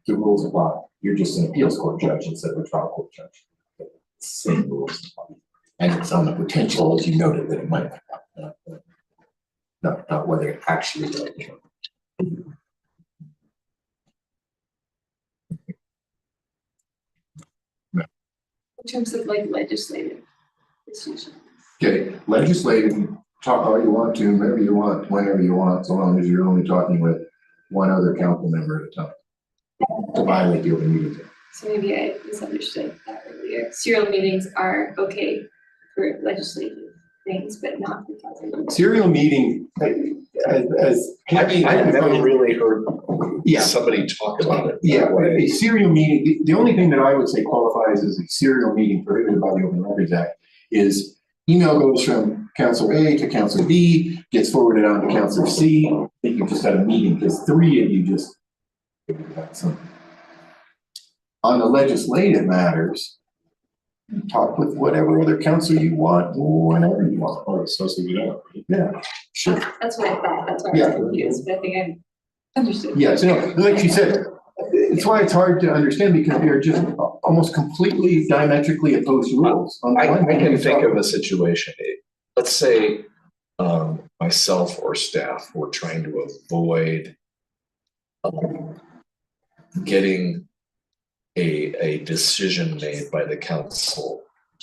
the rules apply. You're just an appeals court judge instead of a trial court judge. Same rules apply. And it's on the potential, as you noted, that it might happen. not whether it actually does. In terms of like legislative decision. Okay, legislative, talk all you want to, whenever you want, whenever you want, so long as you're only talking with one other council member at a time. To violate the open meeting law. So maybe I misunderstood that earlier. Serial meetings are okay for legislative things, but not for council. Serial meeting, as. I've never really heard Yeah. somebody talk about it. Yeah, that way. a serial meeting, the only thing that I would say qualifies as a serial meeting prohibited by the Open Records Act is email goes from Counselor A to Counselor B, gets forwarded on to Counselor C, that you just had a meeting, because three of you just. On the legislative matters, you talk with whatever other council you want, whenever you want. Oh, it's supposed to be out. Yeah, sure. That's what I thought, that's why I Yeah. was confused, but I think I understood. Yeah, so like you said, it's why it's hard to understand because they're just almost completely diametrically opposed rules. On the I one hand, can you think talk- of a situation, let's say, myself or staff were trying to avoid getting a decision made by the council,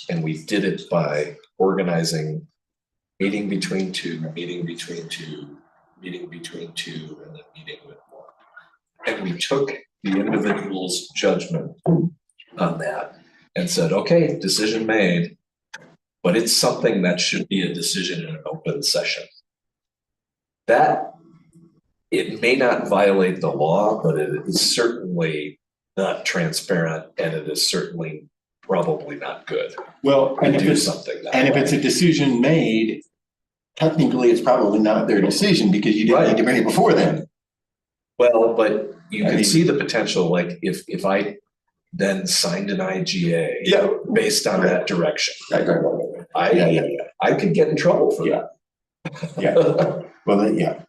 and we did it by organizing meeting between two, meeting between two, meeting between two, and then meeting with one. And we took the individual's judgment on that and said, okay, decision made, but it's something that should be a decision in an open session. That, it may not violate the law, but it is certainly not transparent, and it is certainly probably not good Well, to and if do it's, something that and if way. it's a decision made, technically it's probably not their decision because you didn't need to bring it before then. Well, but you I can mean- see the potential, like if I then signed an IGA Yeah. based on that direction, Yeah. I could get in trouble for Yeah. that. Yeah. Well, then, yeah.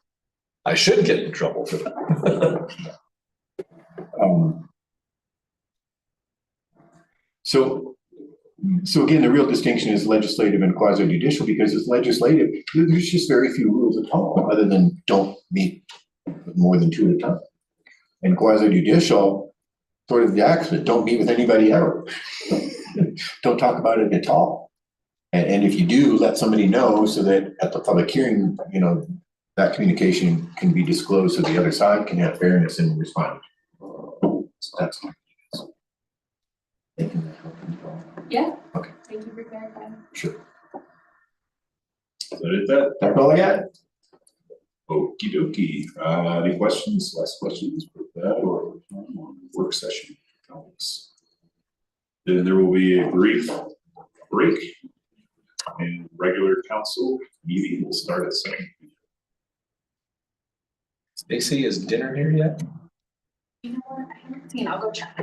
I should get in trouble for that. So again, the real distinction is legislative and quasi judicial because it's legislative. There's just very few rules at all, other than don't meet with more than two at a time. And quasi judicial, sort of the opposite, don't meet with anybody ever. Don't talk about it at all. And if you do, let somebody know so that at the public hearing, that communication can be disclosed so the other side can have fairness in responding. So that's. Yeah. Okay. Thank you for clarifying. Sure. So did that. That's all I got. Okie dokie. Any questions, last questions for that or work session? Then there will be a brief break and regular council meeting will start at 7. Stacy, is dinner here yet? You know what, I haven't seen, I'll go check.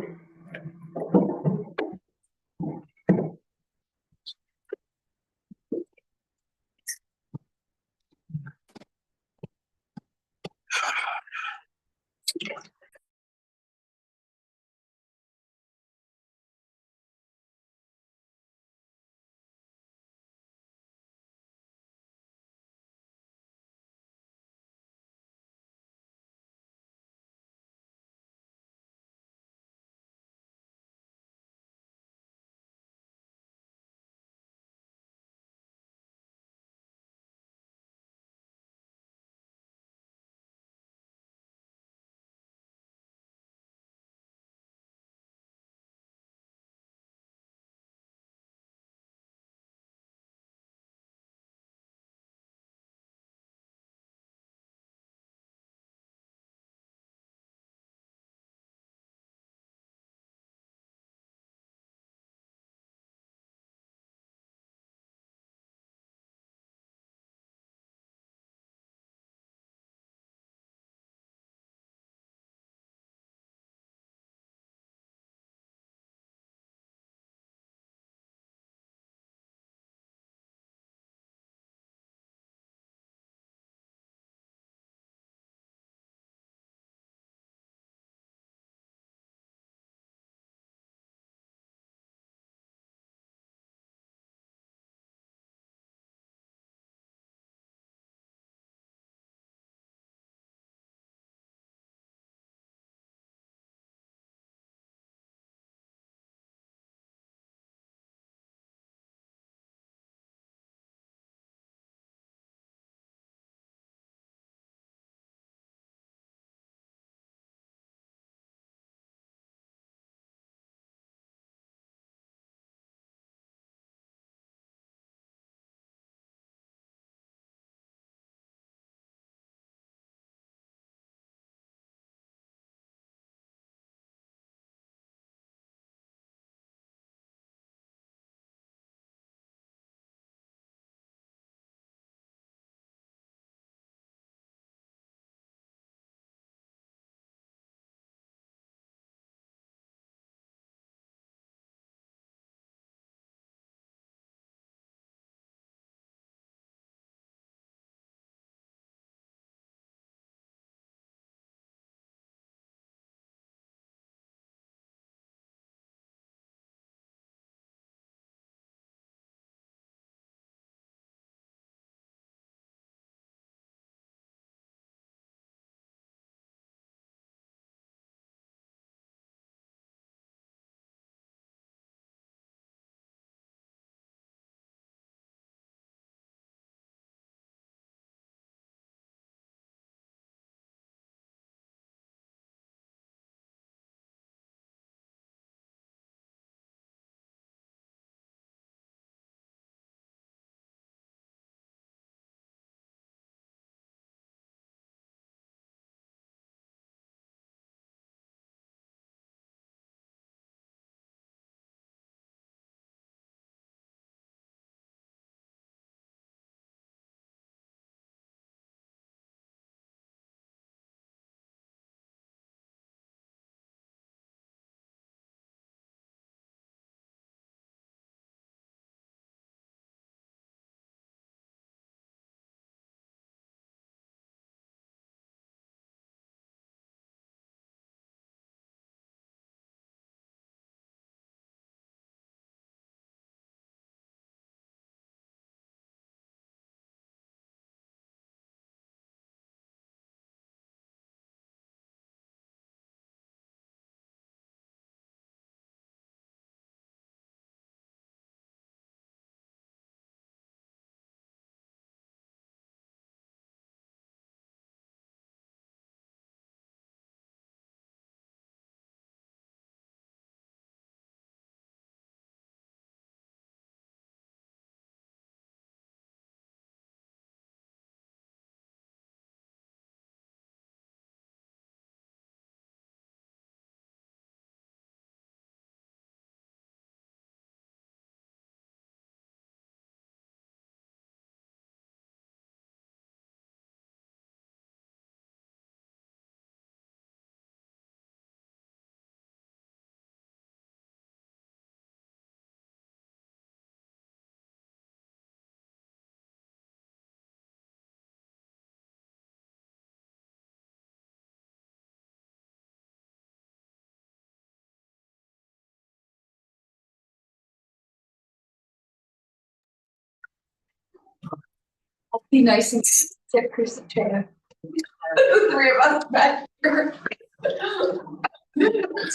Be nice and sit Chris and Tara. The three of us back here.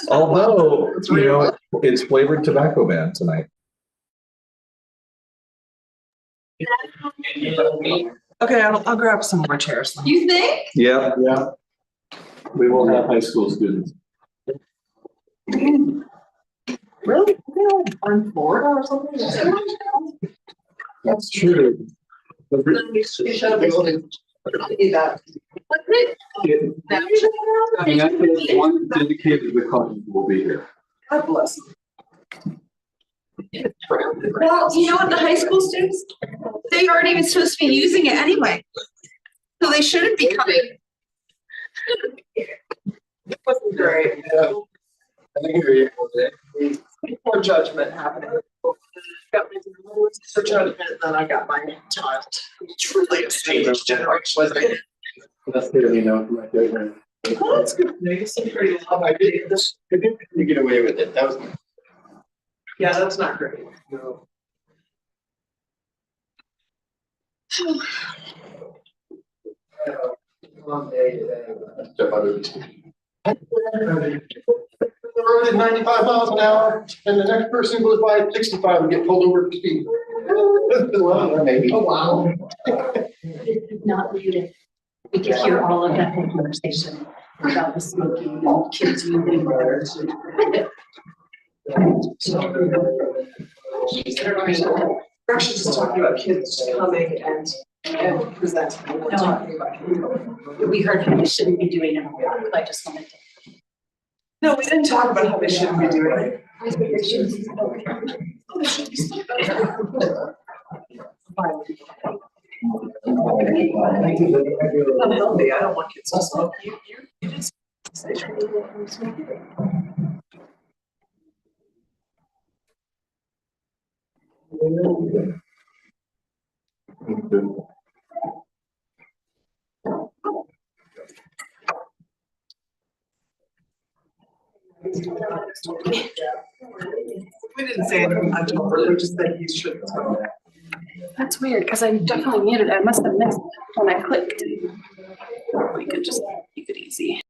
Although, you know, it's flavored tobacco ban tonight. Okay, I'll grab some more chairs. You think? Yeah. Yeah. We will have high school students. Really? On Florida or something? That's true. I mean, I think one dedicated because will be here. God bless. Well, you know what, the high school students, they aren't even supposed to be using it anyway. So they shouldn't be coming. It wasn't great. I hear you. Poor judgment happening. Got my for judgment, and then I got my child. Truly a strange generation. That's clearly not my judgment. Well, that's good. News. I did this, I didn't get away with it. That was. Yeah, that's not great. No. The road at 95 miles an hour and the next person goes by at 65 and get pulled over to speed. Well, maybe. Oh, wow. Not muted. We could hear all of that conversation about the smoking and kids using their. We're actually just talking about kids coming and presenting. We're talking about. We heard how they shouldn't be doing it. I just wanted to. No, we didn't talk about how they shouldn't be doing it. Unhealthy. I don't want kids to smoke. You just. We didn't say anything much over, we just said you shouldn't smoke. That's weird, because I definitely muted. I must have missed when I clicked. We could just, you could easy.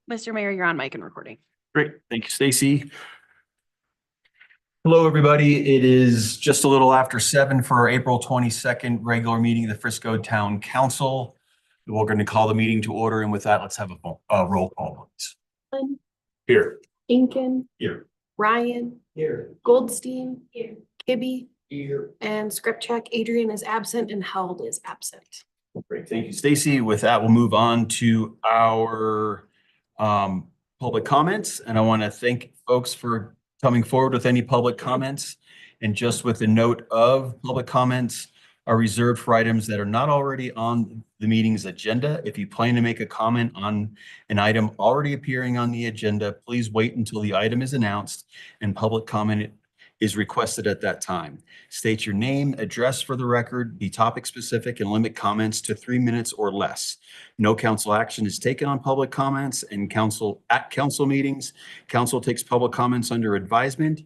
Mr. Mayor, you're on mic and recording. Great, thank you, Stacy. Hello, everybody. It is just a little after 7 for our April 22nd regular meeting of the Frisco Town Council. We're going to call the meeting to order, and with that, let's have a roll call, please. Here. Incan. Here. Ryan. Here. Goldstein. Here. Kibbe. Here. And script check, Adrian is absent and Held is absent. Great, thank you, Stacy. With that, we'll move on to our public comments, and I want to thank folks for coming forward with any public comments. And just with the note of public comments are reserved for items that are not already on the meeting's agenda. If you plan to make a comment on an item already appearing on the agenda, please wait until the item is announced and public comment is requested at that time. State your name, address for the record, be topic specific, and limit comments to 3 minutes or less. No council action is taken on public comments and at council meetings. Council takes public comments under advisement.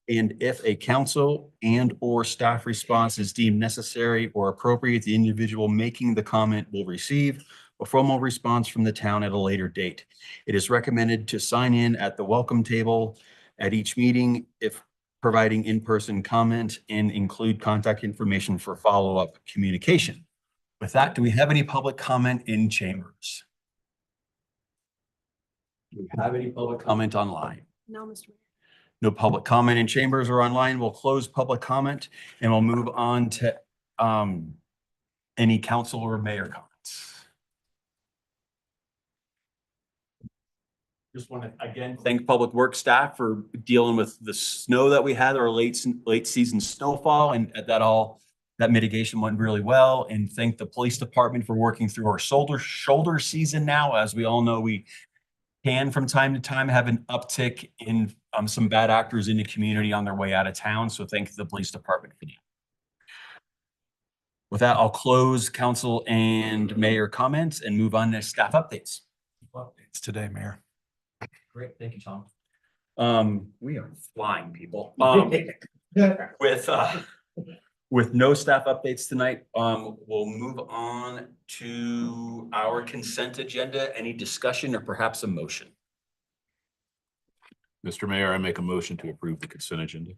And if a council and or staff response is deemed necessary or appropriate, the individual making the comment will receive a formal response from the town at a later date. It is recommended to sign in at the welcome table at each meeting if providing in-person comment, and include contact information for follow-up communication. With that, do we have any public comment in chambers? Do we have any public comment online? No, Mr. Mayor. No public comment in chambers or online. We'll close public comment and we'll move on to any council or mayor comments. Just want to again thank Public Works staff for dealing with the snow that we had, our late season snowfall, and that mitigation went really well. And thank the police department for working through our shoulder season now. As we all know, we can from time to time have an uptick in some bad actors in the community on their way out of town. So thank the police department for that. With that, I'll close council and mayor comments and move on to staff updates. Updates today, Mayor. Great, thank you, Tom. We are flying, people. With no staff updates tonight, we'll move on to our consent agenda. Any discussion or perhaps a motion? Mr. Mayor, I make a motion to approve the consent agenda.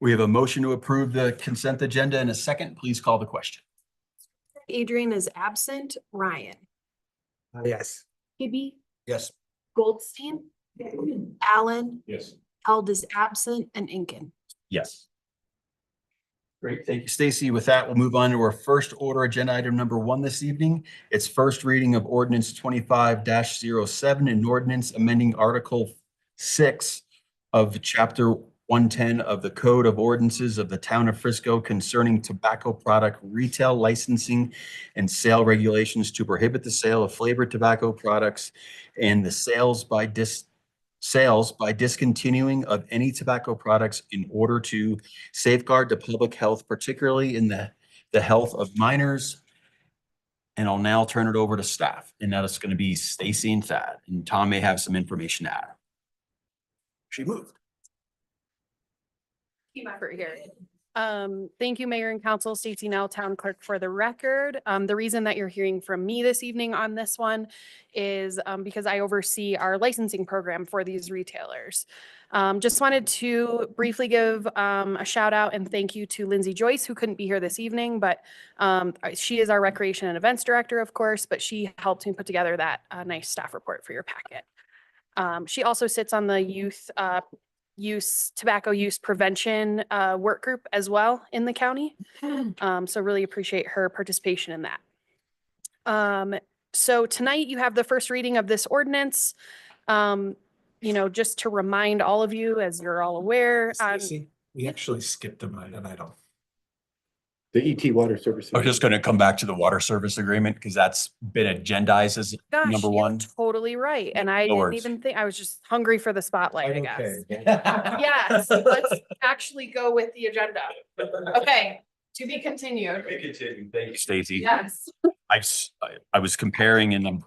We have a motion to approve the consent agenda in a second. Please call the question. Adrian is absent. Ryan. Yes. Kibbe. Yes. Goldstein. Allen. Yes. Held is absent and Incan. Yes. Great, thank you, Stacy. With that, we'll move on to our first order agenda item number 1 this evening. It's first reading of ordinance 25-07, an ordinance amending Article 6 of Chapter 110 of the Code of Ordinances of the Town of Frisco concerning tobacco product retail licensing and sale regulations to prohibit the sale of flavored tobacco products and the sales by discontinuing of any tobacco products in order to safeguard the public health, particularly in the health of minors. And I'll now turn it over to staff, and that is going to be Stacy and Thad, and Tom may have some information to add. She moved. For here. Thank you, Mayor and Council. Stacy Nell, Town Clerk for the record. The reason that you're hearing from me this evening on this one is because I oversee our licensing program for these retailers. Just wanted to briefly give a shout out and thank you to Lindsay Joyce, who couldn't be here this evening, but she is our Recreation and Events Director, of course, but she helped me put together that nice staff report for your packet. She also sits on the tobacco use prevention work group as well in the county. So really appreciate her participation in that. So tonight you have the first reading of this ordinance. Just to remind all of you, as you're all aware. Stacy, we actually skipped an item. The ET water service. I was just going to come back to the water service agreement because that's been agendized as number 1. Totally right. And I No didn't worries. even think, I was just hungry for the spotlight, I guess. Okay. Yes, let's actually go with the agenda. Okay, to be continued. Thank you, Stacy. Yes. I was comparing, and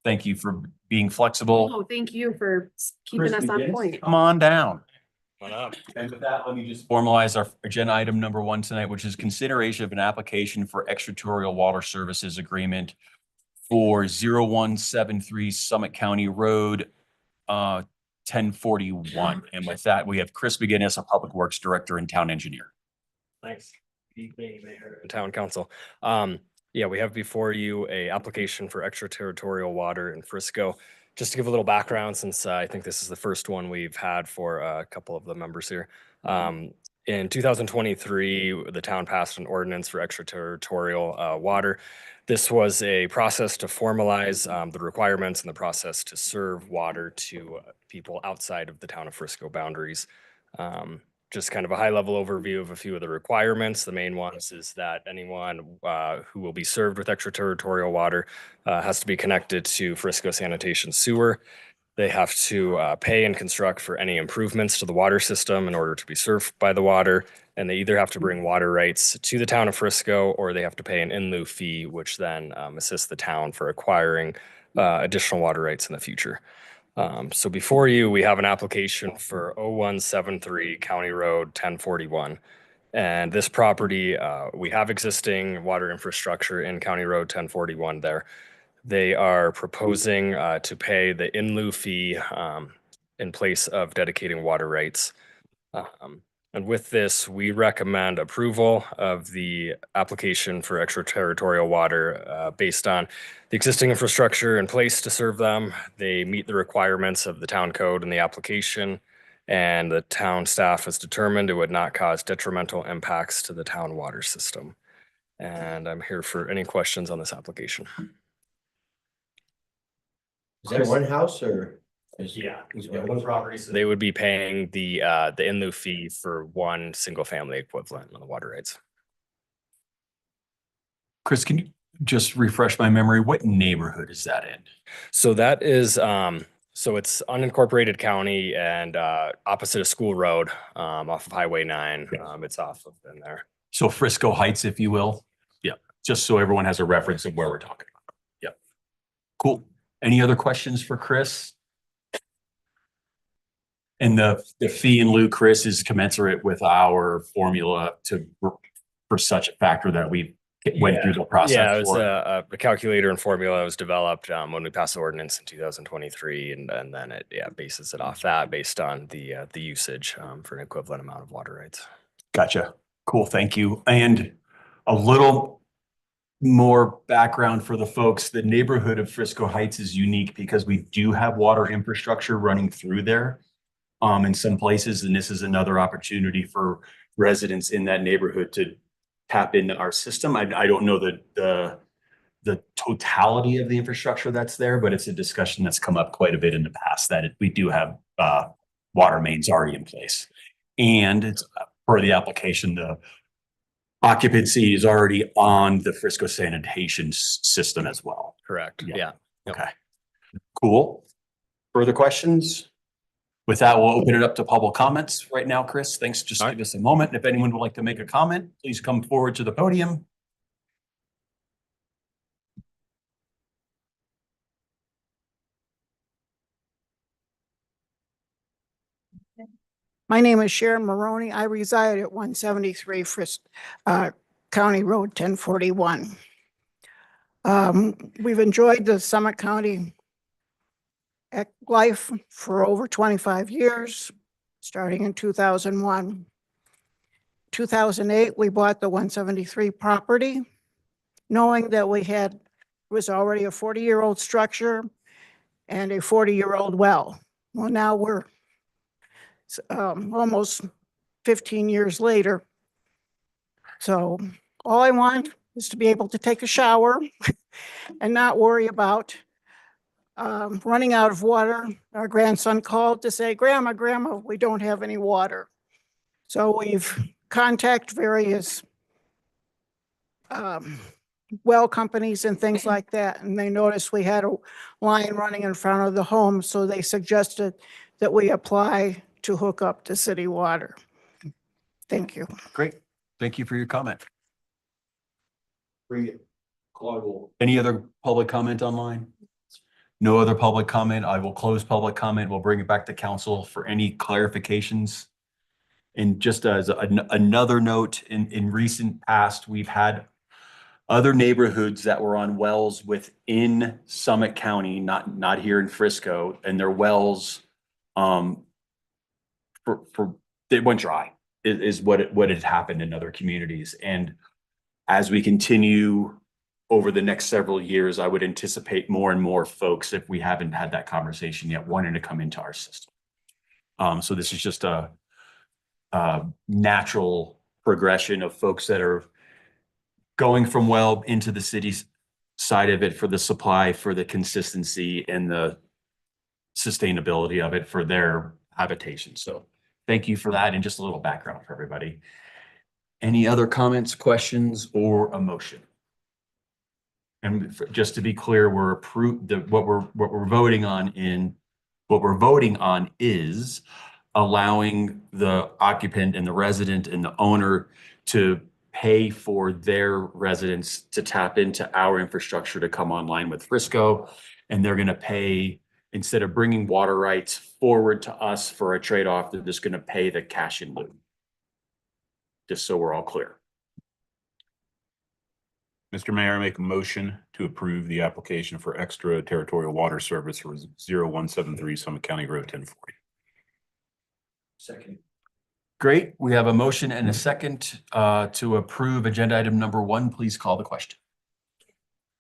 thank you for being flexible. Oh, thank you for keeping us on point. Come on down. And with that, let me just formalize our agenda item number 1 tonight, which is consideration of an application for extraterritorial water services agreement for 0173 Summit County Road, 1041. And with that, we have Chris McGinnis, a Public Works Director and Town Engineer. Thanks. Good evening, Mayor. Town Council. Yeah, we have before you a application for extraterritorial water in Frisco. Just to give a little background, since I think this is the first one we've had for a couple of the members here. In 2023, the town passed an ordinance for extraterritorial water. This was a process to formalize the requirements and the process to serve water to people outside of the town of Frisco boundaries. Just kind of a high level overview of a few of the requirements. The main ones is that anyone who will be served with extraterritorial water has to be connected to Frisco Sanitation Sewer. They have to pay and construct for any improvements to the water system in order to be served by the water. And they either have to bring water rights to the town of Frisco, or they have to pay an in lieu fee, which then assists the town for acquiring additional water rights in the future. So before you, we have an application for 0173 County Road 1041. And this property, we have existing water infrastructure in County Road 1041 there. They are proposing to pay the in lieu fee in place of dedicating water rights. And with this, we recommend approval of the application for extraterritorial water based on the existing infrastructure in place to serve them. They meet the requirements of the town code and the application, and the town staff has determined it would not cause detrimental impacts to the town water system. And I'm here for any questions on this application. Is that one house or? Yeah, one property. So they would be paying the in lieu fee for one single family equivalent on the water rights. Chris, can you just refresh my memory? What neighborhood is that in? So that is, so it's unincorporated county and opposite of School Road, off of Highway 9. It's off of in there. So Frisco Heights, if you will. Yeah, just so everyone has a reference of where we're talking about. Yeah. Cool. Any other questions for Chris? And the fee in lieu, Chris, is commensurate with our formula for such a factor that we went through the process. Yeah, it was a calculator and formula that was developed when we passed the ordinance in 2023, and then it bases it off that based on the usage for an equivalent amount of water rights. Gotcha. Cool. Thank you. And a little more background for the folks. The neighborhood of Frisco Heights is unique because we do have water infrastructure running through there in some places, and this is another opportunity for residents in that neighborhood to tap into our system. I don't know the totality of the infrastructure that's there, but it's a discussion that's come up quite a bit in the past that we do have water mains already in place. And it's per the application, the occupancy is already on the Frisco sanitation system as well. Correct. Yeah. Okay. Cool. Further questions? With that, we'll open it up to public comments right now, Chris. Thanks. Just give us a moment. If anyone would like to make a comment, please come forward to the podium. My name is Sharon Maroney. I reside at 173 County Road 1041. We've enjoyed the Summit County life for over 25 years, starting in 2001. 2008, we bought the 173 property, knowing that was already a 40-year-old structure and a 40-year-old well. Well, now we're almost 15 years later. So all I want is to be able to take a shower and not worry about running out of water. Our grandson called to say, Grandma, we don't have any water. So we've contacted various well companies and things like that. And they noticed we had a line running in front of the home. So they suggested that we apply to hook up to city water. Thank you. Great. Thank you for your comment. Any other public comment online? No other public comment. I will close public comment. We'll bring it back to council for any clarifications. And just as another note, in recent past, we've had other neighborhoods that were on wells within Summit County, not here in Frisco, and their wells, they went dry, is what had happened in other communities. And as we continue over the next several years, I would anticipate more and more folks, if we haven't had that conversation yet, wanting to come into our system. So this is just a natural progression of folks that are going from well into the city's side of it for the supply, for the consistency and the sustainability of it for their habitation. So thank you for that, and just a little background for everybody. Any other comments, questions, or a motion? And just to be clear, we're approved, what we're voting on is allowing the occupant and the resident and the owner to pay for their residents to tap into our infrastructure to come online with Frisco. And they're going to pay, instead of bringing water rights forward to us for a trade-off, they're just going to pay the cash in lieu. Just so we're all clear. Mr. Mayor, I make a motion to approve the application for extraterritorial water service for 0173 Summit County Road 1040. Second. Great. We have a motion and a second to approve agenda item number 1. Please call the question.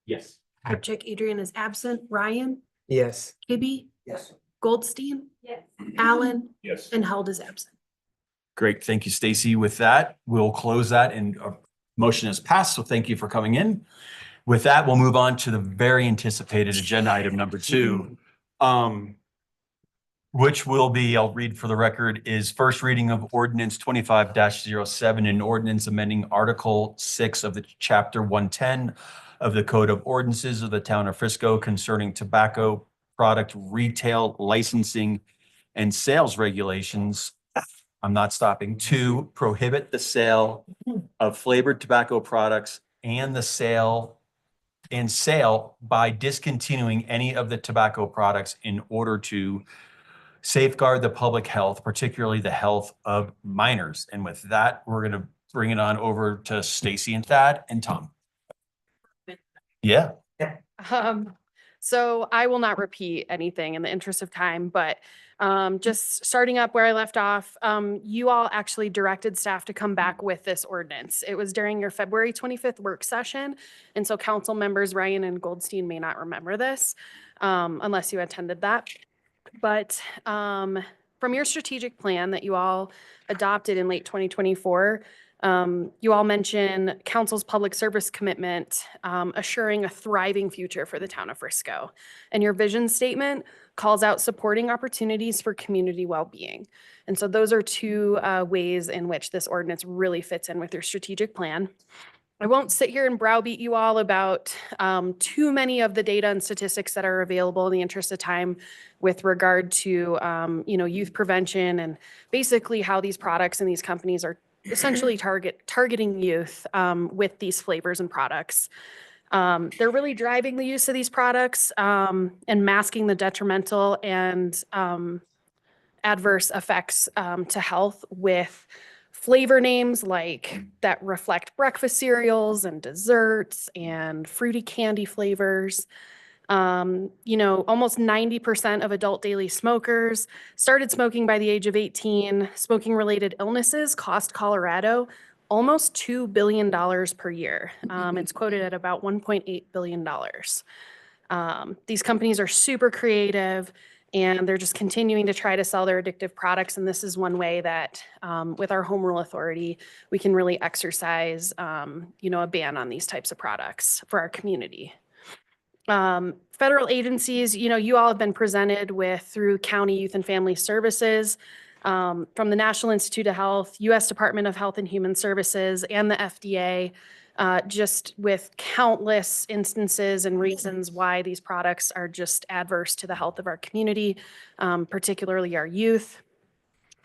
Yes. Check Adrian is absent. Ryan, Yes. Kibbe, Yes. Goldstein, Yes. Allen, Yes. and Held is absent. Great. Thank you, Stacy. With that, we'll close that, and motion is passed. So thank you for coming in. With that, we'll move on to the very anticipated agenda item number 2, which will be, I'll read for the record, is first reading of ordinance 25-07, an ordinance amending Article 6 of the Chapter 110 of the Code of Ordinances of the Town of Frisco concerning tobacco product retail licensing and sales regulations. I'm not stopping. To prohibit the sale of flavored tobacco products and the sale by discontinuing any of the tobacco products in order to safeguard the public health, particularly the health of minors. And with that, we're going to bring it on over to Stacy and Thad and Tom. Yeah. So I will not repeat anything in the interest of time, but just starting up where I left off, you all actually directed staff to come back with this ordinance. It was during your February 25th work session. And so council members Ryan and Goldstein may not remember this unless you attended that. But from your strategic plan that you all adopted in late 2024, you all mention council's public service commitment, assuring a thriving future for the town of Frisco. And your vision statement calls out supporting opportunities for community well-being. And so those are 2 ways in which this ordinance really fits in with your strategic plan. I won't sit here and browbeat you all about too many of the data and statistics that are available in the interest of time with regard to youth prevention and basically how these products and these companies are essentially targeting youth with these flavors and products. They're really driving the use of these products and masking the detrimental and adverse effects to health with flavor names like that reflect breakfast cereals and desserts and fruity candy flavors. Almost 90% of adult daily smokers started smoking by the age of 18. Smoking related illnesses cost Colorado almost $2 billion per year. It's quoted at about $1.8 billion. These companies are super creative and they're just continuing to try to sell their addictive products. And this is one way that with our home rule authority, we can really exercise, a ban on these types of products for our community. Federal agencies, you all have been presented with through County Youth and Family Services, from the National Institute of Health, U.S. Department of Health and Human Services, and the FDA, just with countless instances and reasons why these products are just adverse to the health of our community, particularly our youth.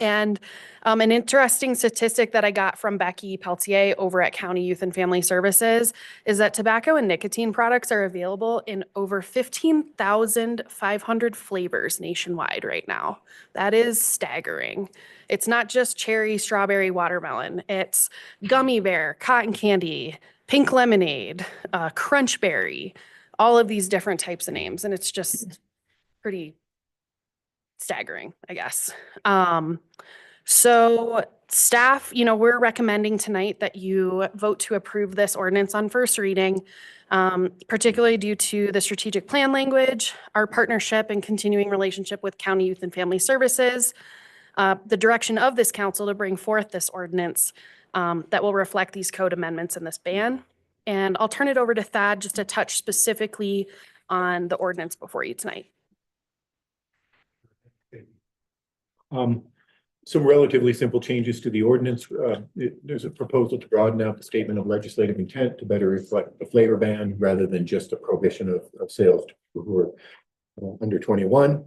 And an interesting statistic that I got from Becky Peltier over at County Youth and Family Services is that tobacco and nicotine products are available in over 15,500 flavors nationwide right now. That is staggering. It's not just cherry, strawberry, watermelon. It's gummy bear, cotton candy, pink lemonade, crunch berry, all of these different types of names. And it's just pretty staggering, I guess. So staff, we're recommending tonight that you vote to approve this ordinance on first reading, particularly due to the strategic plan language, our partnership and continuing relationship with County Youth and Family Services, the direction of this council to bring forth this ordinance that will reflect these code amendments in this ban. And I'll turn it over to Thad just to touch specifically on the ordinance before you tonight. Some relatively simple changes to the ordinance. There's a proposal to broaden out the statement of legislative intent to better reflect the flavor ban rather than just a prohibition of sales to people who are under 21.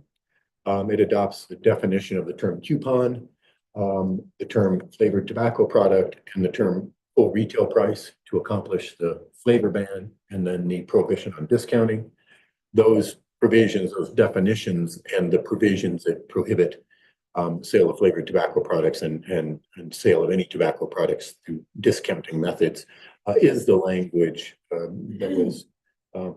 It adopts the definition of the term coupon, the term flavored tobacco product, and the term full retail price to accomplish the flavor ban, and then the prohibition on discounting. Those provisions, those definitions, and the provisions that prohibit sale of flavored tobacco products and sale of any tobacco products through discounting methods is the language that was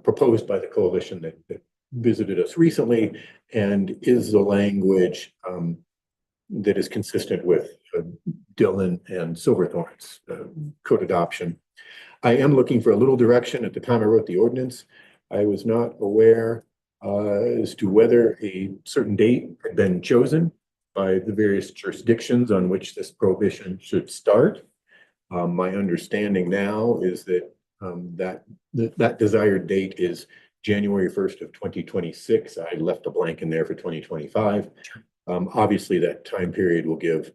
proposed by the coalition that visited us recently, and is the language that is consistent with Dillon and Silverthorne's code adoption. I am looking for a little direction. At the time I wrote the ordinance, I was not aware as to whether a certain date had been chosen by the various jurisdictions on which this prohibition should start. My understanding now is that that desired date is January 1st of 2026. I left a blank in there for 2025. Obviously, that time period will give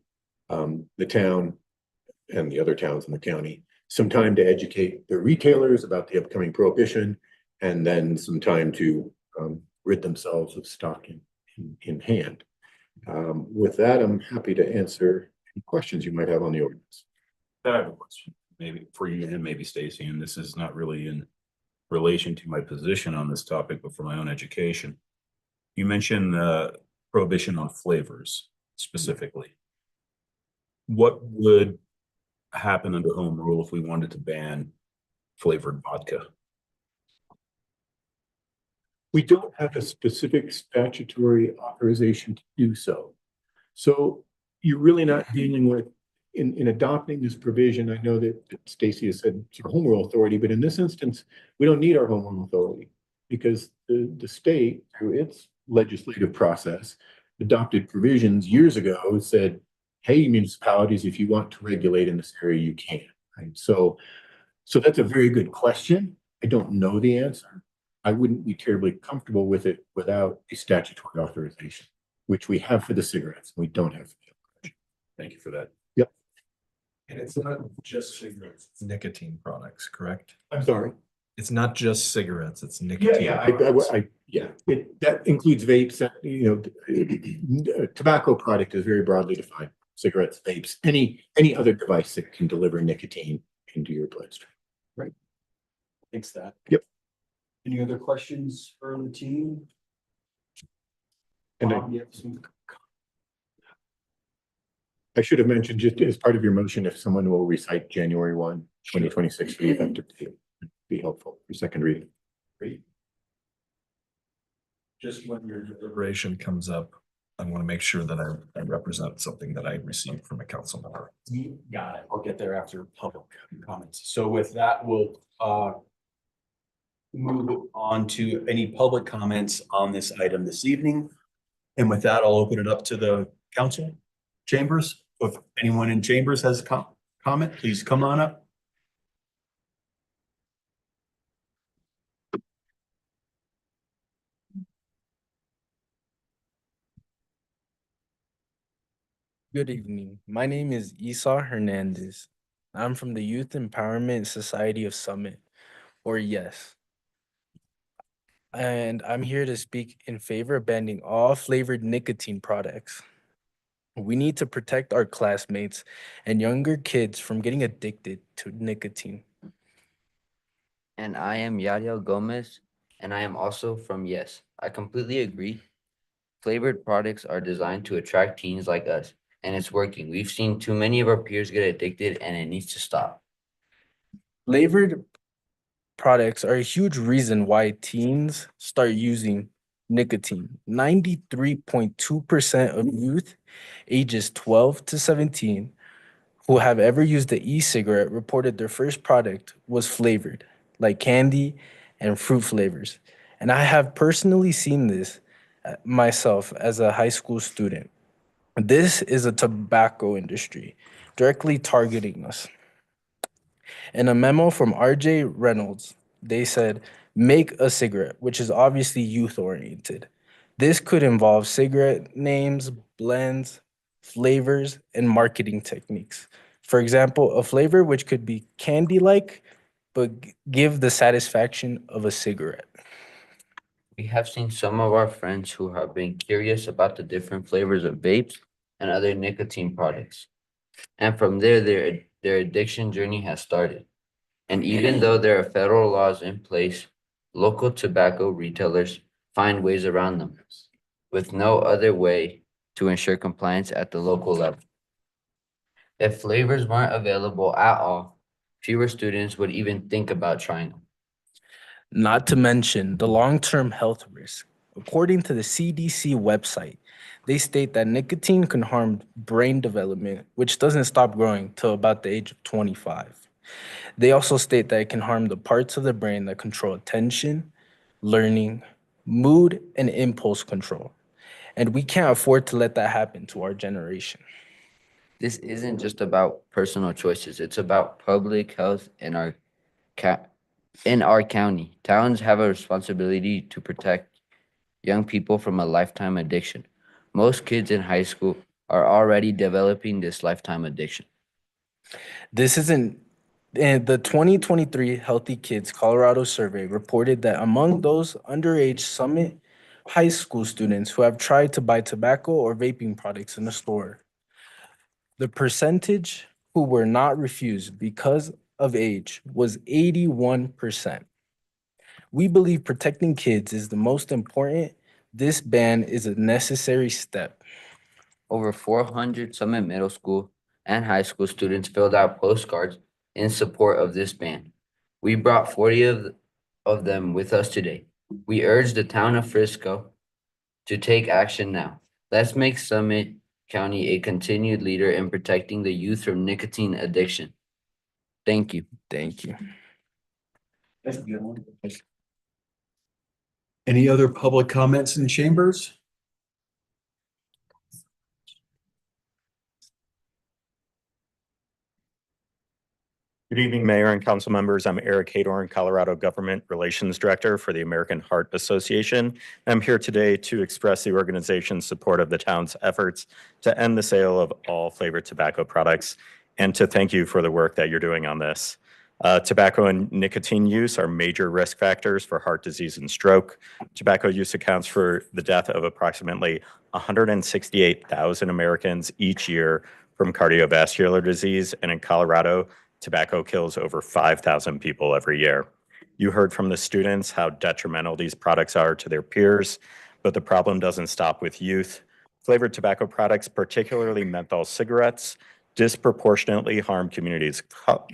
the town and the other towns in the county some time to educate the retailers about the upcoming prohibition, and then some time to rid themselves of stock in hand. With that, I'm happy to answer any questions you might have on the ordinance. I have a question, maybe for you and maybe Stacy, and this is not really in relation to my position on this topic, but for my own education. You mentioned prohibition on flavors specifically. What would happen under home rule if we wanted to ban flavored vodka? We don't have a specific statutory authorization to do so. So you're really not dealing with, in adopting this provision, I know that Stacy has said it's your home rule authority, but in this instance, we don't need our home rule authority because the state, through its legislative process, adopted provisions years ago, said, hey, municipalities, if you want to regulate in this area, you can. Right? So that's a very good question. I don't know the answer. I wouldn't be terribly comfortable with it without a statutory authorization, which we have for the cigarettes. We don't have for the alcohol. Thank you for that. Yep. And it's not just cigarettes, it's nicotine products, correct? I'm sorry. It's not just cigarettes, it's nicotine. That includes vapes. Tobacco product is very broadly defined. Cigarettes, vapes, any other device that can deliver nicotine into your bloodstream. Right. Thanks, Thad. Yep. Any other questions for the team? And I should have mentioned, just as part of your motion, if someone will recite January 1, 2026 for the effective date, it'd be helpful for second reading. Great. Just when your deliberation comes up, I want to make sure that I represent something that I received from a council member. You got it. I'll get there after public comments. So with that, we'll move on to any public comments on this item this evening. And with that, I'll open it up to the council chambers. If anyone in chambers has a comment, please come on up. Good evening. My name is Esau Hernandez. I'm from the Youth Empowerment Society of Summit, or YES. And I'm here to speak in favor of banning all flavored nicotine products. We need to protect our classmates and younger kids from getting addicted to nicotine. And I am Yadiel Gomez, and I am also from YES. I completely agree. Flavored products are designed to attract teens like us, and it's working. We've seen too many of our peers get addicted, and it needs to stop. Flavored products are a huge reason why teens start using nicotine. 93.2% of youth ages 12 to 17 who have ever used the e-cigarette reported their first product was flavored, like candy and fruit flavors. And I have personally seen this myself as a high school student. This is a tobacco industry directly targeting us. In a memo from RJ Reynolds, they said, make a cigarette, which is obviously youth oriented. This could involve cigarette names, blends, flavors, and marketing techniques. For example, a flavor which could be candy-like, but give the satisfaction of a cigarette. We have seen some of our friends who have been curious about the different flavors of vapes and other nicotine products. And from there, their addiction journey has started. And even though there are federal laws in place, local tobacco retailers find ways around them, with no other way to ensure compliance at the local level. If flavors weren't available at all, fewer students would even think about trying them. Not to mention the long-term health risk. According to the CDC website, they state that nicotine can harm brain development, which doesn't stop growing till about the age of 25. They also state that it can harm the parts of the brain that control attention, learning, mood, and impulse control. And we can't afford to let that happen to our generation. This isn't just about personal choices, it's about public health in our county. Towns have a responsibility to protect young people from a lifetime addiction. Most kids in high school are already developing this lifetime addiction. This isn't, and the 2023 Healthy Kids Colorado survey reported that among those underage Summit High School students who have tried to buy tobacco or vaping products in the store, the percentage who were not refused because of age was 81%. We believe protecting kids is the most important. This ban is a necessary step. Over 400 Summit Middle School and high school students filled out postcards in support of this ban. We brought 40 of them with us today. We urge the town of Frisco to take action now. Let's make Summit County a continued leader in protecting the youth from nicotine addiction. Thank you. Thank you. Any other public comments in chambers? Good evening, Mayor and council members. I'm Eric Hadorn, Colorado Government Relations Director for the American Heart Association. I'm here today to express the organization's support of the town's efforts to end the sale of all flavored tobacco products and to thank you for the work that you're doing on this. Tobacco and nicotine use are major risk factors for heart disease and stroke. Tobacco use accounts for the death of approximately 168,000 Americans each year from cardiovascular disease, and in Colorado, tobacco kills over 5,000 people every year. You heard from the students how detrimental these products are to their peers, but the problem doesn't stop with youth. Flavored tobacco products, particularly menthol cigarettes, disproportionately harm communities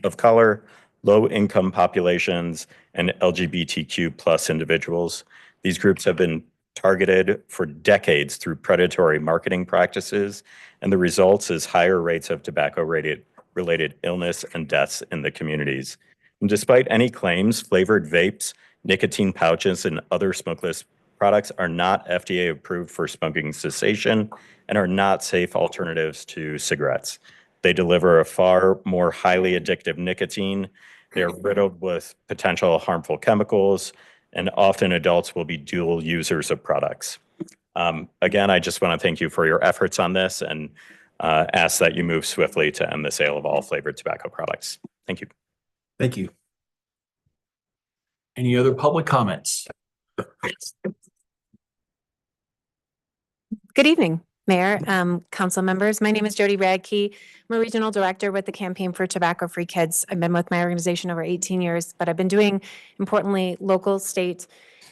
of color, low-income populations, and LGBTQ+ individuals. These groups have been targeted for decades through predatory marketing practices, and the results is higher rates of tobacco-related illness and deaths in the communities. And despite any claims, flavored vapes, nicotine pouches, and other smokeless products are not FDA approved for smoking cessation and are not safe alternatives to cigarettes. They deliver a far more highly addictive nicotine. They're riddled with potential harmful chemicals, and often adults will be dual users of products. Again, I just want to thank you for your efforts on this and ask that you move swiftly to end the sale of all flavored tobacco products. Thank you. Thank you. Any other public comments? Good evening, Mayor, council members. My name is Jody Radke. I'm a regional director with the Campaign for Tobacco-Free Kids. I've been with my organization over 18 years, but I've been doing, importantly, local, state,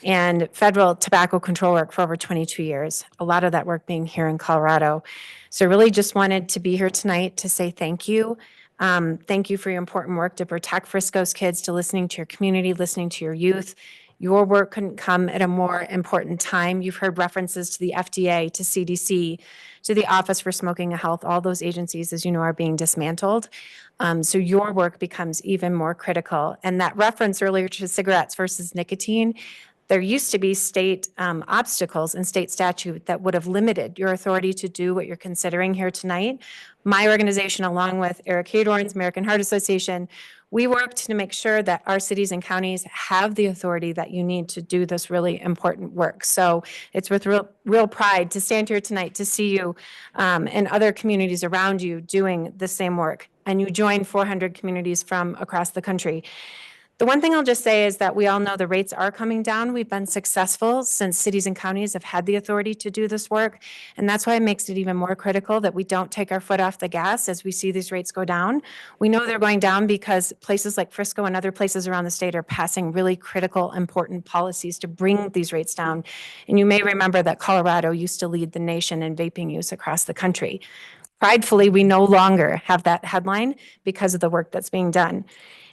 and federal tobacco control work for over 22 years. A lot of that work being here in Colorado. So I really just wanted to be here tonight to say thank you. Thank you for your important work to protect Frisco's kids, to listening to your community, listening to your youth. Your work couldn't come at a more important time. You've heard references to the FDA, to CDC, to the Office for Smoking and Health. All those agencies, as you know, are being dismantled. So your work becomes even more critical. And that reference earlier to cigarettes versus nicotine, there used to be state obstacles in state statute that would have limited your authority to do what you're considering here tonight. My organization, along with Eric Haydoren's American Heart Association, we worked to make sure that our cities and counties have the authority that you need to do this really important work. So it's with real pride to stand here tonight to see you and other communities around you doing the same work. And you join 400 communities from across the country. The one thing I'll just say is that we all know the rates are coming down. We've been successful since cities and counties have had the authority to do this work. And that's why it makes it even more critical that we don't take our foot off the gas as we see these rates go down. We know they're going down because places like Frisco and other places around the state are passing really critical, important policies to bring these rates down. And you may remember that Colorado used to lead the nation in vaping use across the country. Pridefully, we no longer have that headline because of the work that's being done.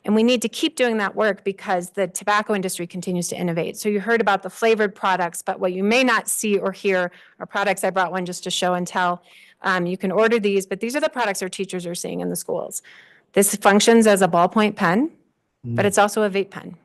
And we need to keep doing that work because the tobacco industry continues to innovate. So you heard about the flavored products, but what you may not see or hear are products. I brought one just to show and tell. You can order these, but these are the products our teachers are seeing in the schools. This functions as a ballpoint pen, but it's also a vape pen.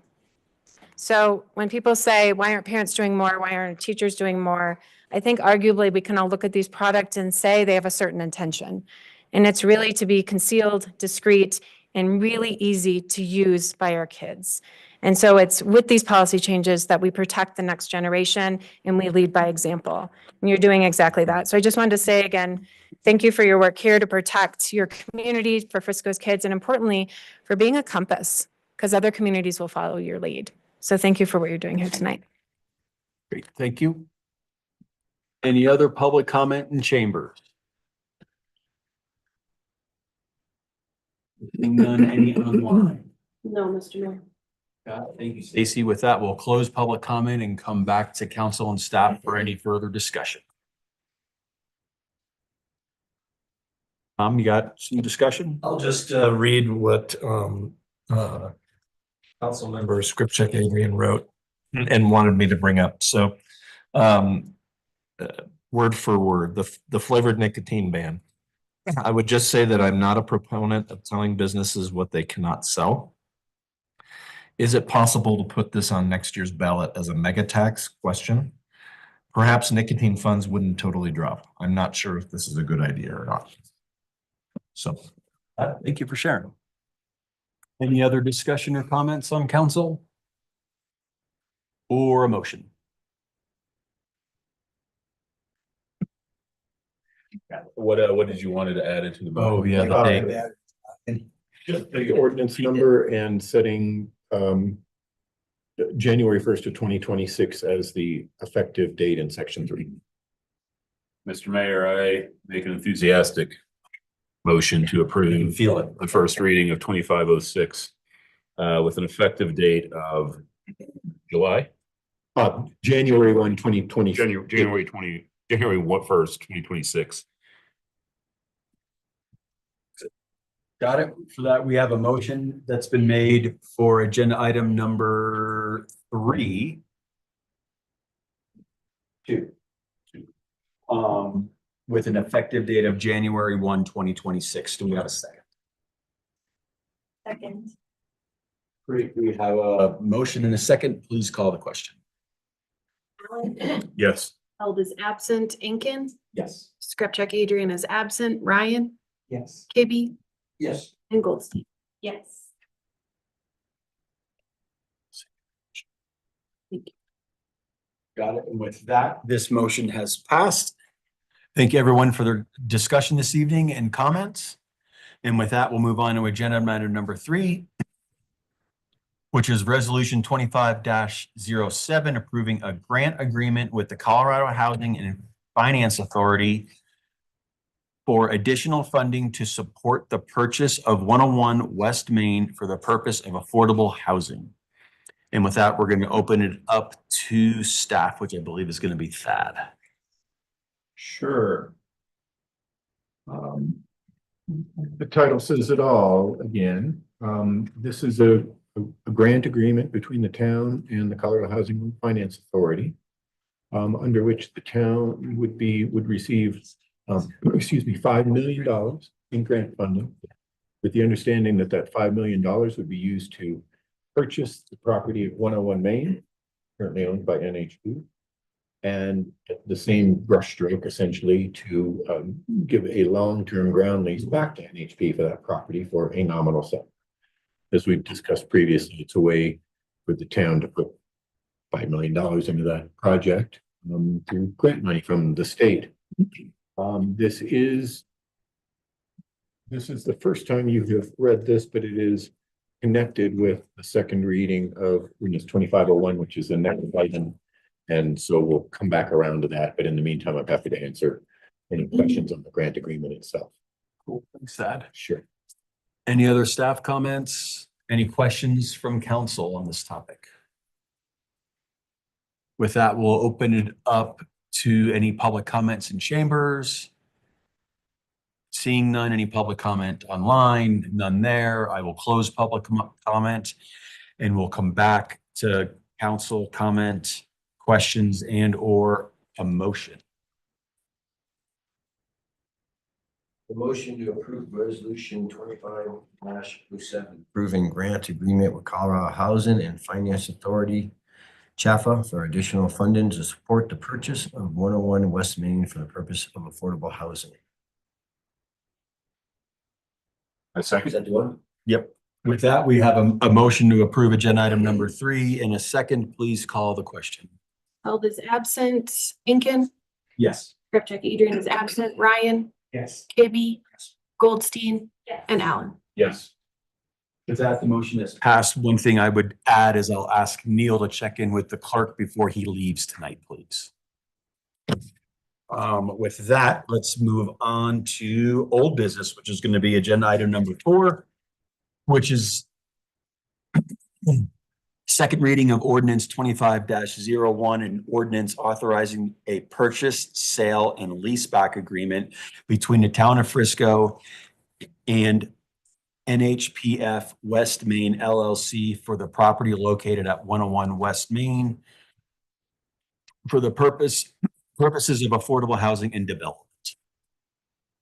So when people say, why aren't parents doing more? Why aren't teachers doing more? I think arguably we can all look at these products and say they have a certain intention. And it's really to be concealed, discreet, and really easy to use by our kids. And so it's with these policy changes that we protect the next generation and we lead by example. And you're doing exactly that. So I just wanted to say again, thank you for your work here to protect your community, for Frisco's kids, and importantly, for being a compass, because other communities will follow your lead. So thank you for what you're doing here tonight. Great, thank you. Any other public comment in chambers? Seeing none, any online? No, Mr. Mayor. Thank you, Stacy. With that, we'll close public comment and come back to council and staff for any further discussion. Tom, you got some discussion? I'll just read what Councilmember Scripcheck Adrian wrote and wanted me to bring up. So word for word, the flavored nicotine ban. I would just say that I'm not a proponent of telling businesses what they cannot sell. Is it possible to put this on next year's ballot as a mega tax question? Perhaps nicotine funds wouldn't totally drop. I'm not sure if this is a good idea or not. So thank you for sharing. Any other discussion or comments on council? Or a motion? What did you wanted to add into the? Oh, yeah. Just the ordinance number and setting January 1st of 2026 as the effective date in section 3. Mr. Mayor, I make an enthusiastic motion to approve the first reading of 2506 with an effective date of July? January 1, 2020. January 1st, 2026. Got it. For that, we have a motion that's been made for agenda item number 3. Two. With an effective date of January 1, 2026. Do we have a second? Second. Great. We have a motion and a second. Please call the question. Alan? Yes. Held is absent. Inkin? Yes. Scripcheck Adrian is absent. Ryan? Yes. Kibbe? Yes. And Goldstein. Yes. Got it. And with that, this motion has passed. Thank you everyone for their discussion this evening and comments. And with that, we'll move on to agenda item number 3, which is resolution 25-07, approving a grant agreement with the Colorado Housing and Finance Authority for additional funding to support the purchase of 101 West Main for the purpose of affordable housing. And with that, we're going to open it up to staff, which I believe is going to be Thad. Sure. The title says it all again. This is a grant agreement between the town and the Colorado Housing and Finance Authority, under which the town would receive, $5 million in grant funding, with the understanding that that $5 million would be used to purchase the property of 101 Main, currently owned by NHP, and the same brushstroke essentially to give a long-term ground lease back to NHP for that property for a nominal sum. As we've discussed previously, it's a way for the town to put $5 million into that project through grant money from the state. This is the first time you have read this, but it is connected with the second reading of ordinance 2501, which is the next item. And so we'll come back around to that. But in the meantime, I'm happy to answer any questions on the grant agreement itself. Cool. Thanks, Thad. Sure. Any other staff comments? Any questions from council on this topic? With that, we'll open it up to any public comments in chambers. Seeing none, any public comment online, none there. I will close public comment and we'll come back to council comment, questions and or a motion. The motion to approve resolution 25-07, approving grant agreement with Colorado Housing and Finance Authority, CHAFA, for additional funding to support the purchase of 101 West Main for the purpose of affordable housing. A second. Is that the one? Yep. With that, we have a motion to approve agenda item number 3. In a second, please call the question. Held is absent. Incan. Yes. Kripcheck Adrian is absent. Ryan. Yes. Kibbe. Goldstein. And Allen. Yes. With that, the motion is passed. One thing I would add is I'll ask Neil to check in with the clerk before he leaves tonight, please. With that, let's move on to old business, which is going to be agenda item number 4, which is second reading of ordinance 25-01, an ordinance authorizing a purchase, sale, and leaseback agreement between the town of Frisco and NHPF West Main LLC for the property located at 101 West Main for the purposes of affordable housing and development.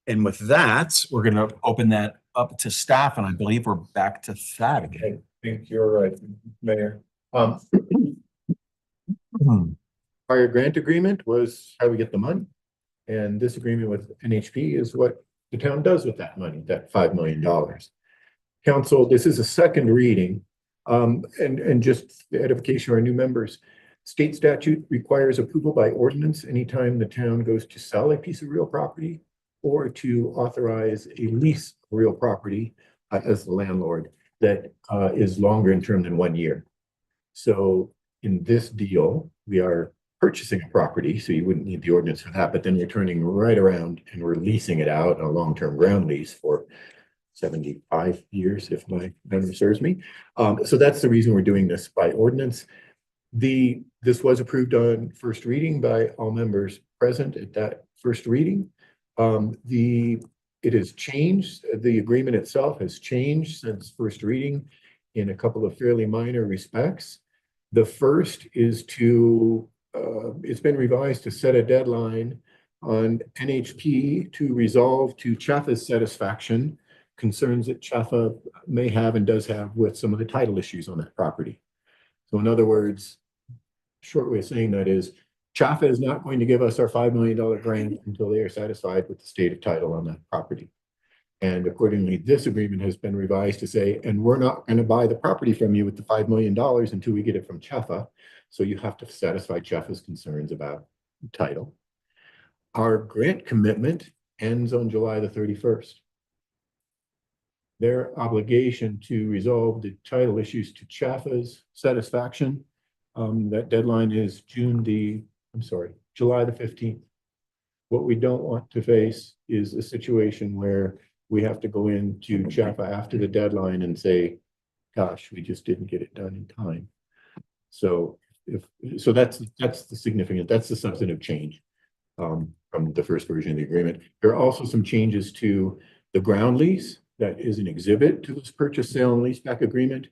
And with that, we're going to open that up to staff, and I believe we're back to Thad again. I think you're right, Mayor. Prior grant agreement was how we get the money. And this agreement with NHP is what the town does with that money, that $5 million. Council, this is a second reading. And just the edification of our new members, state statute requires approval by ordinance anytime the town goes to sell a piece of real property or to authorize a lease of real property as the landlord that is longer in term than 1 year. So in this deal, we are purchasing a property, so you wouldn't need the ordinance for that, but then we're turning right around and we're leasing it out on a long-term ground lease for 75 years, if my memory serves me. So that's the reason we're doing this by ordinance. This was approved on first reading by all members present at that first reading. It has changed. The agreement itself has changed since first reading in a couple of fairly minor respects. The first is it's been revised to set a deadline on NHP to resolve to CHAFA's satisfaction concerns that CHAFA may have and does have with some of the title issues on that property. So in other words, short way of saying that is CHAFA is not going to give us our $5 million grant until they are satisfied with the state of title on that property. And accordingly, this agreement has been revised to say, and we're not going to buy the property from you with the $5 million until we get it from CHAFA. So you have to satisfy CHAFA's concerns about title. Our grant commitment ends on July the 31st. Their obligation to resolve the title issues to CHAFA's satisfaction, that deadline is July the 15th. What we don't want to face is a situation where we have to go into CHAFA after the deadline and say, gosh, we just didn't get it done in time. So that's the significant, that's the substantive change from the first version of the agreement. There are also some changes to the ground lease that is an exhibit to this purchase, sale, and leaseback agreement.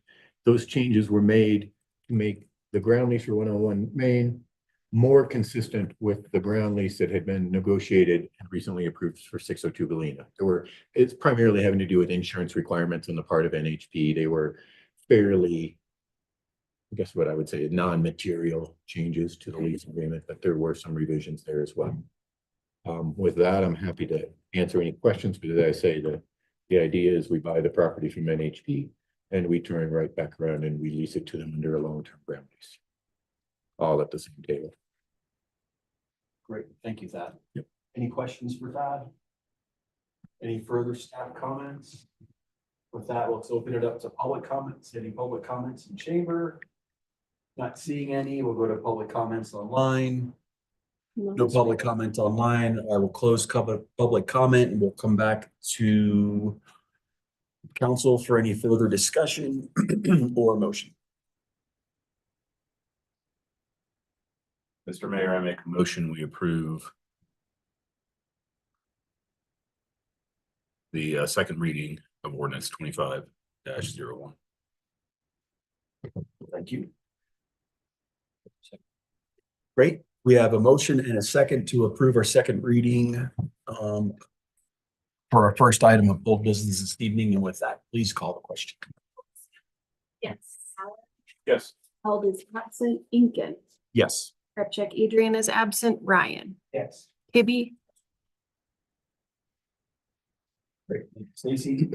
Those changes were made to make the ground lease for 101 Main more consistent with the ground lease that had been negotiated and recently approved for 602 Galena. It's primarily having to do with insurance requirements on the part of NHP. They were fairly, I guess what I would say, non-material changes to the lease agreement, but there were some revisions there as well. With that, I'm happy to answer any questions, but as I say, the idea is we buy the property from NHP and we turn right back around and we lease it to them under a long-term ground lease. All at the same table. Great, thank you, Thad. Yep. Any questions for Thad? Any further staff comments? With that, let's open it up to public comments. Any public comments in chamber? Not seeing any, we'll go to public comments online. No public comment online. I will close public comment and we'll come back to council for any further discussion or motion. Mr. Mayor, I make a motion, we approve the second reading of ordinance 25-01. Thank you. Great. We have a motion and a second to approve our second reading for our first item of old business this evening. And with that, please call the question. Yes. Yes. Held is absent. Incan. Yes. Krepcheck Adrian is absent. Ryan. Yes. Hibby. Great. Stacy.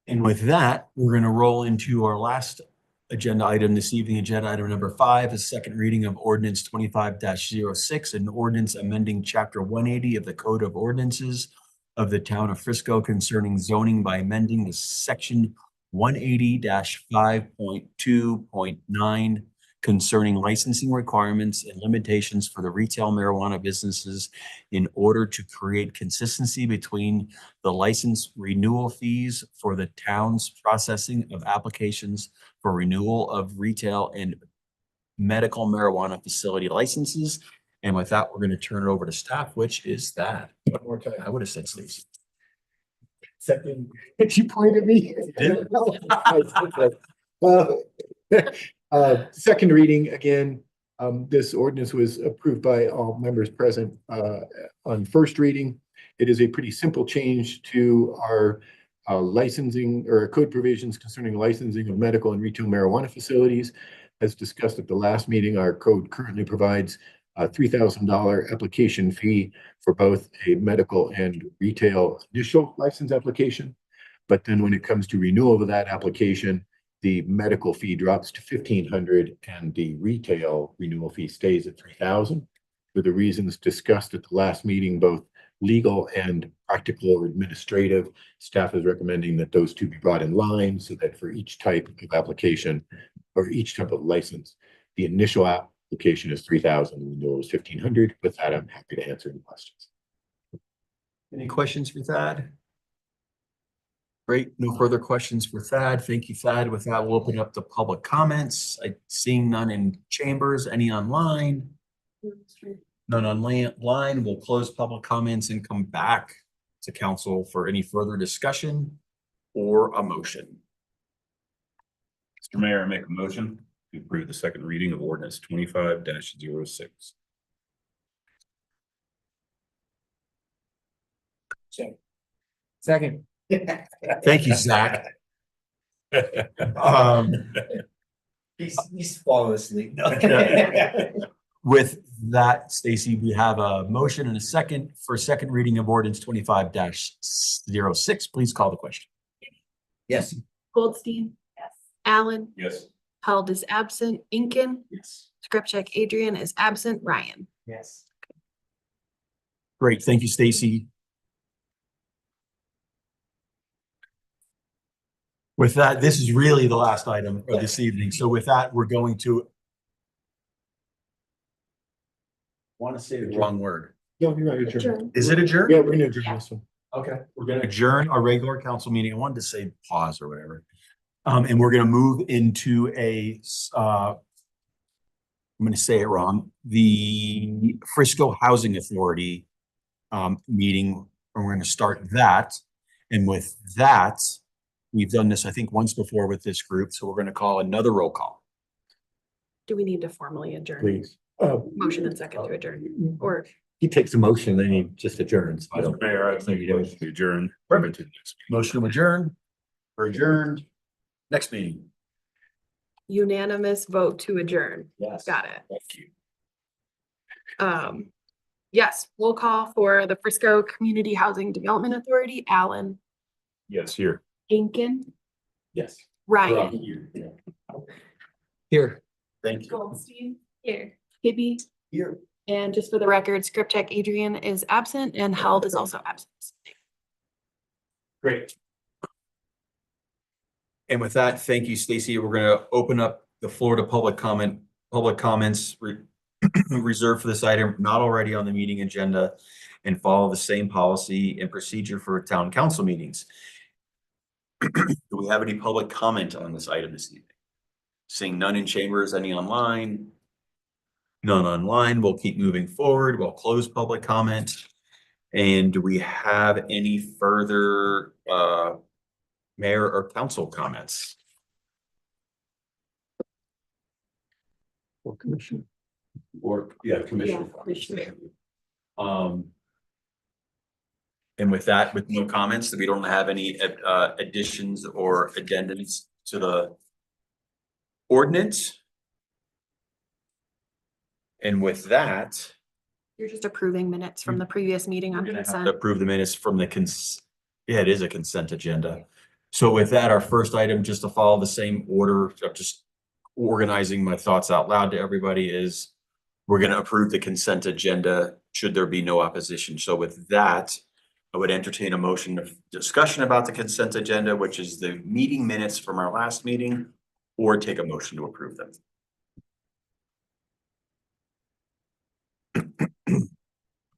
And with that, we're going to roll into our last agenda item this evening. Agenda item number 5 is second reading of ordinance 25-06, an ordinance amending chapter 180 of the Code of Ordinances of the Town of Frisco concerning zoning by amending the section 180-5.2.9 concerning licensing requirements and limitations for the retail marijuana businesses in order to create consistency between the license renewal fees for the town's processing of applications for renewal of retail and medical marijuana facility licenses. And with that, we're going to turn it over to staff, which is that. One more time. I would have said Stacy. Second, she pointed at me. Second reading, again, this ordinance was approved by all members present on first reading. It is a pretty simple change to our licensing or code provisions concerning licensing of medical and retail marijuana facilities. As discussed at the last meeting, our code currently provides a $3,000 application fee for both a medical and retail initial license application. But then when it comes to renewal of that application, the medical fee drops to $1,500 and the retail renewal fee stays at $3,000. For the reasons discussed at the last meeting, both legal and practical or administrative, staff is recommending that those two be brought in line so that for each type of application or each type of license, the initial application is $3,000 and the renewal is $1,500. With that, I'm happy to answer any questions. Any questions for Thad? Great. No further questions for Thad. Thank you, Thad. With that, we'll open up to public comments. Seeing none in chambers, any online? None online. We'll close public comments and come back to council for any further discussion or a motion. Mr. Mayor, I make a motion to approve the second reading of ordinance 25-06. Second. Thank you, Zach. He's falling asleep. With that, Stacy, we have a motion and a second for second reading of ordinance 25-06. Please call the question. Yes. Goldstein. Yes. Allen. Yes. Held is absent. Incan. Yes. Krepcheck Adrian is absent. Ryan. Yes. Great. Thank you, Stacy. With that, this is really the last item of this evening. So with that, we're going to want to say the wrong word. No, you're right. Adjourn. Is it adjourned? Yeah, we're gonna adjourn this one. Okay, we're gonna adjourn our regular council meeting. I wanted to say pause or whatever. And we're gonna move into a, I'm gonna say it wrong, the Frisco Housing Authority meeting, and we're going to start that. And with that, we've done this, I think, once before with this group, so we're going to call another roll call. Do we need to formally adjourn? Please. Motion and second to adjourn, or He takes a motion, then he just adjourns. I don't- Mayor, I think we should adjourn. Motion to adjourn. We're adjourned. Next meeting. unanimous vote to adjourn. Yes. Got it. Thank you. Yes, we'll call for the Frisco Community Housing Development Authority, Allen, Yes, here. Inkin, Yes. Ryan, Here. Thank you. Goldstein. Here. Hibby. Here. And just for the record, Script Check Adrian is absent and Held is also absent. Great. And with that, thank you, Stacy. We're going to open up the floor to public comment. Public comments reserved for this item, not already on the meeting agenda, and follow the same policy and procedure for town council meetings. Do we have any public comment on this item this evening? Seeing none in chambers, any online? None online. We'll keep moving forward. We'll close public comment. And do we have any further mayor or council comments? Or commission. Or, yeah, commission. Yeah, commissioner. And with that, with no comments, that we don't have any additions or addendums to the ordinance. And with that, You're just approving minutes from the previous meeting on we're gonna have consent. to approve the minutes from the yeah, it is a consent agenda. So with that, our first item, just to follow the same order, of just organizing my thoughts out loud to everybody, is we're gonna approve the consent agenda should there be no opposition. So with that, I would entertain a motion of discussion about the consent agenda, which is the meeting minutes from our last meeting, or take a motion to approve them.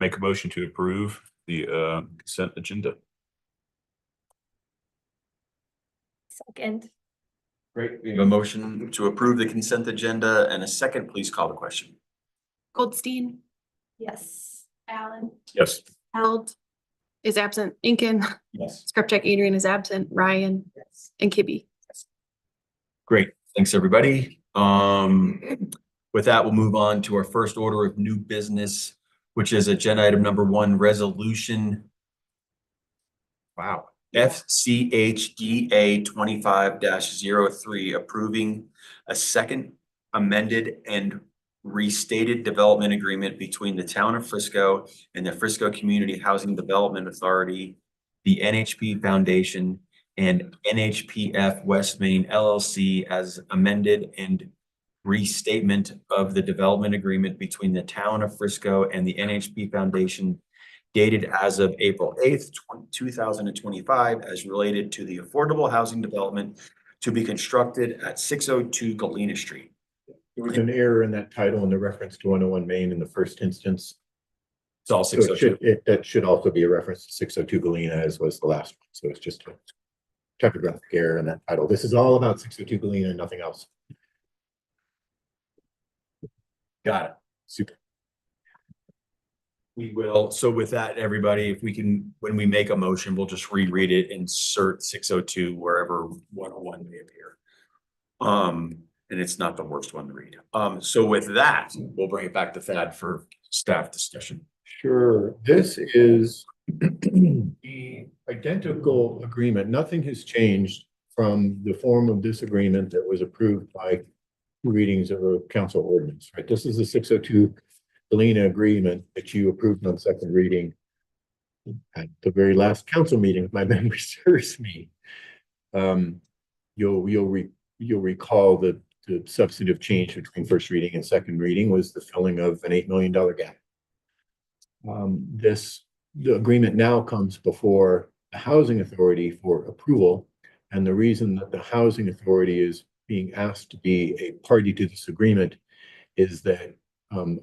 Make a motion to approve the consent agenda. Second. Great. We have a motion to approve the consent agenda and a second. Please call the question. Goldstein, Yes. Allen. Yes. Held is absent. Inkin, Yes. Script Check Adrian is absent. Ryan and Kibbe. Great. Thanks, everybody. With that, we'll move on to our first order of new business, which is agenda item number 1, resolution. Wow. FCHDA 25-03, approving a second amended and restated development agreement between the town of Frisco and the Frisco Community Housing Development Authority, the NHP Foundation, and NHPF West Main LLC as amended, and restatement of the development agreement between the town of Frisco and the NHP Foundation dated as of April 8th, 2025, as related to the affordable housing development to be constructed at 602 Galena Street. There was an error in that title in the reference to 101 Main in the first instance. It's all So it 602. should, that should also be a reference to 602 Galena, as was the last one. So it's just a typographic error in that title. This is all about 602 Galena and nothing else. Got it. Super. We will. So with that, everybody, if we can, when we make a motion, we'll just reread it, insert 602 wherever 101 may appear. And it's not the worst one to read. So with that, we'll bring it back to Thad for staff discussion. Sure. This is the identical agreement. Nothing has changed from the form of this agreement that was approved by readings of a council ordinance, right? This is the 602 Galena agreement that you approved on second reading at the very last council meeting, if my memory serves me. You'll recall that the substantive change between first reading and second reading was the filling of an $8 million gap. The agreement now comes before the Housing Authority for approval. And the reason that the Housing Authority is being asked to be a party to this agreement is that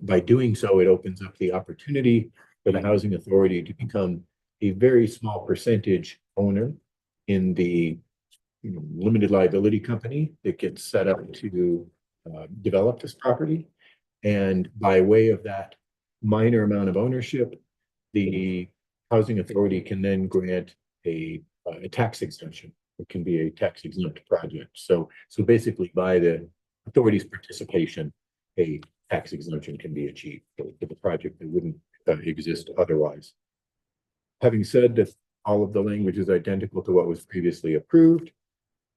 by doing so, it opens up the opportunity for the Housing Authority to become a very small percentage owner in the limited liability company that gets set up to develop this property. And by way of that minor amount of ownership, the housing authority can then grant a tax exemption. It can be a tax exempt project. So basically by the authority's participation, a tax exemption can be achieved for the project that wouldn't exist otherwise. Having said that all of the language is identical to what was previously approved,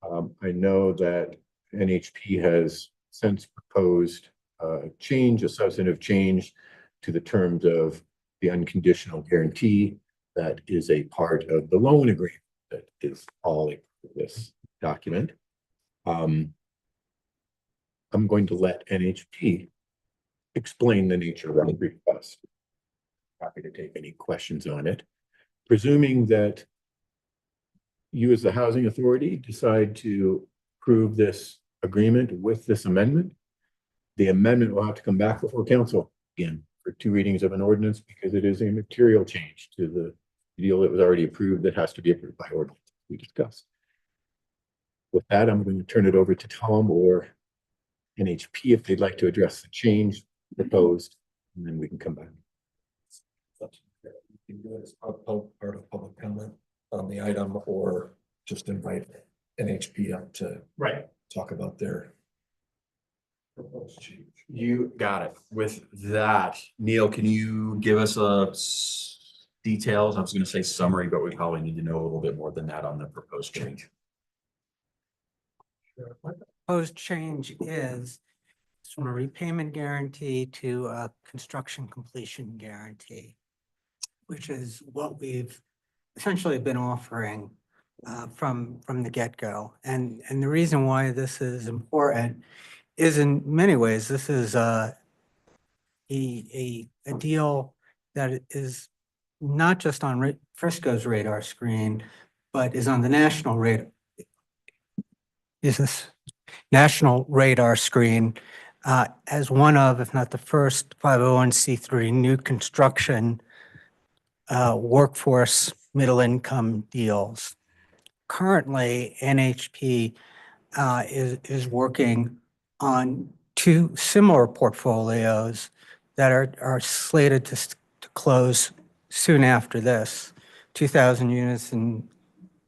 I know that NHP has since proposed a substantive change to the terms of the unconditional guarantee that is a part of the loan agreement that is all this document. I'm going to let NHP explain the nature of the request. Happy to take any questions on it. Presuming that you as the housing authority decide to approve this agreement with this amendment, the amendment will have to come back before council again for 2 readings of an ordinance because it is a material change to the deal that was already approved that has to be approved by ordinance we discussed. With that, I'm going to turn it over to Tom or NHP if they'd like to address the change proposed, and then we can come back. You can do it as part of public comment on the item, or just invite NHP up to talk about their proposed change. You got it. With that, Neil, can you give us details? I was going to say summary, but we probably need to know a little bit more than that on the proposed change. What the proposed change is from a repayment guarantee to a construction completion guarantee, which is what we've essentially been offering from the get-go. And the reason why this is important is in many ways, this is a deal that is not just on Frisco's radar screen, but is on the national radar. Is this national radar screen as one of, if not the first 501c3 new construction workforce middle income deals. Currently, NHP is working on 2 similar portfolios that are slated to close soon after this, 2,000 units in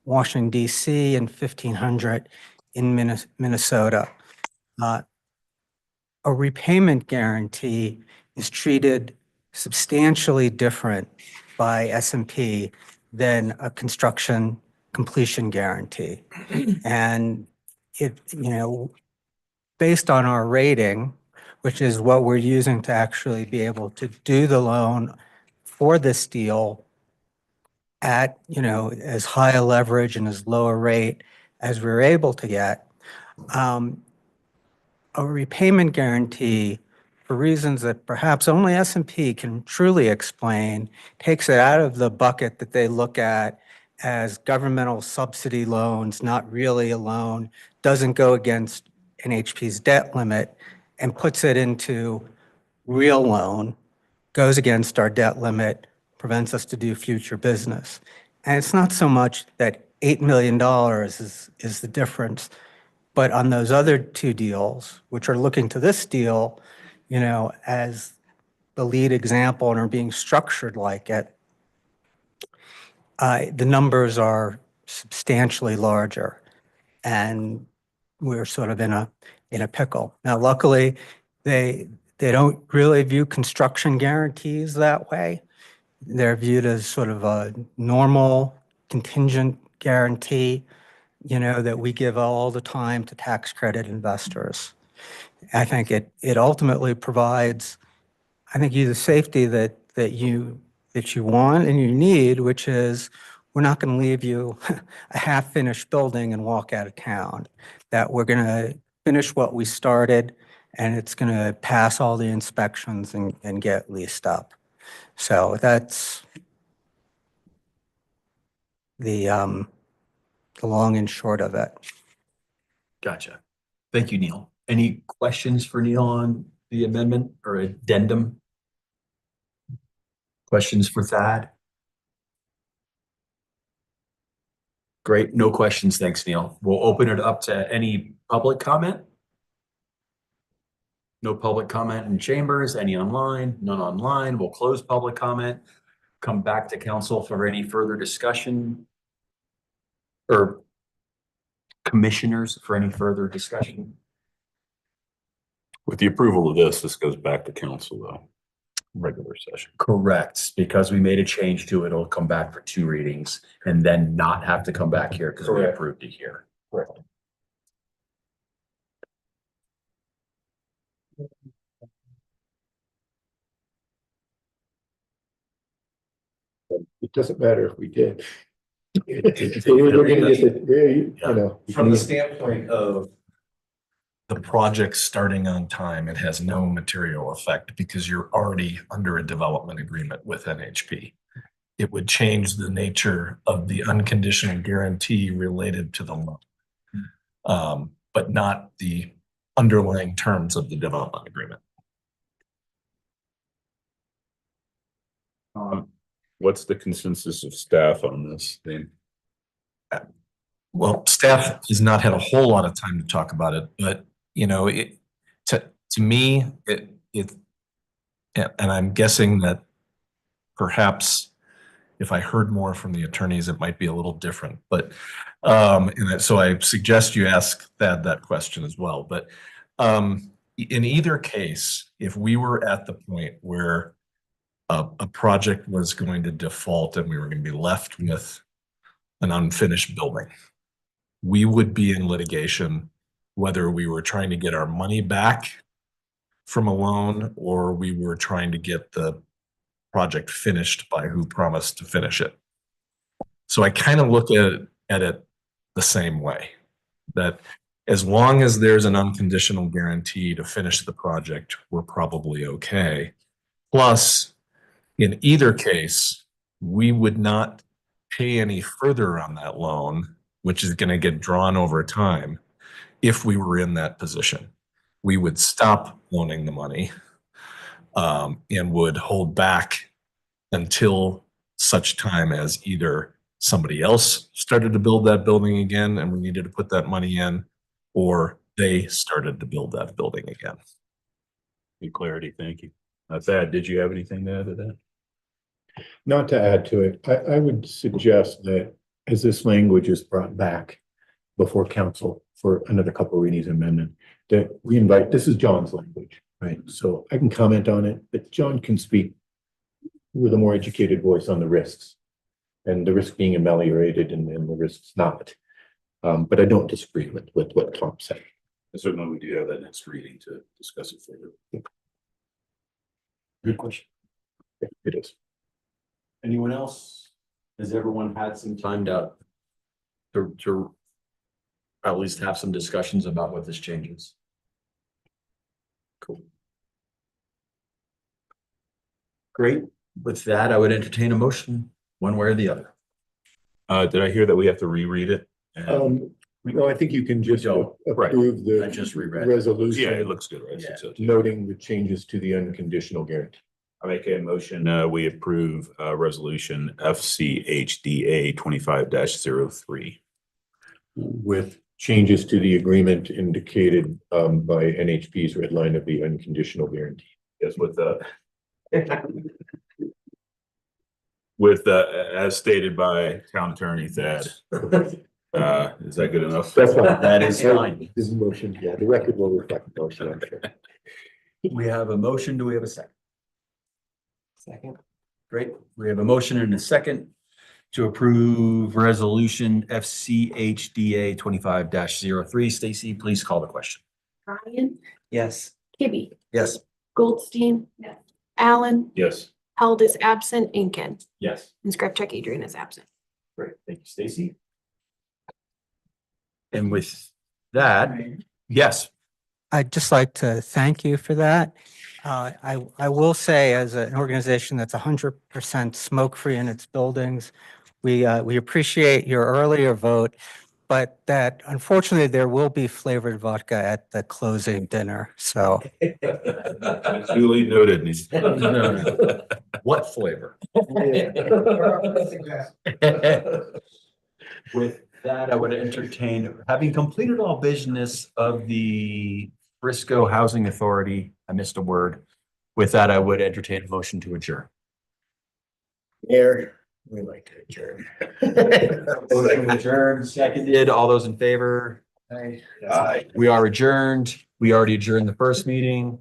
Washington, DC, and 1,500 in Minnesota. A repayment guarantee is treated substantially different by S&P than a construction completion guarantee. And it, based on our rating, which is what we're using to actually be able to do the loan for this deal at, as high a leverage and as low a rate as we're able to get, a repayment guarantee, for reasons that perhaps only S&P can truly explain, takes it out of the bucket that they look at as governmental subsidy loans, not really a loan, doesn't go against NHP's debt limit, and puts it into real loan, goes against our debt limit, prevents us to do future business. And it's not so much that $8 million is the difference, but on those other 2 deals, which are looking to this deal, as the lead example and are being structured like it, the numbers are substantially larger, and we're sort of in a pickle. Now, luckily, they don't really view construction guarantees that way. They're viewed as sort of a normal contingent guarantee, that we give all the time to tax credit investors. I think it ultimately provides, you the safety that you want and you need, which is we're not going to leave you a half-finished building and walk out of town. That we're going to finish what we started, and it's going to pass all the inspections and get leased up. So that's the long and short of it. Gotcha. Thank you, Neil. Any questions for Neil on the amendment or addendum? Questions for Thad? Great. No questions. Thanks, Neil. We'll open it up to any public comment. No public comment in chambers, any online, none online. We'll close public comment. come back to council for any further discussion? Or commissioners for any further discussion? With the approval of this goes back to council though, regular session. Correct, because we made a change to it, it'll come back for 2 readings and then not have to come back here because we Correct. approved it here. Correct. It doesn't matter if we did. it So we're really gonna get the, yeah, you Yeah. know. From the standpoint of the project starting on time, it has no material effect because you're already under a development agreement with NHP. It would change the nature of the unconditional guarantee related to the loan, but not the underlying terms of the development agreement. What's the consensus of staff on this thing? Well, staff has not had a whole lot of time to talk about it, but you know, to me, and I'm guessing that perhaps if I heard more from the attorneys, it might be a little different, but so I suggest you ask that question as well. But in either case, if we were at the point where a project was going to default and we were going to be left with an unfinished building, we would be in litigation, whether we were trying to get our money back from a loan or we were trying to get the project finished by who promised to finish it. So I kind of look at it the same way, that as long as there's an unconditional guarantee to finish the project, we're probably okay. Plus, in either case, we would not pay any further on that loan, which is going to get drawn over time. If we were in that position, we would stop loaning the money and would hold back until such time as either somebody else started to build that building again and we needed to put that money in, or they started to build that building again. Good clarity, thank you. Thad, did you have anything to add to that? Not to add to it, I would suggest that as this language is brought back before council for another couple of readings amendment, that we invite, this is John's language, right? So I can comment on it, but John can speak with a more educated voice on the risks and the risk being ameliorated and the risks not. But I don't disagree with what Tom said. And certainly we do have that next reading to discuss it further. Good question. It is. Anyone else? Has everyone had some time to at least have some discussions about what this changes? Cool. Great. With that, I would entertain a motion one way or the other. Did I hear that we have to reread it? No, I think you can just approve I just reread. resolution. Yeah, it looks good, right? Yeah. Noting the changes to the unconditional guarantee. I make a motion, we approve, resolution FCHDA 25-03. With changes to the agreement indicated, by NHP's red line of the unconditional guarantee. Yes, with as stated by town attorney Thad. Is that good enough? That's fine. That is fine. This is motion, yeah, the record will reflect the motion, I'm sure. We have a motion. Do we have a second? Second. Great. We have a motion and a second to approve resolution FCHDA 25-03. Stacy, please call the question. Ryan, Yes. Kibbe, Yes. Goldstein. Yes. Allen, Yes. Held is absent, Incan, Yes. and Scripcheck Adrian is absent. Great. Thank you, Stacy. And with that, yes. I'd just like to thank you for that. I will say, as an organization that's 100% smoke-free in its buildings, we appreciate your earlier vote, but that unfortunately there will be flavored vodka at the closing dinner. So Duly noted. What flavor? With that, I would entertain, having completed all business of the Frisco Housing Authority, I missed a word. With that, I would entertain a motion to adjourn. Mayor, we'd like to adjourn. Motion adjourned, seconded. All those in favor? Aye. We are adjourned. We already adjourned the first meeting.